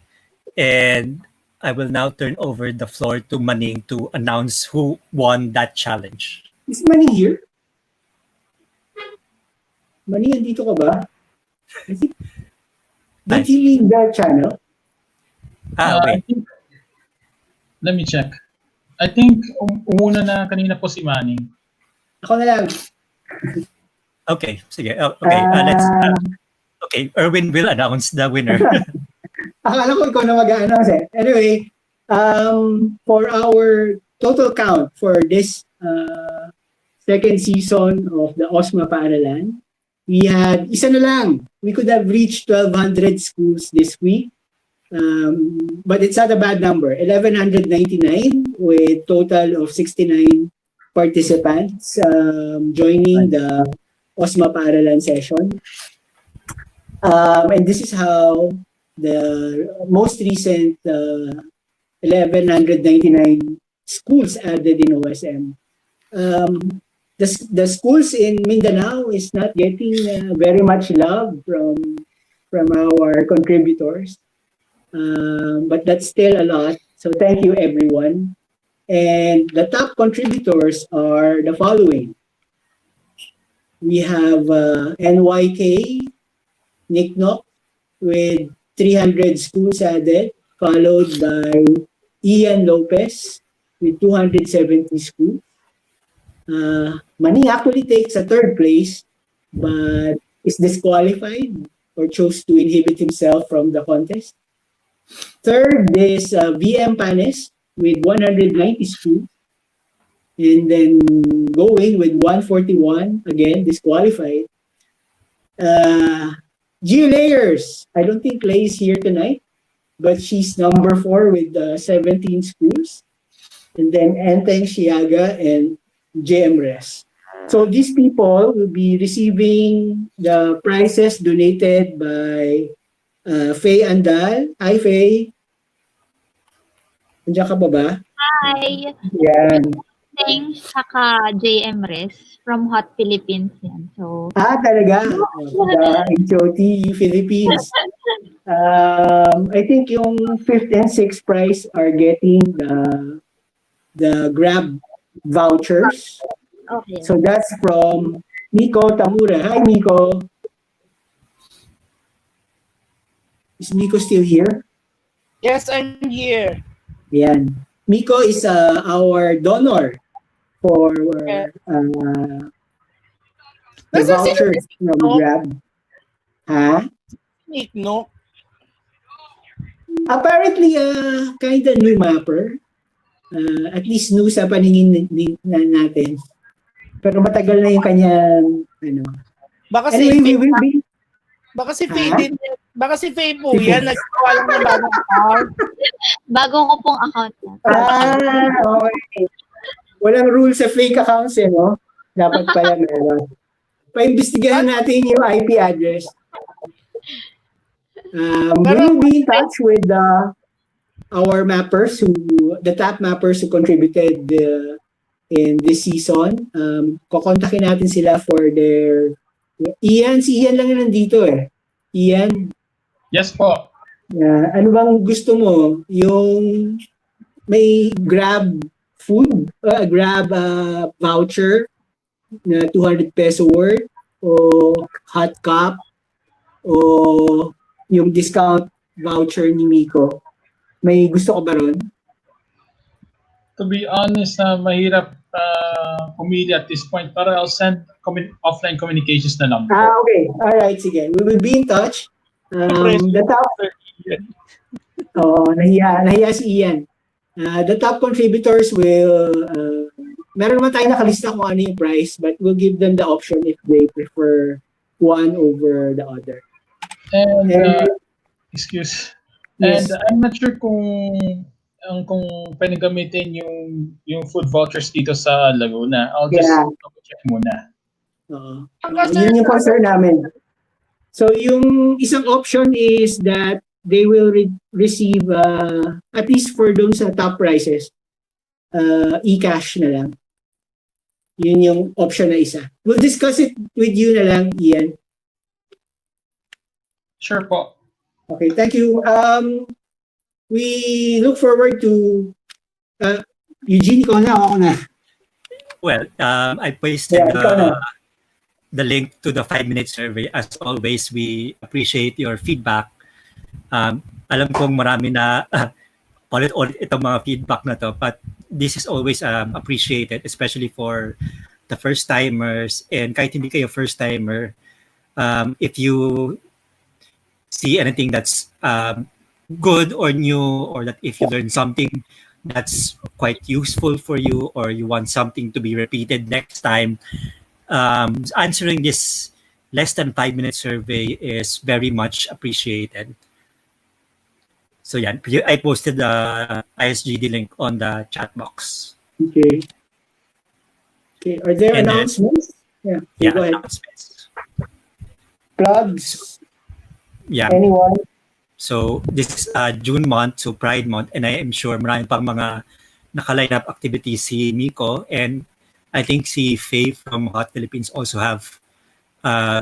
And I will now turn over the floor to Maning to announce who won that challenge. Is Manny here? Manny, andito ka ba? Did he leave the channel? Okay. I think, let me check. I think umuna na kanina po si Manny. Ako na lang. Okay, sige. Okay, okay, Erwin will announce the winner. Akala ko ikaw na mag-announce eh. Anyway, for our total count for this second season of the OSMA Paaralan, we had, isa na lang, we could have reached 1,200 schools this week. But it's not a bad number, 1,199 with total of 69 participants joining the OSMA Paaralan session. And this is how the most recent 1,199 schools added in OSM. The schools in Mindanao is not getting very much love from our contributors, but that's still a lot. So thank you, everyone. And the top contributors are the following. We have NYK, Nicknock, with 300 schools added, followed by Ian Lopez with 270 schools. Manny actually takes a third place, but is disqualified or chose to inhibit himself from the contest. Third is VM Panes with 190 schools. And then going with 141, again, disqualified. Gio Layers, I don't think Lay is here tonight, but she's number 4 with 17 schools. And then Enteng Shiaga and JM Res. So these people will be receiving the prizes donated by Faye Andal. Hi, Faye. Nandiyan ka ba ba? Hi. Yan. Thanks saka JM Res from Hot Philippines yan. So Talaga? The HOT Philippines. I think yung 5th and 6th prize are getting the Grab vouchers. okay. So that's from Miko Tamura. Hi, Miko. Is Miko still here? Yes, I'm here. Yan. Miko is our donor for the vouchers from Grab. Ha? Nicknock. Apparently, kind of new mapper. At least new sa paningin natin. Pero matagal na yung kanyang, ano. Baka Anyway, we si will be... Baka si Faye din. Baka si Faye po yan. Nagkawa lang ng bagong account. Bago ko pong account na. Okay. Walang rule sa fake accounts no? Dapat pala meron. Paimbestigahan natin yung IP address. We will be in touch with our mappers the top mappers who contributed in this season. Kukontakin natin sila for their... Ian, si Ian lang yung nandito eh. Ian? Yes po. Ano bang gusto mo? Yung may Grab food, Grab voucher na 200 peso worth o hot cup o yung discount voucher ni Miko. May gusto ko ba ron? To be honest, mahirap pumili at this point, para I'll send offline communications na lang. Okay. Alright, sige. We will be in touch. The top... nahiya si Ian. The top contributors will... meron naman tayo nakalista kung ano yung price, but we'll give them the option if they prefer one over the other. And, Yes. And I'm not sure kung pwede gamitin yung food vouchers dito sa Laguna. I'll just check muna. Yun yung concern namin. So yung isang option is that they will receive, at least for those sa top prices, e-cash na lang. Yun yung option na isa. We'll discuss it with you na lang, Ian. Sure po. Okay, thank you. we look forward to Eugene, ikaw na, ako na. Well, I pasted Yeah, ikaw na. the link to the 5-minute survey. As always, we appreciate your feedback. Alam kong marami na ulit-ulit itong mga feedback na to, but this is always appreciated, especially for the first-timers. And kahit hindi kayo first-timer, if you see anything that's good or new, or that if you learn something that's quite useful for you, or you want something to be repeated next time, answering this less than 5-minute survey is very much appreciated. So yeah, I posted the ISGD link on the chat box. Okay. Okay, are there And then- announcements? Yeah, Yeah, go ahead. announcements. Plugs? Yeah. Anyone? So this is June month, so Pride month, and I am sure marami pang mga naka-line up activities si Miko, and I think si Faye from Hot Philippines also have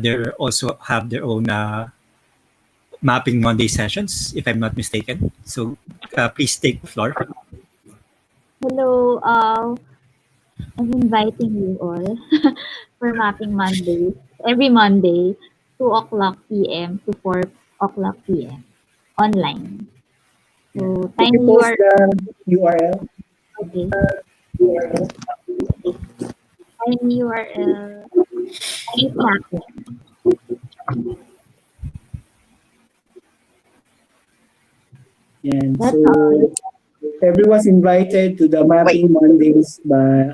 their own Mapping Monday sessions, if I'm not mistaken. So please take the floor. Hello, I'm inviting you all for Mapping Monday. Every Monday, 2 o'clock p.m. to 4 o'clock p.m. online. So, Can you post the URL? Okay. Time URL. Time mapping. And so everyone's invited to the Mapping Mondays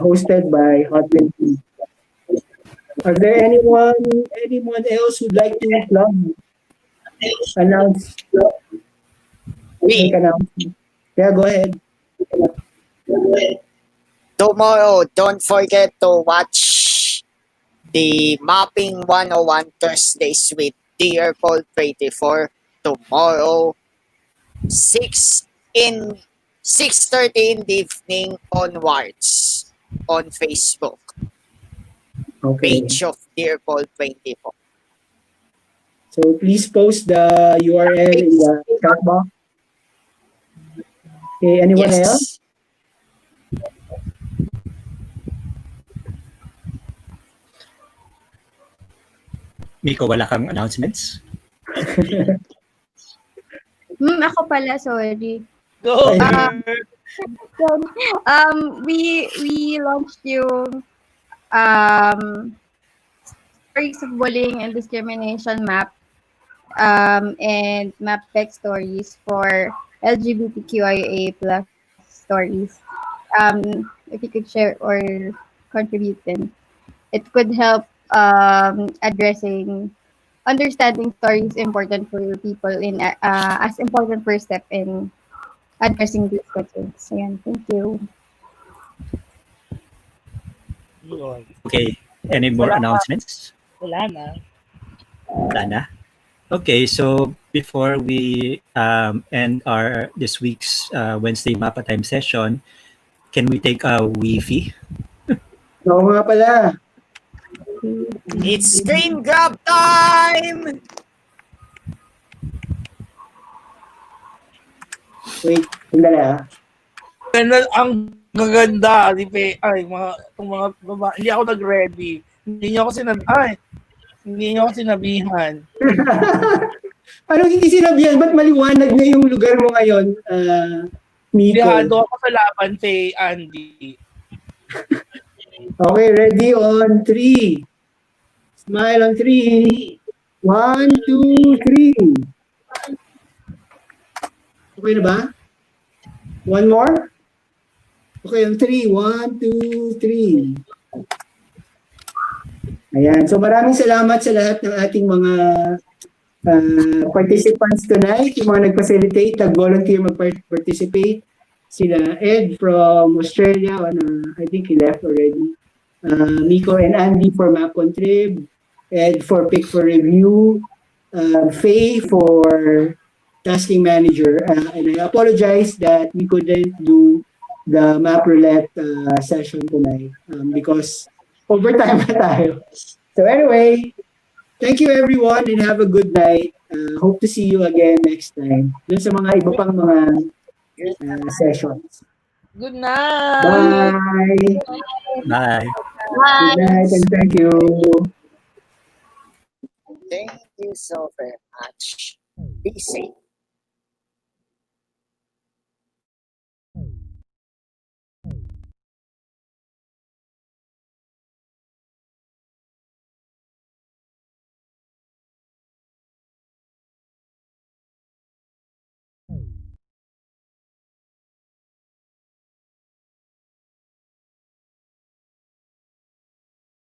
hosted by Hot Philippines. Are there anyone else who'd like to plug? Make announcement. Yeah, go ahead. Tomorrow, don't forget to watch the Mapping 101 Thursdays with Dear Paul 24 tomorrow, 6:30 in the evening onwards on Facebook. Okay. Page of Dear Paul 24. So please post the URL in the chat box. Okay, anyone else? Miko, wala kang announcements? Ako pala, sorry. Go! We launched yung stories of bullying and discrimination map and map tech stories for LGBTQIA plus stories. If you could share or contribute, then it could help understanding stories important for people in as important first step in addressing these concerns. Ayan, thank you. Okay, any more announcements? Wala na. Wala na? Okay, so before we end this week's Wednesday Mapa Time session, can we take a Wi-Fi? Oo nga pala. It's screen grab time! Wait, sandali ah. Ang gaganda. Itong mga baba. Hindi ako nag-ready. Hindi niyo ako sinabihan. Ano hindi sinabihan? Ba't maliwanag na yung lugar mo ngayon, Miko? Lihado ako sa laban, Faye, Andy. Okay, ready on 3. Smile on 3. 1, 2, 3. Okay na ba? One more? Okay, on 3. 1, 2, 3. Ayan. So maraming salamat sa lahat ng ating mga participants tonight, yung mga nag-facilitate, nag-volunteer mag-participate. Sila Ed from Australia, I think he left already. Miko and Andy for Map Contrib, Ed for Pick for Review, Faye for Tasking Manager. And I apologize that we couldn't do the Map Roulette session tonight because overtime na tayo. So anyway, thank you everyone and have a good night. Hope to see you again next time. Dun sa mga iba pang mga sessions. Good night. Bye. Bye. Good night and thank you. Thank you so very much. Be safe.